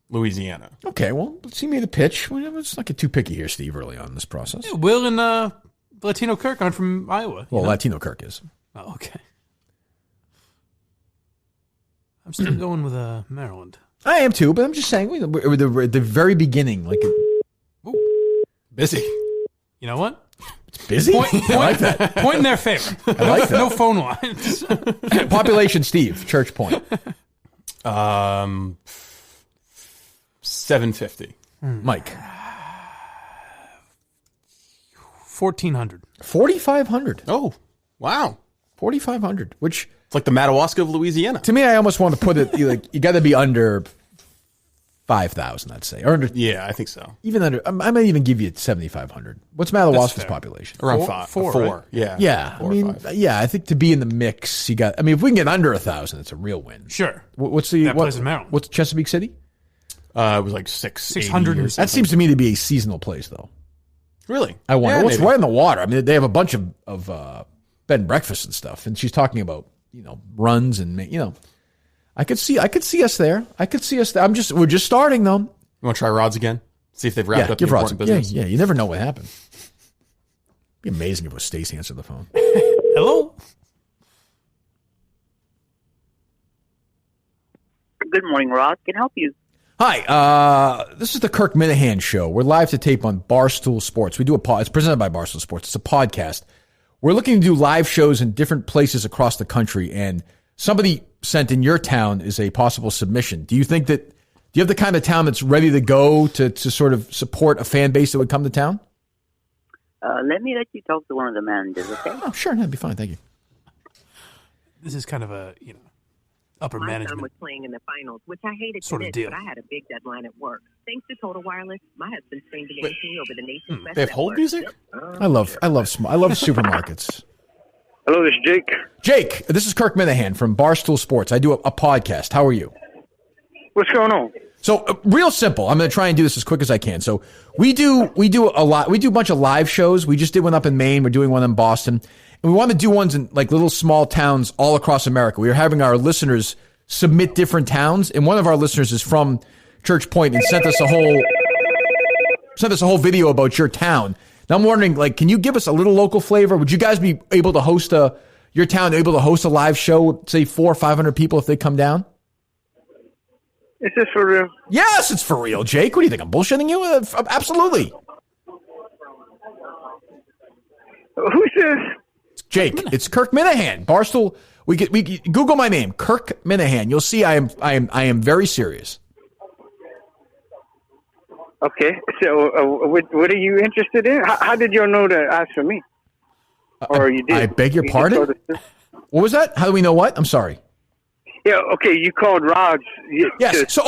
Louisiana. Okay, well, let's see me the pitch. Let's not get too picky here, Steve, early on in this process. Yeah, Will and Latino Kirk aren't from Iowa. Well, Latino Kirk is. Oh, okay. I'm still going with Maryland. I am too, but I'm just saying, we're at the very beginning. Busy. You know what? It's busy? I like that. Point in their favor. I like that. No phone lines. Population, Steve, Church Point. $750. Mike. 1,400. 4,500. Oh, wow. 4,500, which... It's like the Madawaska of Louisiana. To me, I almost want to put it, you got to be under 5,000, I'd say. Or under, yeah, I think so. Even under, I might even give you 7,500. What's Madawaska's population? Around four. Right? Yeah. Yeah. Four I mean, yeah, I think to be in the mix, if we can get under 1,000, it's a real win. Sure. What's the, that place in Maryland? What's Chesapeake City? It was like 600. That seems to me to be a seasonal place, though. Really? I wonder. Yeah, Well, it's right on the water. I mean, they have a bunch of bed and breakfast and stuff, and she's talking about, runs and, I could see us there. We're just starting, though. You want to try Rods again? See if they've wrapped up the important business. Yeah, you never know what happened. It'd be amazing if it was Stacey answered the phone. Hello? Good morning, Rod. Can I help you? Hi, this is the Kirk Minifan Show. We're live to tape on Barstool Sports. We do it's presented by Barstool Sports. It's a podcast. We're looking to do live shows in different places across the country, and somebody sent in your town is a possible submission. Do you have the kind of town that's ready to go to sort of support a fan base that would come to town? Let you talk to one of the managers, okay? Oh, sure. That'd be fine. Thank you. This is kind of a, upper my management. son was playing in the finals, which I hated sort to of miss, deal. but I had a big deadline at work. Thanks to Total Wireless, my husband streamed the game to me over the nation's best They have hold network. music? I love supermarkets. Hello, this is Jake. Jake, this is Kirk Minifan from Barstool Sports. I do a podcast. How are you? What's going on? So real simple. I'm going to try and do this as quick as I can. So we do a lot. We do a bunch of live shows. We just did one up in Maine. We're doing one in Boston, and we want to do ones in like little small towns all across America. We are having our listeners submit different towns, and one of our listeners is from Church Point and sent us a whole video about your town. Now I'm wondering, can you give us a little local flavor? Would you guys be able to host a live show with, say, 400 or 500 people if they come down? Is this for real? Yes, it's for real, Jake. What do you think? I'm bullshitting you? Absolutely. Who's this? It's Jake. It's Kirk Minifan. Barstool. We Google my name, Kirk Minifan. You'll see I am very serious. Okay. So, what are you interested in? How did you know to ask for me? Or you did? I beg your pardon? What was that? How do we know what? I'm sorry. Yeah. Okay. You called Raj. Yes. So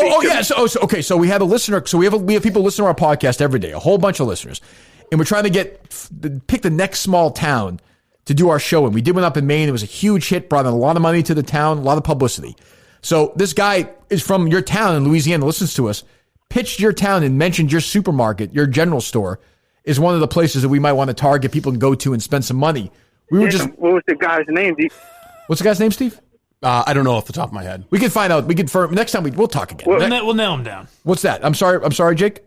we have a listener. So we have people listen to our podcast every day. A whole bunch of listeners, and we're trying to pick the next small town to do our show. And we did one up in Maine. It was a huge hit, brought in a lot of money to the town, a lot of publicity. So this guy is from your town in Louisiana, listens to us, pitched your town and mentioned your supermarket, your general store is one of the places that we might want to target. People can go to and spend some money. What was the guy's name? What's the guy's name, Steve? I don't know off the top of my head. We can find out. We can next time we'll talk again. We'll nail him down. What's that? I'm sorry, Jake.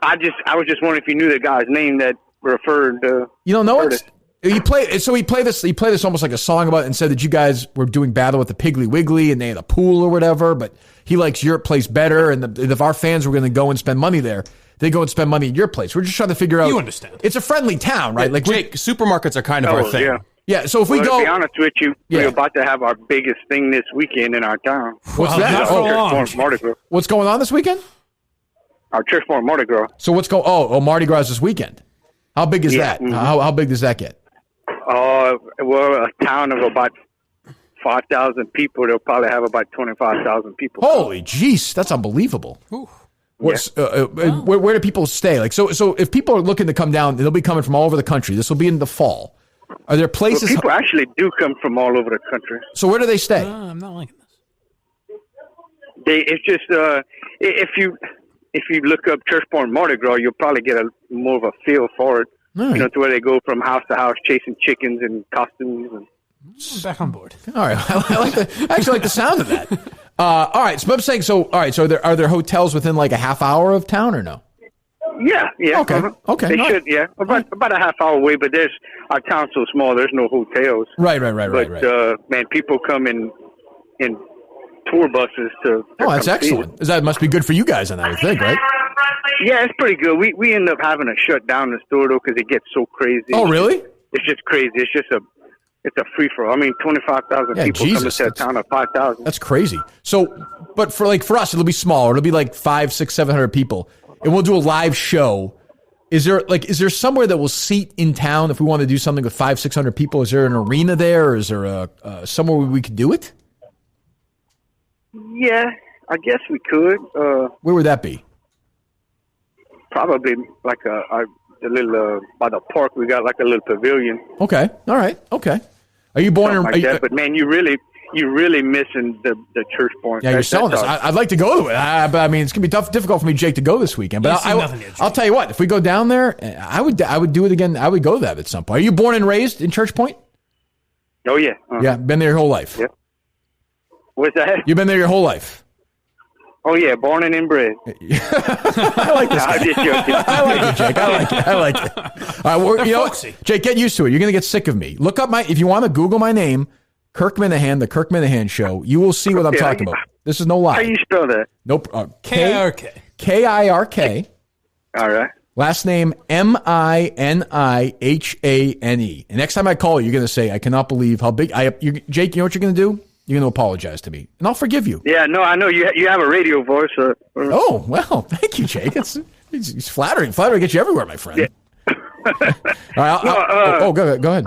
I was just wondering if you knew the guy's name that referred to. You don't know it? He played this almost like a song about it and said that you guys were doing battle with the Piggly Wiggly and they had a pool or whatever, but he likes your place better. And if our fans were going to go and spend money there, they go and spend money at your place. We're just trying to figure out. You understand? It's a friendly town, right? Like Jake, supermarkets are kind of our thing. Yeah. So if we go, to be honest with you, we're about to have our biggest thing this weekend in our town. What's that? Mardi Gras. What's going on this weekend? Our Church Point Mardi Gras. So what's going? Oh, Mardi Gras this weekend. How big is that? Mm-hmm. How big does that get? We're a town of about 5,000 people. They'll probably have about 25,000 people. Holy jeez, that's unbelievable. Where do people stay? So if people are looking to come down, they'll be coming from all over the country. This will be in the fall. Are there places? Well, people actually do come from all over the country. So where do they stay? I'm not liking this. It's just if you look up Church Point Mardi Gras, you'll probably get more of a feel for it. Right. To where they go from house to house chasing chickens and costumes. I'm back on board. All right, I actually like the sound of that. All right, so I'm saying, so are there hotels within like a half hour of town or no? Yeah. Okay. They should, yeah. About a half hour away, but our town's so small, there's no hotels. Right. But man, people come in tour buses to. Oh, that's excellent. That must be good for you guys, then I would think, right? Yeah, it's pretty good. We end up having to shut down the store though because it gets so crazy. Oh, really? It's just crazy. It's just it's a free for all. I mean, 25,000 people coming to a town of 5,000. That's crazy. So, but for us, it'll be smaller. It'll be like 500, 600, 700 people, and we'll do a live show. Is there somewhere that will seat in town if we want to do something with 500, 600 people? Is there an arena there, or is there somewhere where we could do it? Yeah, I guess we could. Where would that be? Probably like a little by the park. We got like a little pavilion. Okay, all right, okay. Are you born in? But man, you're really missing the church point. Yeah, you're selling this. I'd like to go to it, but I mean, it's gonna be difficult for me, Jake, to go this weekend. But I'll tell you what. If we go down there, I would do it again. I would go to that at some point. Are you born and raised in Church Point? Oh yeah. Yeah, been there your whole life. Yeah. What's that? You've been there your whole life. Oh yeah, born and inbred. I like this. I'm just joking. I like it, Jake. I like it. All right, you know what? Jake, get used to it. You're gonna get sick of me. Look up if you want to Google my name, Kirk Minahan, the Kirk Minahan Show. You will see what I'm talking about. This is no lie. How you spell that? Nope. K-I-R-K. K-I-R-K. All right. Last name Minihane. And next time I call you, you're gonna say, "I cannot believe how big Jake." You know what you're gonna do? You're going to apologize to me, and I'll forgive you. Yeah, no, I know you have a radio voice. Oh, well, thank you, Jake. It's flattering. Flattering gets you everywhere, my friend. Yeah. All right, go ahead.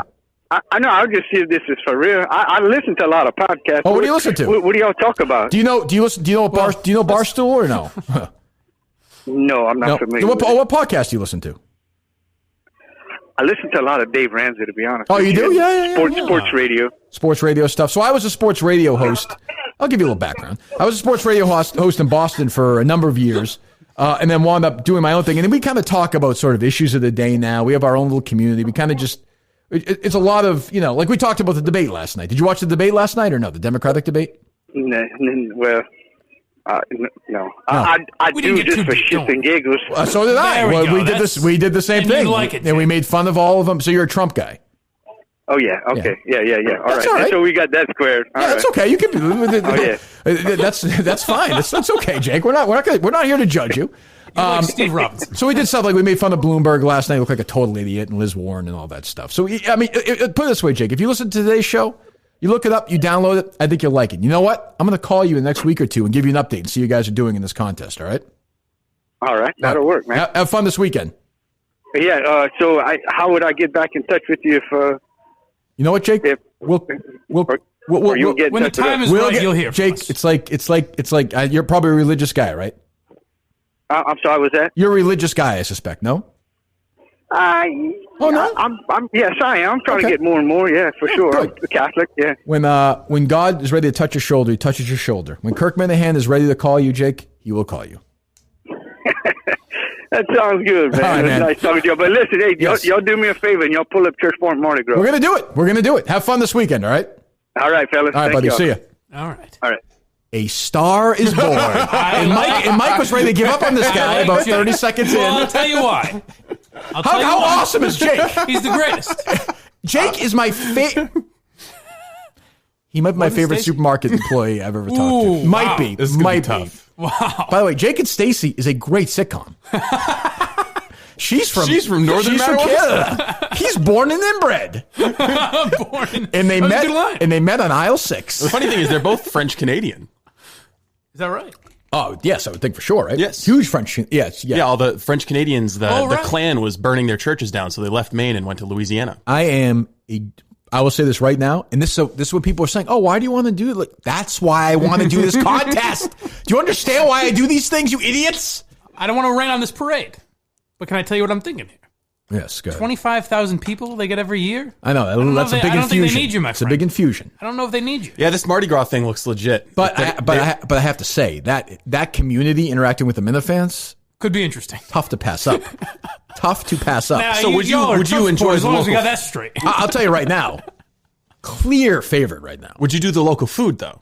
I know. I'll just see if this is for real. I listen to a lot of podcasts. Oh, what do you listen to? What do y'all talk about? Do you know Barstool or no? No, I'm not familiar. What podcast do you listen to? I listen to a lot of Dave Ramsey, to be honest. Oh, you do? Yeah. Sports radio. Sports radio stuff. So I was a sports radio host. I'll give you a little background. I was a sports radio host in Boston for a number of years, and then wound up doing my own thing. And then we kind of talk about sort of issues of the day now. We have our own little community. We kind of just, it's a lot of, like we talked about the debate last night. Did you watch the debate last night or no? The Democratic debate? No. I do just for shits and giggles. So did I. We did the same thing. You like it, and we made fun of all of them. So you're a Trump guy. Oh yeah. Okay. Yeah. All right. So we got that squared. That's okay. You can. That's fine. That's okay, Jake. We're not here to judge you. Like Steve Robinson. So we did stuff like we made fun of Bloomberg last night. He looked like a total idiot, and Liz Warren and all that stuff. So I mean, put it this way, Jake. If you listen to today's show, you look it up, you download it, I think you'll like it. You know what? I'm going to call you in the next week or two and give you an update and see how you guys are doing in this contest, all right? All right. That'll work, man. Have fun this weekend. Yeah, so how would I get back in touch with you if... you know what, Jake? When the time is right, you'll hear from Jake, us. it's like you're probably a religious guy, right? I'm sorry, was that? You're a religious guy, I suspect, no? Yes, I am. I'm trying to get more and more. Yeah, for sure. Good. I'm a Catholic. Yeah. When God is ready to touch your shoulder, he touches your shoulder. When Kirk Minahan is ready to call you, Jake, he will call you. That sounds good, man. Right, man. Nice talking to you. But listen, hey, y'all do me a favor and y'all pull up Church Point Mardi Gras. We're gonna do it. Have fun this weekend. All right. All right, fellas. All right, buddy. See ya. All right. A star is born. and Mike was ready to give up on this guy about 30 seconds in. Well, I'll tell you why. How awesome is Jake? He's the greatest. Jake is my favorite. He might be my favorite supermarket employee I've ever talked to. Might be. This is gonna be tough. Wow. By the way, Jake and Stacy is a great sitcom. She's from Northern Canada. He's born and inbred. And they met on aisle 6. The funny thing is they're both French Canadian. Is that right? Oh, yes, I would think for sure, right? Yes. Huge French. Yes. Yeah, all the French Canadians, the Klan was burning their churches down, so they left Maine and went to Louisiana. I will say this right now, and this is what people are saying. Oh, why do you want to do it? Like, that's why I want to do this contest. Do you understand why I do these things, you idiots? I don't want to rain on this parade. But can I tell you what I'm thinking here? Yes, go ahead. 25,000 people they get every year? I know. That's a big infusion. I don't think they need you, my friend. It's a big infusion. I don't know if they need you. Yeah, this Mardi Gras thing looks legit. But I have to say, that community interacting with the Minifans could be interesting. Tough to pass up. Now, so would you enjoy as long as we got that straight? I'll tell you right now. Clear favorite right now. Would you do the local food though?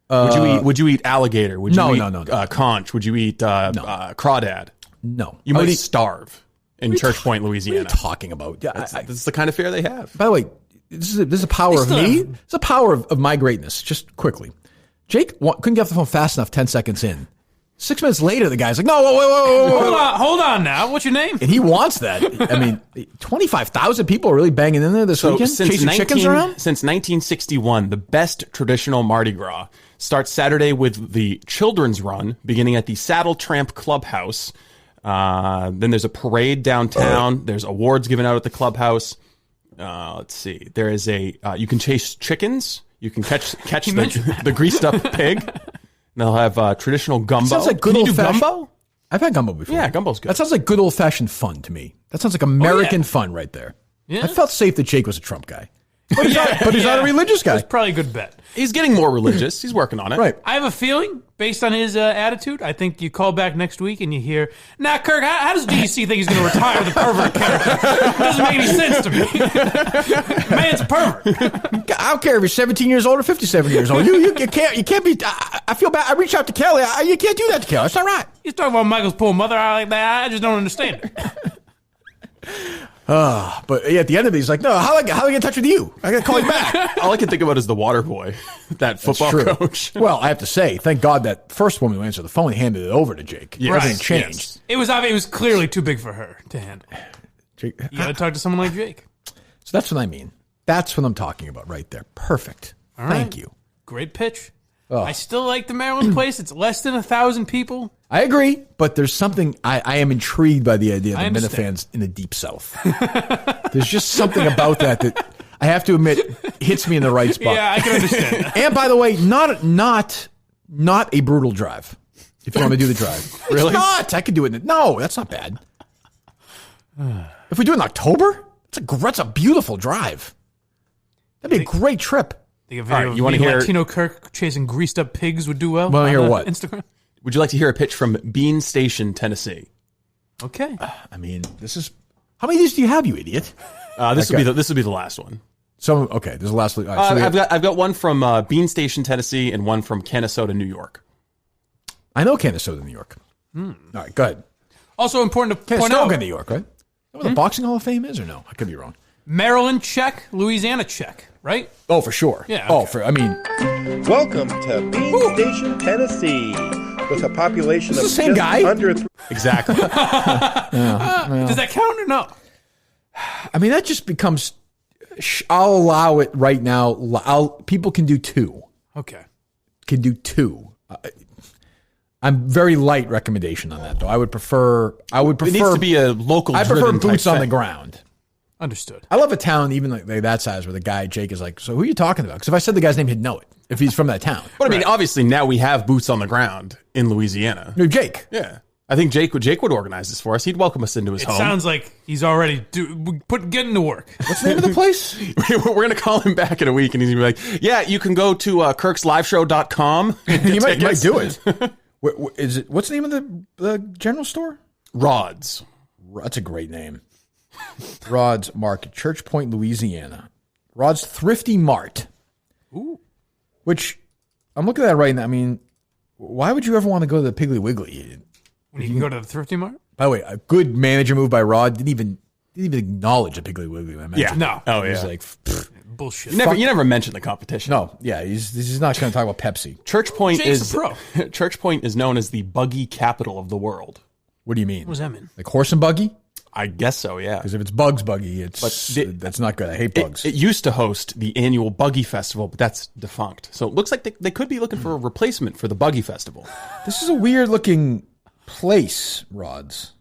Would you eat alligator? Would you eat conch? Would you eat crawdad? No. You might starve in Church Point, Louisiana. What are you talking about? That's the kind of fare they have. By the way, this is a power of me. It's a power of my greatness. Just quickly. Jake couldn't get off the phone fast enough 10 seconds in 6 minutes later, the guy's like, no, whoa. Hold on now. What's your name? And he wants that. I mean, 25,000 people are really banging in there this weekend, chasing chickens around? Since 1961, the best traditional Mardi Gras starts Saturday with the Children's Run, beginning at the Saddle Tramp Clubhouse. Then there's a parade downtown. There's awards given out at the clubhouse. Let's see. There is you can chase chickens. You can catch the greased up pig. They'll have traditional gumbo. Sounds like good old-fashioned gumbo. I've had gumbo before. Yeah, gumbo's good. That sounds like good old-fashioned fun to me. That sounds like American fun right there. Yeah. I felt safe that Jake was a Trump guy. But he's not a religious guy. It's probably a good bet. He's getting more religious. He's working on it. Right. I have a feeling, based on his attitude, I think you call back next week and you hear, nah, Kirk, how does DEC think he's going to retire the pervert character? It doesn't make any sense to me. Man's a pervert. I don't care if you're 17 years old or 57 years old. You can't be. I feel bad. I reached out to Kelly. You can't do that to Kelly. That's not right. He's talking about Michael's poor mother like that. I just don't understand it. But at the end of it, he's like, no, how do I get in touch with you? I got to call you back. All I can think about is the water boy, that football coach. Well, I have to say, thank God that first woman who answered the phone handed it over to Jake. Yes. Everything changed. Yes. It was clearly too big for her to handle. Jake, you got to talk to someone like Jake. So that's what I mean. That's what I'm talking about right there. Perfect. All right. Thank you. Great pitch. Oh. I still like the Maryland place. It's less than 1,000 people. I agree, but there's something I am intrigued by the idea of the Minifans in the Deep South. There's just something about that I have to admit hits me in the right spot. Yeah, I can understand that. And by the way, not a brutal drive. If you want to do the drive, really? It's not. I could do it. No, that's not bad. If we do it in October, that's a beautiful drive. That'd be a great trip. Think a video you want to hear Latino Kirk chasing greased up pigs would do well? Want to hear what? Instagram? Would you like to hear a pitch from Bean Station, Tennessee? Okay. I mean, this is how many of these do you have, you idiot? This will be the last one. So okay, there's the last. Right, I've got one from Bean Station, Tennessee, and one from Canton, New York. I know Canton, New York. All right, go ahead. Also important to point out, New York, right? Is that where the Boxing Hall of Fame is, or no? I could be wrong. Maryland check, Louisiana check, right? Oh, for sure. Yeah. Okay. Welcome to Bean Station, Tennessee, with a population of the same guy under. Exactly. Does that count or no? I mean, that just becomes. I'll allow it right now. People can do 2. Okay. Can do 2. I'm very light recommendation on that, though. I would prefer. It needs to be a local. I prefer boots on the ground. Understood. I love a town even like that size where the guy Jake is like, so who are you talking about? Because if I said the guy's name, he'd know it if he's from that town. But I mean, obviously now we have boots on the ground in Louisiana. No, Jake. Yeah, I think Jake would organize this for us. He'd welcome us into his home. It sounds like he's already getting to work. What's the name of the place? We're going to call him back in a week, and he's going to be like, yeah, you can go to kirksliveshow.com. He might do it. Is it? What's the name of the general store? Rod's. That's a great name. Rod's Market, Church Point, Louisiana. Rod's Thrifty Mart. Ooh. Which I'm looking at that right now. I mean, why would you ever want to go to the Piggly Wiggly? When you can go to the Thrifty Mart? By the way, a good manager move by Rod. Didn't even acknowledge a Piggly Wiggly. Yeah. No. Oh, yeah. He's like, bullshit. You never mentioned the competition. No. Yeah. He's not going to talk about Pepsi. Church Point Jake's a pro. Church Point is known as the buggy capital of the world. What do you mean? What does that mean? Like horse and buggy? I guess so, yeah. Because if it's Bugs Buggy, that's not good. I hate bugs. It used to host the annual Buggy Festival, but that's defunct. So it looks like they could be looking for a replacement for the Buggy Festival. This is a weird-looking place, Rods.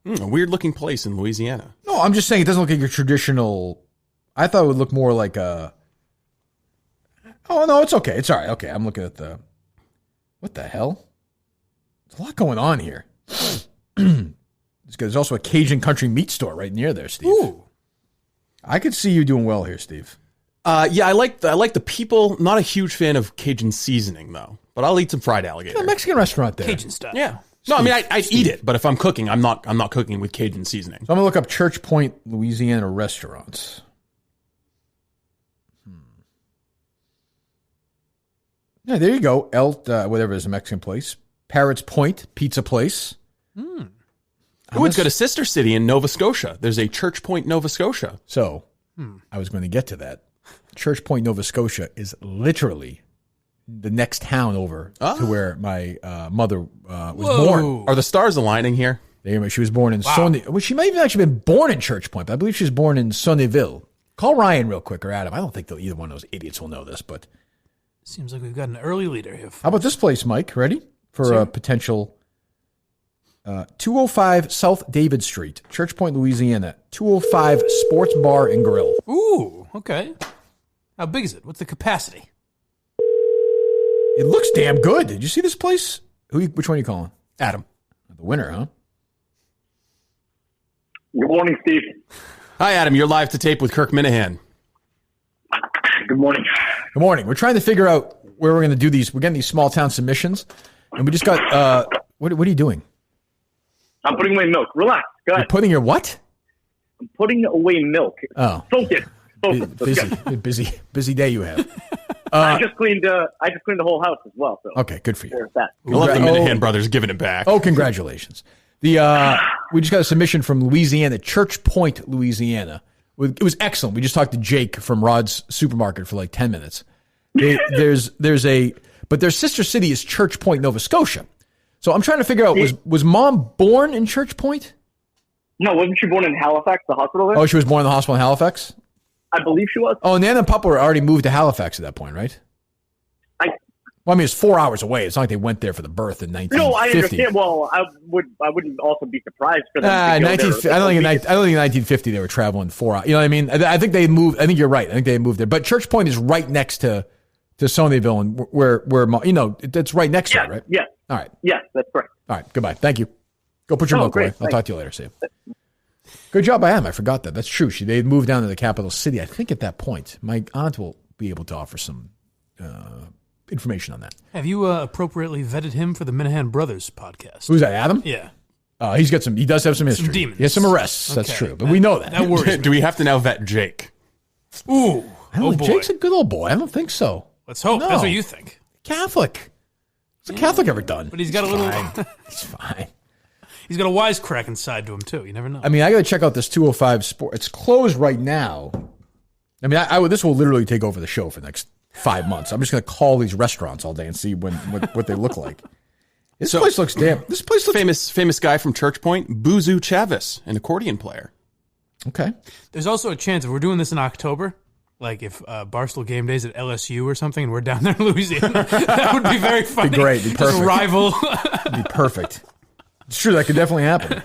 A weird-looking place in Louisiana. No, I'm just saying it doesn't look like your traditional... I thought it would look more like a... Oh, no, it's okay. It's all right. Okay, I'm looking at the... What the hell? There's a lot going on here. There's also a Cajun country meat store right near there, Steve. Ooh. I could see you doing well here, Steve. Yeah, I like the people. Not a huge fan of Cajun seasoning, though. But I'll eat some fried alligator. A Mexican restaurant there. Cajun stuff. Yeah. No, I mean, I'd eat it, but if I'm cooking, I'm not cooking with Cajun seasoning. So I'm going to look up Church Point, Louisiana restaurants. Yeah, there you go. Whatever it is, a Mexican place. Parrots Point, pizza place. Let's go to Sister City in Nova Scotia. There's a Church Point, Nova Scotia. So, I was going to get to that. Church Point, Nova Scotia is literally the next town over to where my mother was born. Are the stars aligning here? She was born in Sony. Well, she may have actually been born in Church Point, but I believe she was born in Sonyville. Call Ryan real quick, or Adam. I don't think either one of those idiots will know this, but seems like we've got an early leader here. How about this place, Mike? Ready for a potential 205 South David Street, Church Point, Louisiana. 205 Sports Bar and Grill. Ooh, okay. How big is it? What's the capacity? It looks damn good. Did you see this place? Which one are you calling? Adam. The winner, huh? Good morning, Steve. Hi, Adam. You're live to tape with Kirk Minifan. Good morning. Good morning. We're trying to figure out where we're going to do these. We're getting these small town submissions, and we just got. What are you doing? I'm putting away milk. Relax. Go ahead. You're putting your what? I'm putting away milk. Oh, Focus. Busy day you have. I just cleaned the whole house as well. So okay, good for you. There's that. I love the Minifan brothers giving it back. Oh, congratulations. We just got a submission from Louisiana, Church Point, Louisiana. It was excellent. We just talked to Jake from Rod's Supermarket for like 10 minutes. But their sister city is Church Point, Nova Scotia. So I'm trying to figure out, was Mom born in Church Point? No, wasn't she born in Halifax, the hospital there? Oh, she was born in the hospital in Halifax? I believe she was. Oh, and Nana and Papa were already moved to Halifax at that point, right? Well, I mean, it's 4 hours away. It's not like they went there for the birth in 1950. No, I understand. Well, I wouldn't also be surprised for them. I don't think in 1950 they were traveling 4 hours. You know what I mean? I think they moved. I think you're right. I think they moved there. But Church Point is right next to Sonyville, and where it's right next to it, right? Yeah. All right. Yes, that's correct. All right. Goodbye. Thank you. Go put your milk away. I'll talk to you later. See you. Good job, I forgot that. That's true. They had moved down to the capital city. I think at that point, my aunt will be able to offer some information on that. Have you appropriately vetted him for the Minifan Brothers podcast? Who's that, Adam? Yeah. He does have some history. Some demons. He has some arrests. Okay. That's true. But we know that. That worries me. Do we have to now vet Jake? Ooh. Jake's a good old boy. I don't think so. Let's hope. No. That's what you think. Catholic. What's a Catholic ever done? But he's got a little... He's fine. He's got a wisecrack inside to him, too. You never know. I mean, I got to check out this 205 Sport. It's closed right now. I mean, this will literally take over the show for the next 5 months. I'm just going to call these restaurants all day and see what they look like. This place looks famous guy from Church Point, Buzu Chavis, an accordion player. Okay. There's also a chance if we're doing this in October, like if Barstool Game Days at LSU or something, and we're down there in Louisiana, that would be very funny. Be great. Be perfect. Just rival. Be perfect. It's true. That could definitely happen.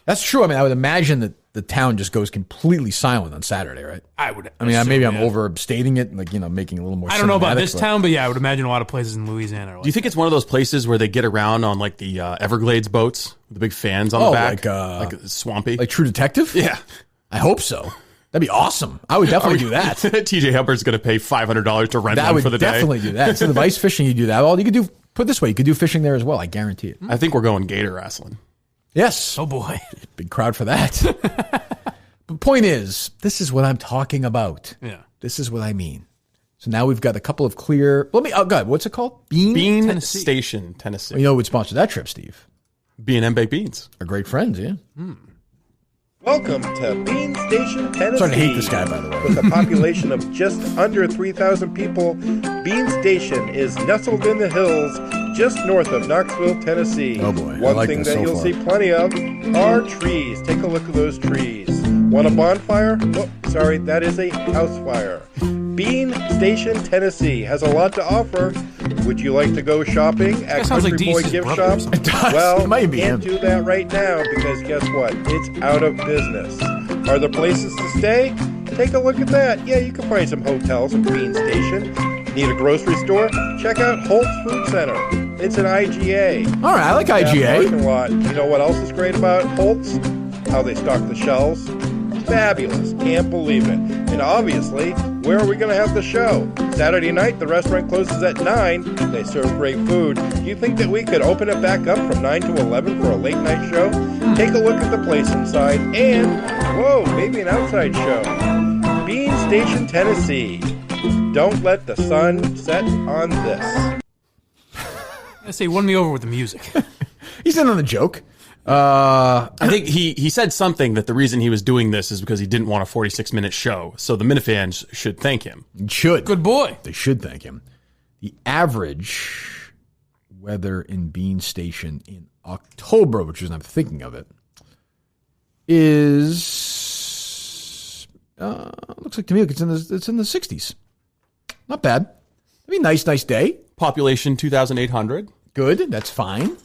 That's true. I mean, I would imagine that the town just goes completely silent on Saturday, right? I would. I mean, maybe I'm overstating it, like, making it a little more. I don't know about this town, but yeah, I would imagine a lot of places in Louisiana. Do you think it's one of those places where they get around on like the Everglades boats with the big fans on the back, like swampy, like True Detective? Yeah, I hope so. That'd be awesome. I would definitely do that. TJ Hubbard's going to pay $500 to rent one for the day. I would definitely do that. Instead of ice fishing, you do that. Well, you could do. Put it this way, you could do fishing there as well. I guarantee it. I think we're going gator wrestling. Yes. Oh boy, big crowd for that. The point is, this is what I'm talking about. Yeah. This is what I mean. So now we've got a couple of clear. God, what's it called? Bean Tennessee. Station, Tennessee. Well, you know who would sponsor that trip, Steve? B&M Baked Beans. Our great friends, yeah. Welcome to Bean Station, Tennessee. I'm starting to hate this guy, by the way. With a population of just under 3,000 people, Bean Station is nestled in the hills just north of Knoxville, Tennessee. Oh boy, One thing that you'll see plenty of are trees. Take a look at those trees. Want a bonfire? Oh, sorry, that is a house fire. Bean Station, Tennessee has a lot to offer. Would you like to go shopping at Country Boy Gift Shop? It does. Well, it might be can't do that right now because guess what? It's out of business. Are there places to stay? Take a look at that. Yeah, you can find some hotels at Bean Station. Need a grocery store? Check out Holt's Food Center. It's an IGA. All right, I like IGA. Parking lot. You know what else is great about Holt's? How they stock the shelves. Fabulous. Can't believe it. And obviously, where are we going to have the show? Saturday night, the restaurant closes at 9. They serve great food. Do you think that we could open it back up from 9 to 11 for a late night show? Take a look at the place inside and, whoa, maybe an outside show. Bean Station, Tennessee. Don't let the sun set on this. I say, won me over with the music. He's in on the joke. I think he said something that the reason he was doing this is because he didn't want a 46-minute show. So the Minifans should thank him. Should. Good boy. They should thank him. The average weather in Bean Station in October, which is I'm thinking of it, is looks like to me it's in the 60s. Not bad. It'd be a nice day. Population 2,800. Good. That's fine.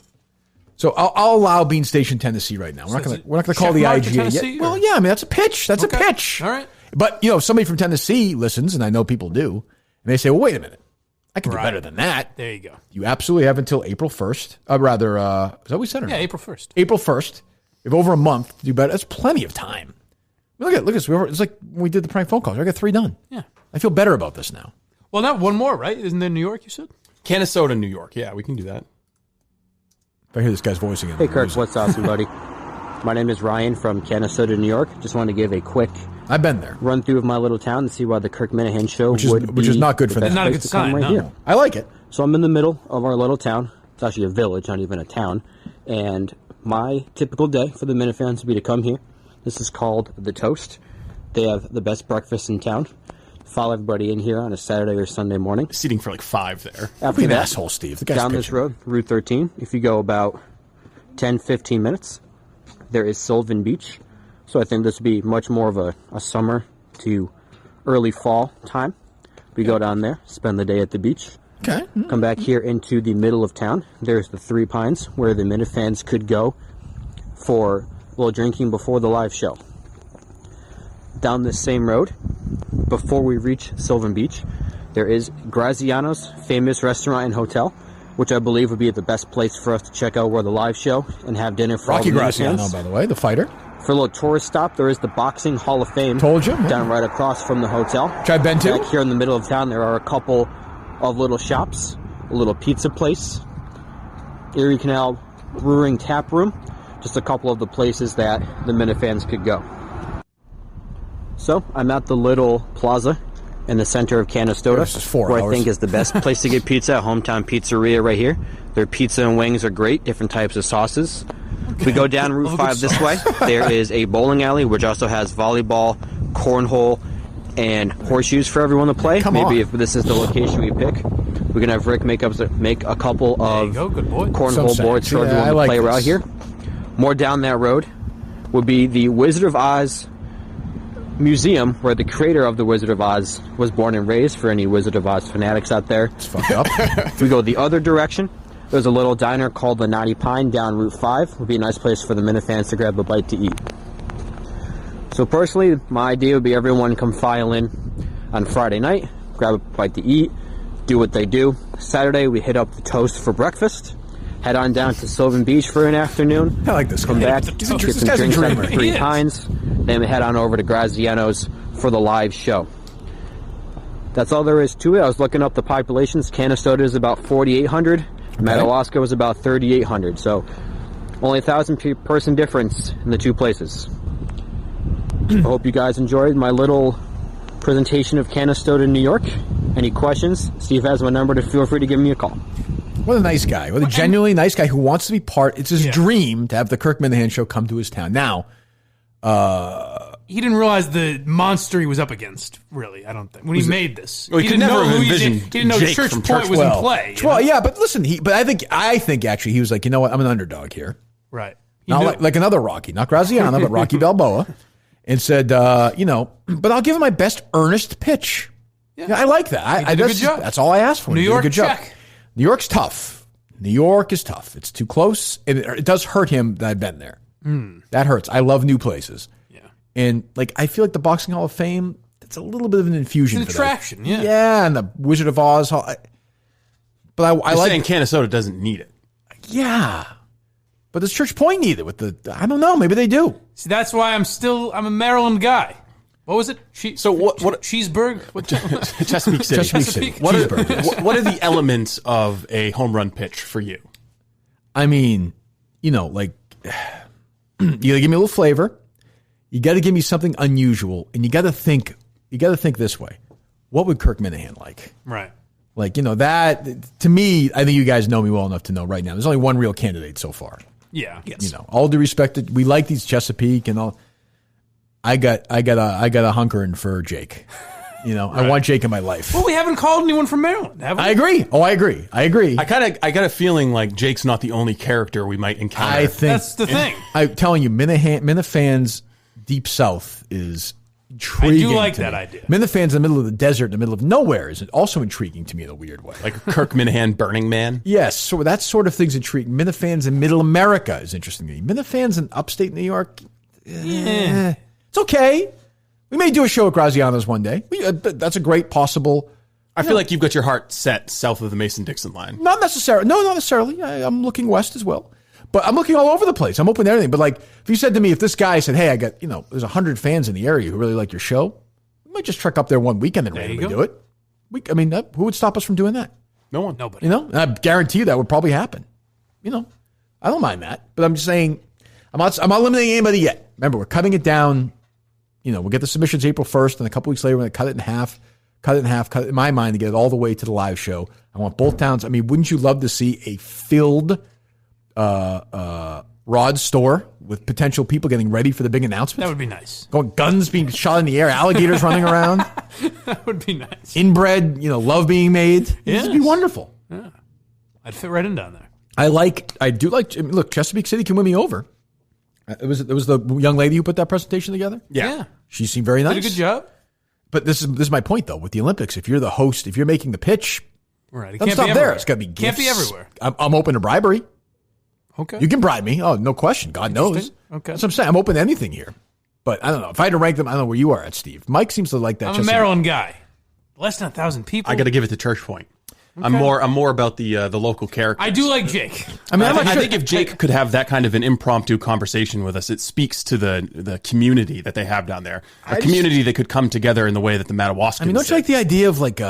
So I'll allow Bean Station, Tennessee right now. We're not going to call the IGA yet. Well, yeah, I mean that's a pitch. That's a pitch. All right. But if somebody from Tennessee listens, and I know people do, and they say, "Well, wait a minute, I can do better than that." There you go. You absolutely have until April 1st. Is that what we said? Or Yeah, no? April 1st. April 1st. We have over a month to do better. That's plenty of time. Look at this. It's like when we did the prank phone calls. I got 3 done. Yeah. I feel better about this now. Well, now one more, right? Isn't there New York? You said Canton, New York. Yeah, we can do that. If I hear this guy's voice again. Hey, Kirk, what's awesome, buddy? My name is Ryan from Canton, New York. Just wanted to give a quick I've been there. Run through of my little town and see why the Kirk Minahan show which is not good for them. Not a good sign. Right here. I like it. So I'm in the middle of our little town. It's actually a village, not even a town. And my typical day for the Minifans would be to come here. This is called The Toast. They have the best breakfast in town. Follow everybody in here on a Saturday or Sunday morning. Seating for like 5 there. After that, asshole, Steve. The guy's down this road, Route 13, if you go about 10, 15 minutes, there is Sylvan Beach. So I think this would be much more of a summer to early fall time. We go down there, spend the day at the beach. Okay. Come back here into the middle of town. There's the 3 Pines, where the Minifans could go for a little drinking before the live show. Down this same road, before we reach Sylvan Beach, there is Graziano's famous restaurant and hotel, which I believe would be the best place for us to check out where the live show and have dinner for Rocky all the Graziano, Minifans. by the way, the fighter. For a little tourist stop, there is the Boxing Hall of Fame. Told you. Down right across from the hotel. Which I've been to. Back here in the middle of town, there are a couple of little shops, a little pizza place, Erie Canal Brewing Tap Room, just a couple of the places that the Minifans could go. So, I'm at the little plaza in the center of Canastota, where I think is the best place to get pizza, Hometown Pizzeria right here. Their pizza and wings are great, different types of sauces. We go down Route 5 this way. There is a bowling alley, which also has volleyball, cornhole, and horseshoes for everyone to play. Maybe if this is the location we pick, we can have Rick make a couple of cornhole boards for everyone to play around here. More down that road would be the Wizard of Oz Museum, where the creator of the Wizard of Oz was born and raised, for any Wizard of Oz fanatics out there. It's fucked up. If we go the other direction, there's a little diner called the Naughty Pine down Route 5. Would be a nice place for the Minifans to grab a bite to eat. So personally, my idea would be everyone come file in on Friday night, grab a bite to eat, do what they do. Saturday, we hit up the Toast for breakfast. Head on down to Sylvan Beach for an afternoon. I like this. Come back, get some drinks at the 3 Pines. Then we head on over to Graziano's for the live show. That's all there is to it. I was looking up the populations. Canastota is about 4,800. Madawaska was about 3,800. So only 1,000 person difference in the 2 places. I hope you guys enjoyed my little presentation of Canastota, New York. Any questions? Steve has my number to feel free to give me a call. What a nice guy. What a genuinely nice guy who wants to be part. It's his dream to have the Kirk Minahan show come to his town. Now, he didn't realize the monster he was up against, really, I don't think. When he made this. Well, he could never have envisioned he didn't know Jake Church from Point was in play. Well, yeah, but listen, I think actually he was like, you know what, I'm an underdog here. Right. Not like another Rocky, not Graziano, but Rocky Balboa. And said, but I'll give him my best earnest pitch. Yeah, I like that. He did a good job. That's all I asked for. New York, good check. Job. New York's tough. New York is tough. It's too close. It does hurt him that I've been there. That hurts. I love new places. Yeah. And I feel like the Boxing Hall of Fame, it's a little bit of an infusion. It's an attraction, yeah. Yeah, and the Wizard of Oz Hall. But I like saying Canastota doesn't need it. Yeah. But does Church Point need it with I don't know, maybe they do. See, that's why I'm a Maryland guy. What was it? What Cheeseburg? Chesapeake City. Chesapeake City. What are the elements of a home run pitch for you? I mean, you got to give me a little flavor. You got to give me something unusual, and you got to think this way. What would Kirk Minahan like? Right. That to me, I think you guys know me well enough to know right now. There's only one real candidate so far. Yeah. Yes. All due respect, we like these Chesapeake and all. I got a hunkering for Jake. You know, I want Jake in my life. Well, we haven't called anyone from Maryland, have we? I agree. Oh, I agree. I got a feeling like Jake's not the only character we might encounter. I think that's the thing. I'm telling you, Minifan's Deep South is intriguing. I do like to that me. idea. Minifan's in the middle of the desert, in the middle of nowhere, is also intriguing to me in a weird way. Like Kirk Minahan, Burning Man. Yes, so that sort of thing's intriguing. Minifan's in Middle America is interesting to me. Minifan's in upstate New York. It's okay. We may do a show at Graziano's one day. That's a great possible. I feel like you've got your heart set south of the Mason-Dixon line. Not necessarily. No, not necessarily. I'm looking west as well. But I'm looking all over the place. I'm open to everything. But like, if you said to me, if this guy said, hey, I got, there's 100 fans in the area who really like your show, we might just trek up there one weekend and randomly do it. Who would stop us from doing that? No one. Nobody. And I guarantee you that would probably happen. I don't mind that. But I'm just saying, I'm not eliminating anybody yet. Remember, we're cutting it down. We'll get the submissions April 1st, and a couple weeks later, we're going to cut it in my mind, to get it all the way to the live show. I want both towns. I mean, wouldn't you love to see a filled Rod store with potential people getting ready for the big announcement? That would be nice. Guns being shot in the air, alligators running around. That would be nice. Inbred, love being made. This would be wonderful. Yeah. I'd fit right in down there. Look, Chesapeake City can win me over. It was the young lady who put that presentation together. Yeah. She seemed very nice. Did a good job. But this is my point though. With the Olympics, if you're the host, if you're making the pitch, right, it don't can't stop be there. everywhere. It's got to be gifts. Can't be everywhere. I'm open to bribery. Okay. You can bribe me. Oh, no question. God knows. Okay. That's what I'm saying. I'm open to anything here. But I don't know. If I had to rank them, I don't know where you are at, Steve. Mike seems to like that. I'm a Maryland guy. Less than 1,000 people. I got to give it to Church Point. Okay. I'm more about the local characters. I do like Jake. I think if Jake could have that kind of an impromptu conversation with us, it speaks to the community that they have down there. A community that could come together in the way that the Madawaskans don't you like the idea of like,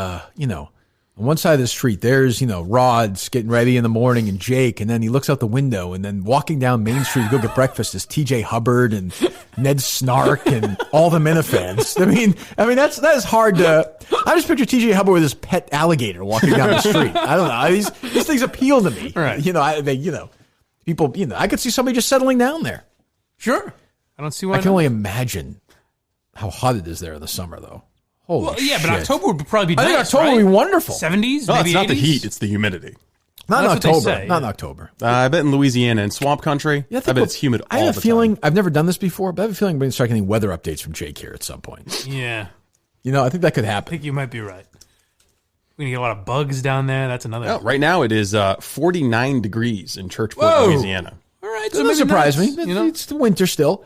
on one side of the street, there's, Rod's getting ready in the morning and Jake, and then he looks out the window, and then walking down Main Street to go get breakfast is TJ Hubbard and Ned Snark and all the Minifans. I mean, that is hard to. I just picture TJ Hubbard with his pet alligator walking down the street. I don't know. These things appeal to me. Right. People. I could see somebody just settling down there. Sure. I don't see why. I can only imagine how hot it is there in the summer, though. Holy shit. But October would probably be nice. I think October would be wonderful. 70s, no, maybe it's not 80s? the heat, it's the humidity. Not in October. Say, not in October. I bet in Louisiana and swamp country, I bet it's humid all the time. I have a feeling, I've never done this before, but I have a feeling we're going to start getting weather updates from Jake here at some point. Yeah. I think that could I happen. think you might be right. We're going to get a lot of bugs down there. That's another. Oh, right now it is 49 degrees in Churchport, Louisiana. All right. It doesn't surprise me. It's the winter still.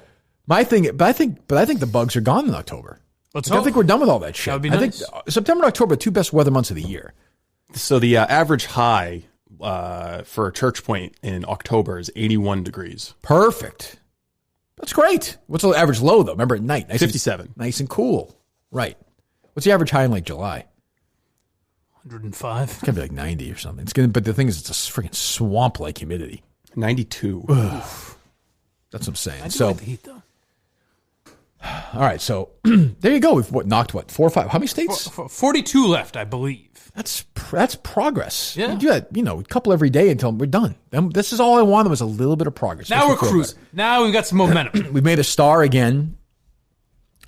I think the bugs are gone in October. I think we're done with all that shit. That would be I nice. think September and October are two best weather months of the year. So the average high for Church Point in October is 81 degrees. Perfect. That's great. What's the average low, though? Remember, at night? 57. Nice and cool. Right. What's the average high in like July? 105. It's going to be like 90 or something. But the thing is, it's a freaking swamp-like humidity. 92. That's what I'm saying. I do like the heat, though. All right, so there you go. We've knocked 4 or 5? How many states? 42 left, I believe. That's progress. Yeah. We do that, a couple every day until we're done. This is all I wanted was a little bit of progress. Now we're cruising. Now we've got some momentum. We've made a star again.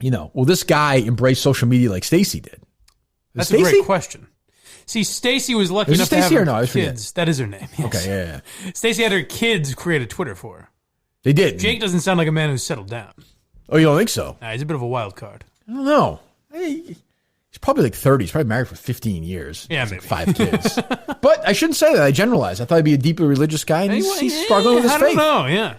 Will this guy embrace social media like Stacey did? That's a great question. See, Stacey was lucky enough to have her kids. That is her name. Yes. Okay, yeah. Stacey had her kids create a Twitter for her. They did. Jake doesn't sound like a man who's settled down. Oh, you don't think so? Nah, he's a bit of a wild card. I don't know. He's probably like 30. He's probably married for 15 years. Yeah, maybe. Like 5 kids. But I shouldn't say that. I generalized. I thought he'd be a deeply religious guy, and he's struggling with his faith. I don't know, yeah.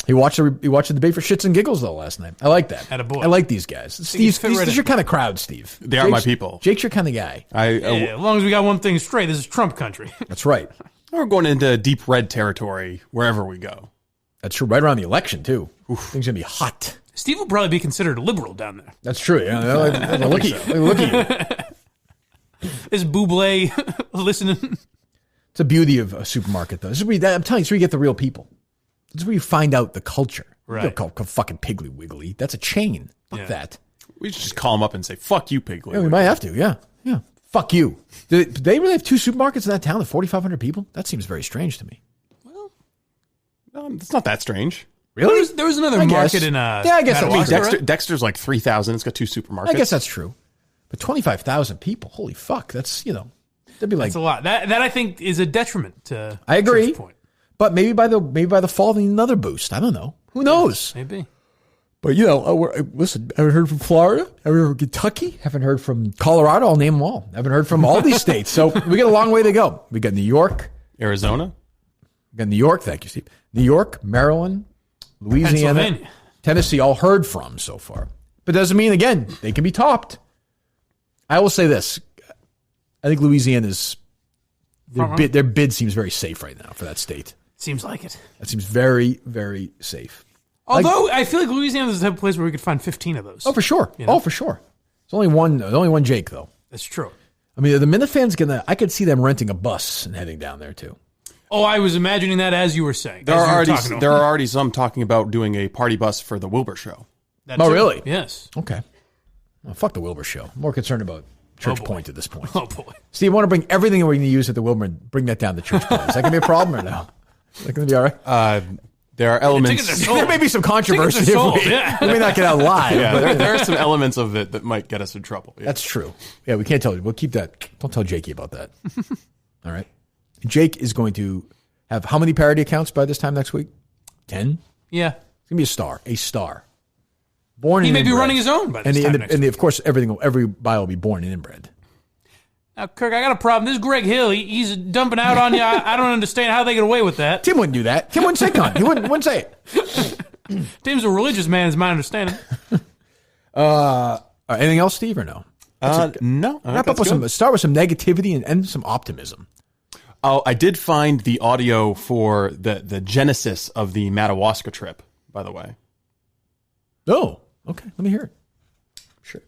He watched the debate for shits and giggles, though, last night. I like that. Attaboy. I like these guys. Steve, this is your kind of crowd, Steve. They are my people. Jake's your kind of guy. As long as we got one thing straight, this is Trump country. That's right. We're going into deep red territory wherever we go. That's true. Right around the election, too. Things going to be hot. Steve will probably be considered a liberal down there. That's true. Yeah, look at you. Look at you. Is Buble listening? It's the beauty of a supermarket, though. I'm telling you, it's where you get the real people. It's where you find out the culture. Right. You don't call fucking Piggly Wiggly. That's a chain. Fuck that. We should just call them up and say, fuck you, Piggly Wiggly. Yeah, we might have to. Yeah. Yeah. Fuck you. Do they really have 2 supermarkets in that town of 4,500 people? That seems very strange to me. Well, it's not that strange. Really? There was another market in I guess Dexter's like 3,000. It's got 2 supermarkets. I guess that's true. But 25,000 people, holy fuck, that's, that'd be like... That's a lot. That I think is a detriment to I agree. Church Point. But maybe by the fall, they need another boost. I don't know. Who knows? Maybe. But, listen, haven't heard from Florida, haven't heard from Kentucky, haven't heard from Colorado, I'll name them all. Haven't heard from all these states. So we got a long way to go. We got New York. Arizona. We got New York, thank you, Steve. New York, Maryland, Louisiana, Tennessee, all heard from so far. But doesn't mean, again, they can be topped. I will say this. I think Louisiana's, their bid seems very safe right now for that state. Seems like it. That seems very, very safe. Although I feel like Louisiana is the type of place where we could find 15 of those. Oh, for sure. Oh, for sure. There's only one Jake, though. That's true. I mean, the Minifan's I could see them renting a bus and heading down there, too. Oh, I was imagining that as you were saying. There are already some talking about doing a party bus for the Wilbur show. Really? Yes. Okay. Well, fuck the Wilbur show. I'm more concerned about Church Point at this point. Oh, boy. Steve, I want to bring everything we're going to use at the Wilbur and bring that down to Church Point. Is that going to be a problem or no? Is that going to be all right? There are elements. There may be some controversy. We may not get out live. Yeah, there are some elements of it that might get us in trouble. Yeah. That's true. Yeah, we can't tell you. We'll keep that. Don't tell Jakey about that. All right. Jake is going to have how many parody accounts by this time next week? 10? Yeah. It's going to be a star. A star. Born he and may be inbred. running his own by this time next week. Of course, everybody will be born and inbred. Now, Kirk, I got a problem. This Greg Hill, he's dumping out on you. I don't understand how they get away with that. Tim wouldn't do that. Tim wouldn't say con. He wouldn't say it. Tim's a religious man, is my understanding. Anything else, Steve, or no? No. Wrap up with start with some negativity and end some optimism. Oh, I did find the audio for the genesis of the Madawaska trip, by the way. Oh, okay. Let me hear it. Sure.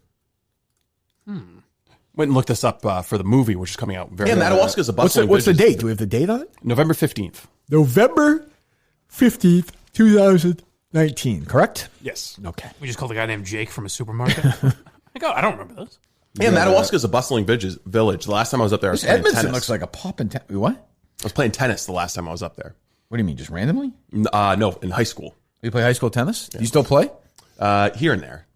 Went and looked this up for the movie, which is coming out very soon. Madawaska is a bustling What's the date? Do we have the date on it? November 15th. November 15th, 2019, correct? Yes. Okay. We just called the guy named Jake from a supermarket. I don't remember this. Yeah, Madawaska is a bustling village. The last time I was up there, I was playing Edmondson tennis. looks like a pop in What? I was playing tennis the last time I was up there. What do you mean, just randomly? No, in high school. You play high school tennis? Yeah. Do you still play? Here and there.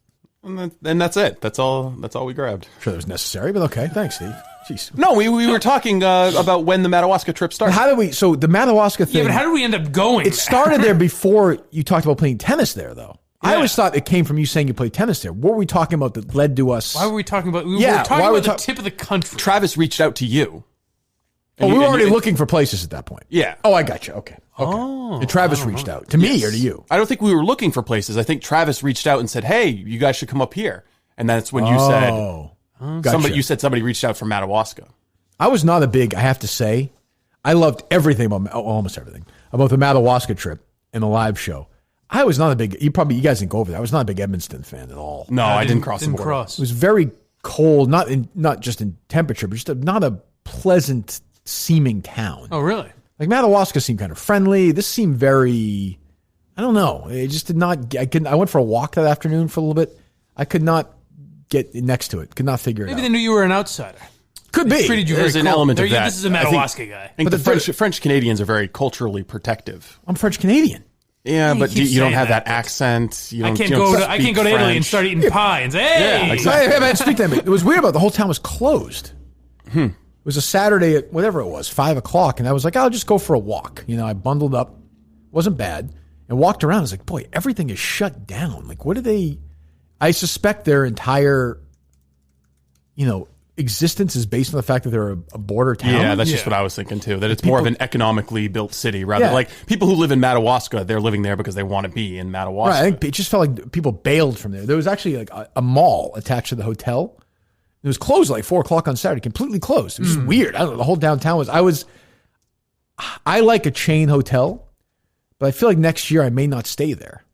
And that's it. That's all we grabbed. Sure that was necessary, but okay. Thanks, Steve. Jeez. No, we were talking about when the Madawaska trip started. How did we? So the Madawaska thing. Yeah, but how did we end up going? It started there before you talked about playing tennis there, though. Yeah. I always thought it came from you saying you played tennis there. What were we talking about that led to us? Why were we talking about? We were talking about the tip of the country. Travis reached out to you. Oh, we were already looking for places at that point. Yeah. Oh, I got you. Okay. Oh. And Travis reached out to me or to you? I don't think we were looking for places. I think Travis reached out and said, "Hey, you guys should come up here." And that's when you said, somebody reached out from Madawaska. I was not a big, I have to say, I loved everything about, almost everything, about the Madawaska trip and the live show. I was not a big, you guys didn't go over there. I was not a big Evanston fan at all. No, I didn't cross the border. It was very cold, not just in temperature, but just not a pleasant seeming town. Oh, really? Like Madawaska seemed kind of friendly. This seemed very, I don't know. It just did not, I went for a walk that afternoon for a little bit. I could not get next to it. Could not figure it out. Maybe they knew you were an outsider. Could be. Treated you There's very an element of that. This is a Madawaska guy. I think the French Canadians are very culturally protective. I'm French Canadian. Yeah, but you don't have that accent. I can't go to Italy and start eating pie and say, "Hey, yeah, exactly. Hey, man, speak to me." It was weird about the whole town was closed. It was a Saturday at whatever it was, 5:00, and I was like, "I'll just go for a walk." I bundled up, wasn't bad, and walked around. I was like, "Boy, everything is shut down. Like, what do they?" I suspect their entire, existence is based on the fact that they're a border town. Yeah, that's just what I was thinking too. That it's more of an economically built city rather like people who live in Madawaska, they're living there because they want to be in Madawaska. Right, I think it just felt like people bailed from there. There was actually like a mall attached to the hotel. It was closed at like 4:00 on Saturday, completely closed. It was just weird. I don't know. The whole downtown was. I like a chain hotel, but I feel like next year I may not stay there.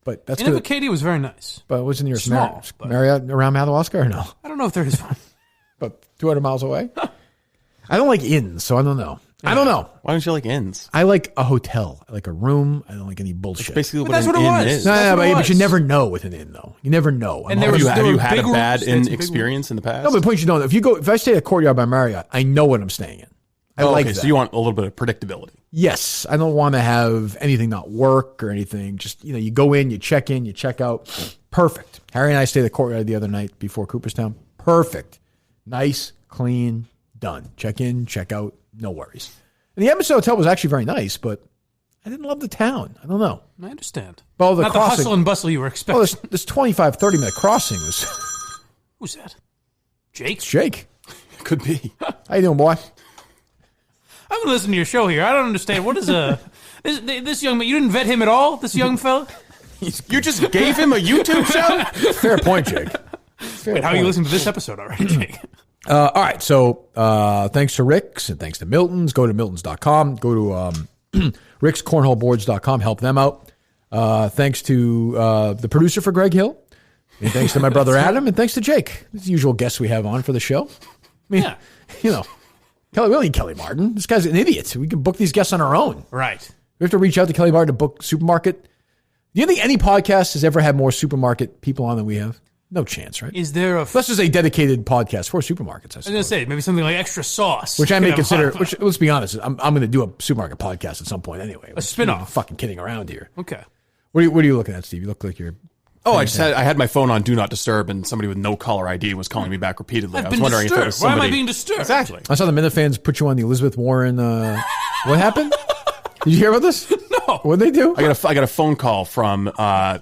But that's good. Acadia was very nice. But wasn't your small Marriott around Madawaska or no? I don't know if there is one. But 200 miles away? I don't like inns, so I don't know. Yeah. I don't know. Why don't you like inns? I like a hotel. I like a room. I don't like any bullshit. That's basically what an inn is. But you never know with an inn, though. You never know. And have you had a bad inn experience in the past? No, but the point you don't. If I stay at Courtyard by Marriott, I know what I'm staying in. I like that. So you want a little bit of predictability. Yes. I don't want to have anything not work or anything. Just, you go in, you check out. Perfect. Harry and I stayed at the Courtyard the other night before Cooperstown. Perfect. Nice, clean, done. Check in, check out, no worries. And the Edmonton Hotel was actually very nice, but I didn't love the town. I don't know. I understand. Well, Not the hustle and bustle you were expecting. Well, this 25, 30-minute crossing was... Who's that? Jake? It's Jake. Could be. How you doing, boy? I'm going to listen to your show here. I don't understand. What is this young man? You didn't vet him at all, this young fella? You just gave him a YouTube show? Fair point, Jake. Wait, how are you listening to this episode already, Jake? All right, so thanks to Rick's and thanks to Milton's. Go to miltons.com. Go to rickscornholeboards.com. Help them out. Thanks to the producer for Greg Hill. And thanks to my brother Adam. And thanks to Jake. This is the usual guests we have on for the show. I mean, you know, we don't need Kelly Martin. This guy's an idiot. We can book these guests on our own. Right. We have to reach out to Kelly Martin to book Supermarket. Do you think any podcast has ever had more Supermarket people on than we have? No chance, right? Is there a... This is a dedicated podcast for supermarkets, I suppose. was going to say, maybe something like Extra Sauce. Which I may consider, which, let's be honest, I'm going to do a supermarket podcast at some point anyway. A spinoff. I'm fucking kidding around here. Okay. What are you looking at, Steve? You look like you're... Oh, I had my phone on Do Not Disturb, and somebody with no caller ID was calling me back repeatedly. I was wondering if it was somebody... Why am I being disturbed? Exactly. I saw the Minifans put you on the Elizabeth Warren... What happened? Did you hear about this? No. What'd they do? I got a phone call from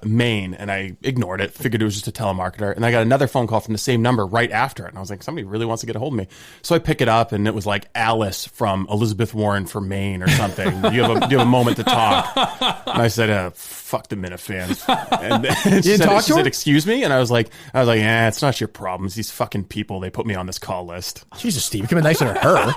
Maine, and I ignored it. Figured it was just a telemarketer. And I got another phone call from the same number right after it. And I was like, somebody really wants to get a hold of me. So I pick it up, and it was like Alice from Elizabeth Warren for Maine or something. Do you have a moment to talk? And I said, fuck the Minifans. And she said, excuse me? And I was like, it's not your problem. It's these fucking people. They put me on this call list. Jesus, Steve, you're coming nicer to her.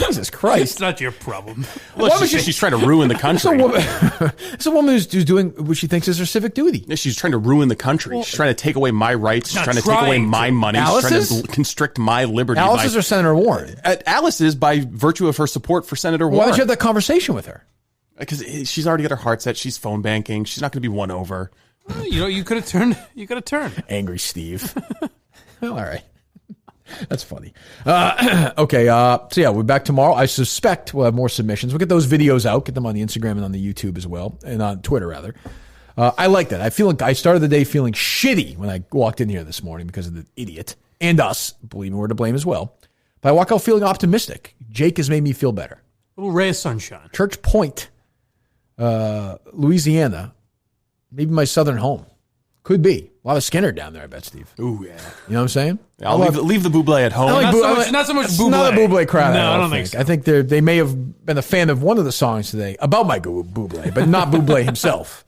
Jesus Christ. It's not your problem. Well, she's trying to ruin the country. It's a woman who's doing what she thinks is her civic duty. She's trying to ruin the country. She's trying to take away my rights. She's trying to take away my money. Alice's? She's trying to constrict my liberty. Alice's or Senator Warren? Alice's by virtue of her support for Senator Warren. Why did you have that conversation with her? Because she's already got her heart set. She's phone banking. She's not going to be won over. Well, you could have turned. You could have turned. Angry Steve. Well, all right. That's funny. Okay. So yeah, we're back tomorrow. I suspect we'll have more submissions. We'll get those videos out, get them on the Instagram and on the YouTube as well, and on Twitter rather. I like that. I feel like I started the day feeling shitty when I walked in here this morning because of the idiot and us. Believe me, we're to blame as well. But I walk out feeling optimistic. Jake has made me feel better. A little ray of sunshine. Church Point, Louisiana, maybe my southern home. Could be. A lot of Skinner down there, I bet, Steve. Ooh, yeah. You know what I'm saying? I'll leave the Buble at home. Not so much Buble. Not a Buble crowd. No, I don't think so. I think they may have been a fan of one of the songs today about Michael Buble, but not Buble himself.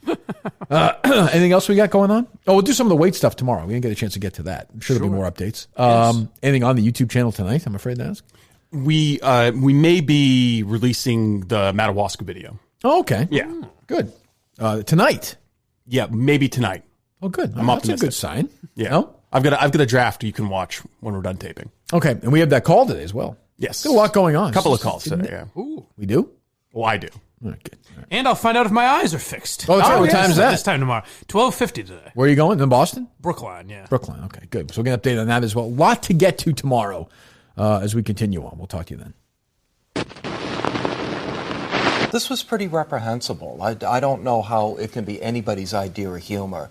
Anything else we got going on? Oh, we'll do some of the weight stuff tomorrow. We didn't get a chance to get to that. I'm sure there'll be more updates. Yes. Anything on the YouTube channel tonight, I'm afraid to ask? We may be releasing the Madawaska video. Oh, okay. Yeah. Good. Tonight? Yeah, maybe tonight. Oh, good. I'm optimistic. That's a good sign. Yeah. No? I've got a draft you can watch when we're done taping. Okay. And we have that call today as well. Yes. There's a lot going on. A couple of calls today, yeah. Ooh. We do? Well, I do. Okay. Right. And I'll find out if my eyes are fixed. Oh, that's right. What time is that? This time tomorrow. 12:50 today. Where are you going? In Boston? Brookline, yeah. Brookline. Okay, good. So we'll get an update on that as well. A lot to get to tomorrow as we continue on. We'll talk to you then. This was pretty reprehensible. I don't know how it can be anybody's idea of humor.